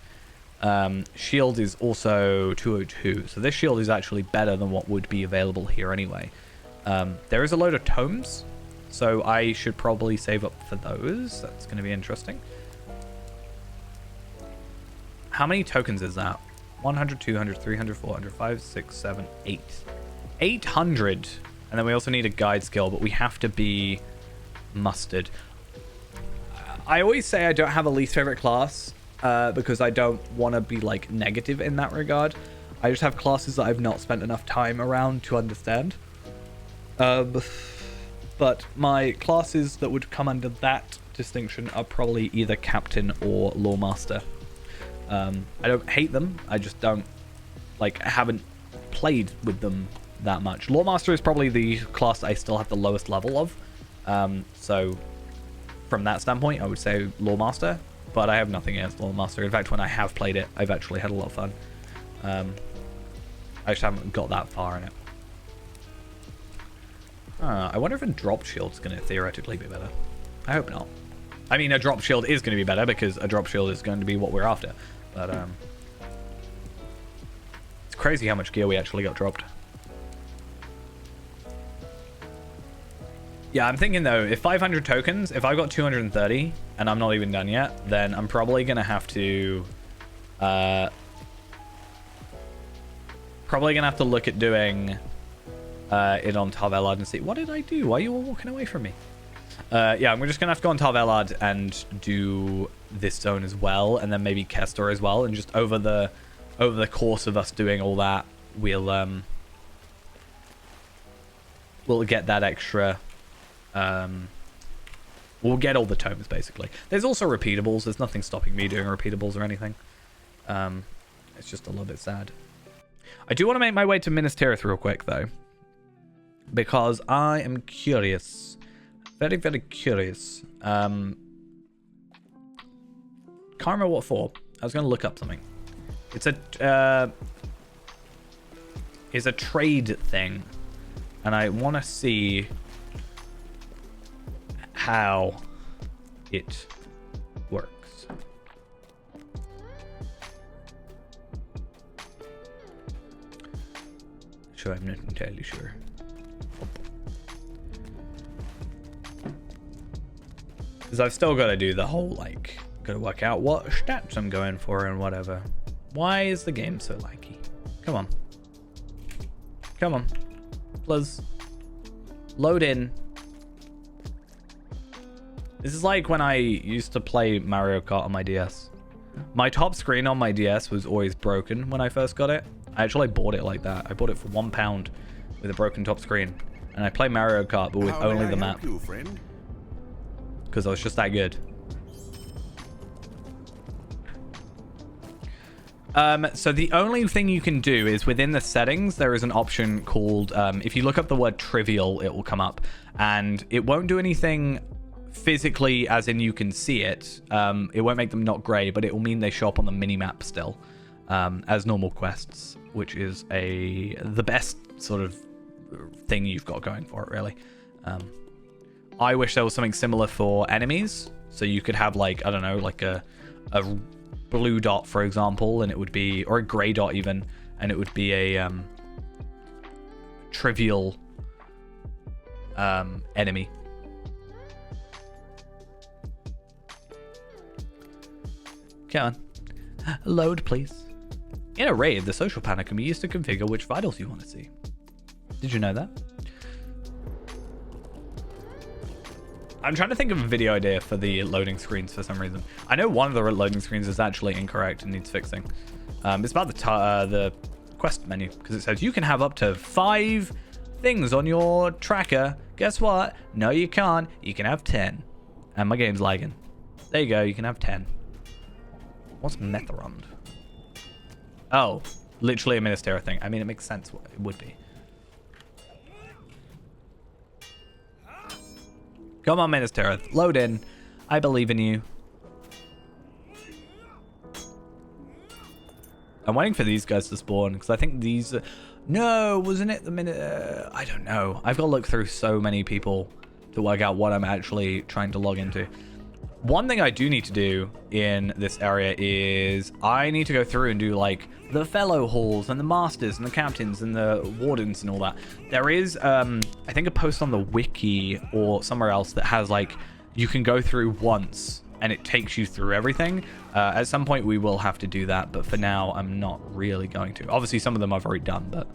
Shield is also 202. So this shield is actually better than what would be available here anyway. There is a load of tomes, so I should probably save up for those. That's going to be interesting. How many tokens is that? 100, 200, 300, 400, 5, 6, 7, 8. 800. And then we also need a guide skill, but we have to be mustard. I always say I don't have a least favorite class because I don't want to be like negative in that regard. I just have classes that I've not spent enough time around to understand. But my classes that would come under that distinction are probably either captain or lawmaster. I don't hate them. I just don't like. I haven't played with them that much. Lawmaster is probably the class I still have the lowest level of. So from that standpoint, I would say Lawmaster. But I have nothing against Lawmaster. In fact, when I have played it, I've actually had a lot of fun. I just haven't got that far in it. I wonder if a drop shield's going to theoretically be better. I hope not. I mean, a drop shield is going to be better because a drop shield is going to be what we're after. But it's crazy how much gear we actually got dropped. Yeah, I'm thinking though, if 500 tokens, if I've got 230 and I'm not even done yet, then I'm probably going to have to look at doing it on Tarvelard and see. What did I do? Why are you all walking away from me? Yeah, I'm just going to have to go on Tarvelard and do this zone as well, and then maybe Kestor as well, and just over the course of us doing all that, we'll get that extra... we'll get all the tomes, basically. There's also repeatables. There's nothing stopping me doing repeatables or anything. It's just a little bit sad. I do want to make my way to Minas Tirith real quick, though, because I am curious. Very, very curious. Can't remember what for. I was going to look up something. It's a trade thing, and I want to see how it works. So I'm not entirely sure. Because I've still got to do the whole, like, got to work out what stats I'm going for and whatever. Why is the game so laggy? Come on. Come on. Please. Load in. This is like when I used to play Mario Kart on my DS. My top screen on my DS was always broken when I first got it. I actually bought it like that. I bought it for £1 with a broken top screen. And I play Mario Kart, but with only the map. Because I was just that good. So the only thing you can do is within the settings, there is an option called, if you look up the word trivial, it will come up. And it won't do anything physically, as in you can see it. It won't make them not grey, but it will mean they show up on the minimap still as normal quests, which is the best sort of thing you've got going for it, really. I wish there was something similar for enemies, so you could have, like, I don't know, like a blue dot, for example, and it would be, or a grey dot even, and it would be a trivial enemy. Come on. Load, please. In a raid, the social panel can be used to configure which vitals you want to see. Did you know that? I'm trying to think of a video idea for the loading screens for some reason. I know one of the loading screens is actually incorrect and needs fixing. It's about the quest menu because it says you can have up to 5 things on your tracker. Guess what? No, you can't. You can have 10. And my game's lagging. There you go. You can have 10. What's Metherond? Oh, literally a Ministera thing. I mean, it makes sense what it would be. Come on, Ministera. Load in. I believe in you. I'm waiting for these guys to spawn because I think these... No, wasn't it the minute... I don't know. I've got to look through so many people to work out what I'm actually trying to log into. One thing I do need to do in this area is I need to go through and do like the fellow halls and the masters and the captains and the wardens and all that. There is, I think, a post on the wiki or somewhere else that has like, you can go through once and it takes you through everything. At some point we will have to do that, but for now I'm not really going to. Obviously some of them I've already done, but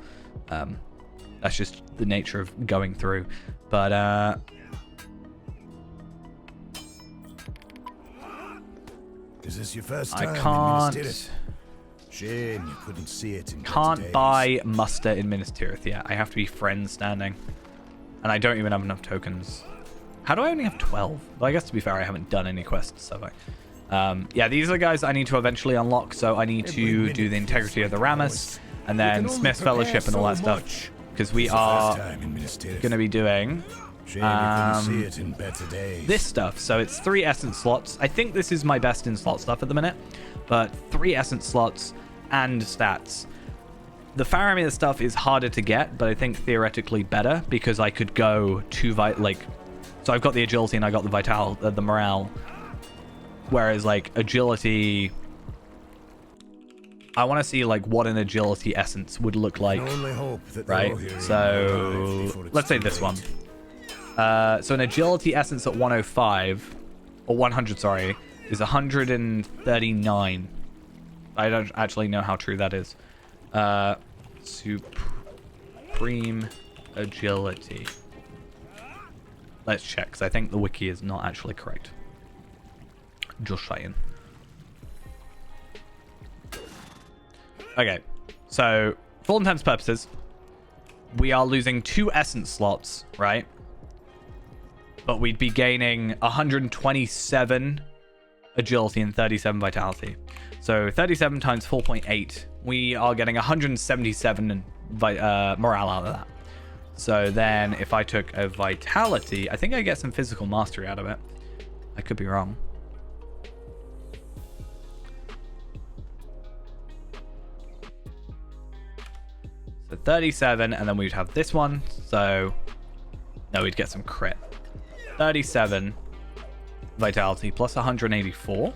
that's just the nature of going through. But Is this your first time? I in can't. Minas Tirith? Shame you couldn't see it in Can't better buy muster in Minas Tirith yet. I have to be friend standing. And I don't even have enough tokens. How do I only have 12? Well, I guess to be fair, I haven't done any quests, have I? Yeah, these are the guys I need to eventually unlock. So I need to do the integrity of the Rammus and then Smith's Fellowship and all that stuff. Because we are going to be doing this stuff. So it's 3 essence slots. I think this is my best in slot stuff at the minute. But 3 essence slots and stats. The Faramir stuff is harder to get, but I think theoretically better because I could go to so I've got the agility and I got the the morale. Whereas like agility, I want to see like what an agility essence would look like, right? So let's say this one. So an agility essence at 105 or 100, sorry, is 139. I don't actually know how true that is. Supreme agility. Let's check, because I think the wiki is not actually correct. Just saying. Okay, so for all intents and purposes, we are losing 2 essence slots, right? But we'd be gaining 127 agility and 37 vitality. So 37 times 4.8, we are getting 177 morale out of that. So then if I took a vitality, I think I get some physical mastery out of it. I could be wrong. So 37, and then we'd have this one. So no, we'd get some crit. 37 vitality plus 184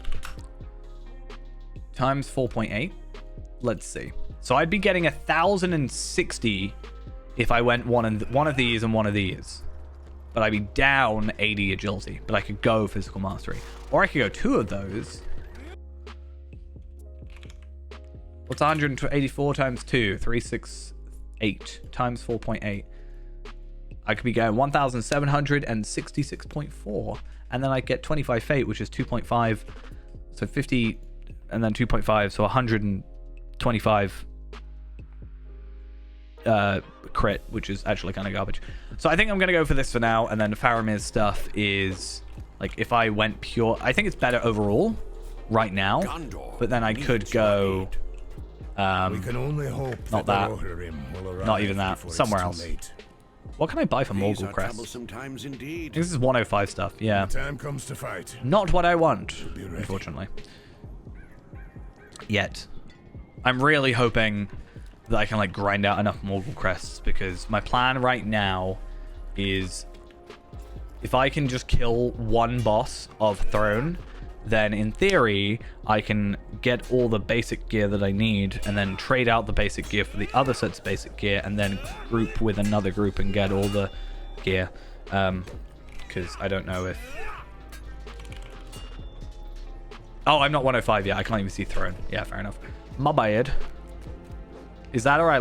times 4.8. Let's see. So I'd be getting 1,060 if I went one of these and one of these. But I'd be down 80 agility. But I could go physical mastery. Or I could go 2 of those. What's 184 times 2? 368 times 4.8. I could be going 1,766.4. And then I get 25 fate, which is 2.5. So 50 and then 2.5. So 125 crit, which is actually kind of garbage. So I think I'm going to go for this for now. And then Faramir's stuff is like, if I went pure, I think it's better overall right now. But then I could go we can only hope not that, not even that, somewhere else. What can I buy for Morgul Crest? This is 105 stuff. Yeah. Time comes to fight. Not what I want, unfortunately. Yet. I'm really hoping that I can like grind out enough Morgul Crests, because my plan right now is if I can just kill one boss of Throne, then in theory I can get all the basic gear that I need and then trade out the basic gear for the other sets of basic gear and then group with another group and get all the gear, because I don't know if... Oh, I'm not 105 yet. I can't even see Throne. Yeah, fair enough. My bad. Is that or I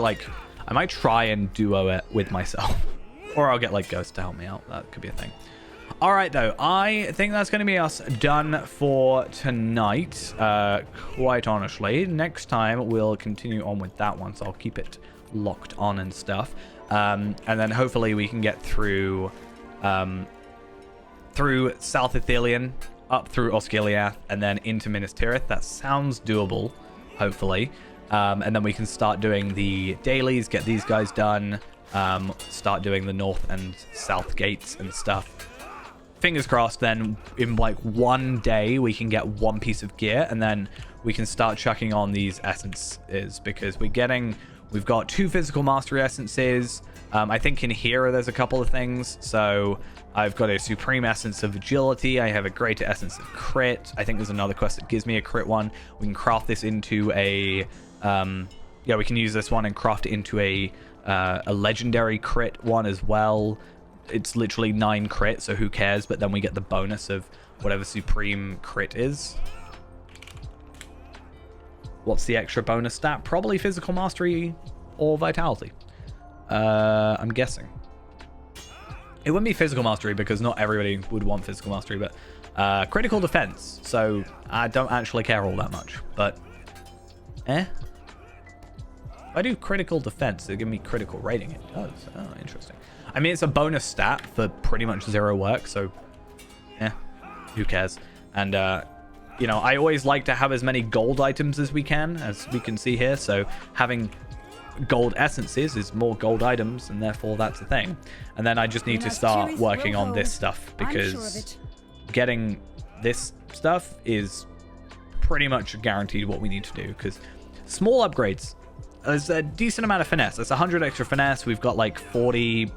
might try and duo it with myself. Or I'll get like Ghost to help me out. That could be a thing. All right, though. I think that's going to be us done for tonight, quite honestly. Next time, we'll continue on with that one, so I'll keep it locked on and stuff. And then hopefully we can get through through South Ithilien, up through Osgiliath, and then into Minas Tirith. That sounds doable, hopefully. And then we can start doing the dailies, get these guys done, start doing the north and south gates and stuff. Fingers crossed, then in like one day we can get one piece of gear, and then we can start chucking on these essences, because we've got 2 physical mastery essences. I think in here there's a couple of things. So I've got a supreme essence of agility. I have a greater essence of crit. I think there's another quest that gives me a crit one. We can craft this into a we can use this one and craft it into a legendary crit one as well. It's literally 9 crit, so who cares? But then we get the bonus of whatever supreme crit is. What's the extra bonus stat? Probably physical mastery or vitality. I'm guessing. It wouldn't be physical mastery because not everybody would want physical mastery, but critical defense. So I don't actually care all that much, but if I do critical defense, they give me critical rating. It does. Oh, interesting. I mean, it's a bonus stat for pretty much 0 work, so who cares? And you know, I always like to have as many gold items as we can see here. So having gold essences is more gold items, and therefore that's a thing. And then I just need to start working on this stuff, because getting this stuff is pretty much guaranteed what we need to do, because small upgrades, there's a decent amount of finesse. There's 100 extra finesse. We've got like 40,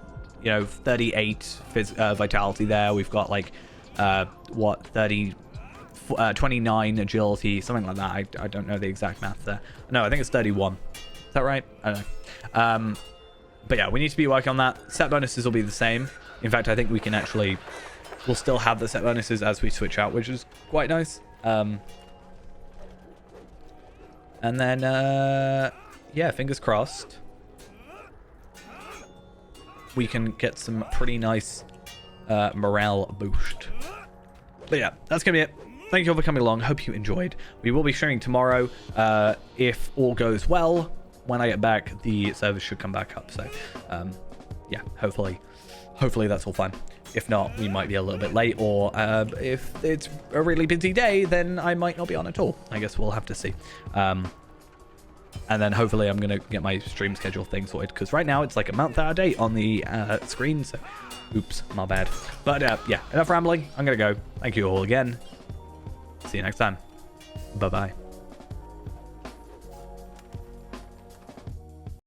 38 vitality there. We've got like 29 agility, something like that. I don't know the exact math there. No, I think it's 31. Is that right? I don't know. But yeah, we need to be working on that. Set bonuses will be the same. In fact, I think we can actually, we'll still have the set bonuses as we switch out, which is quite nice. And then, yeah, fingers crossed, we can get some pretty nice morale boost. But yeah, that's gonna be it. Thank you all for coming along. Hope you enjoyed. We will be streaming tomorrow. If all goes well, when I get back, the servers should come back up. So yeah, hopefully that's all fine. If not, we might be a little bit late, or if it's a really busy day, then I might not be on at all. I guess we'll have to see. And then hopefully I'm going to get my stream schedule thing sorted, because right now it's like a month out of date on the screen. So oops, my bad. But yeah, enough rambling. I'm going to go. Thank you all again. See you next time. Bye-bye.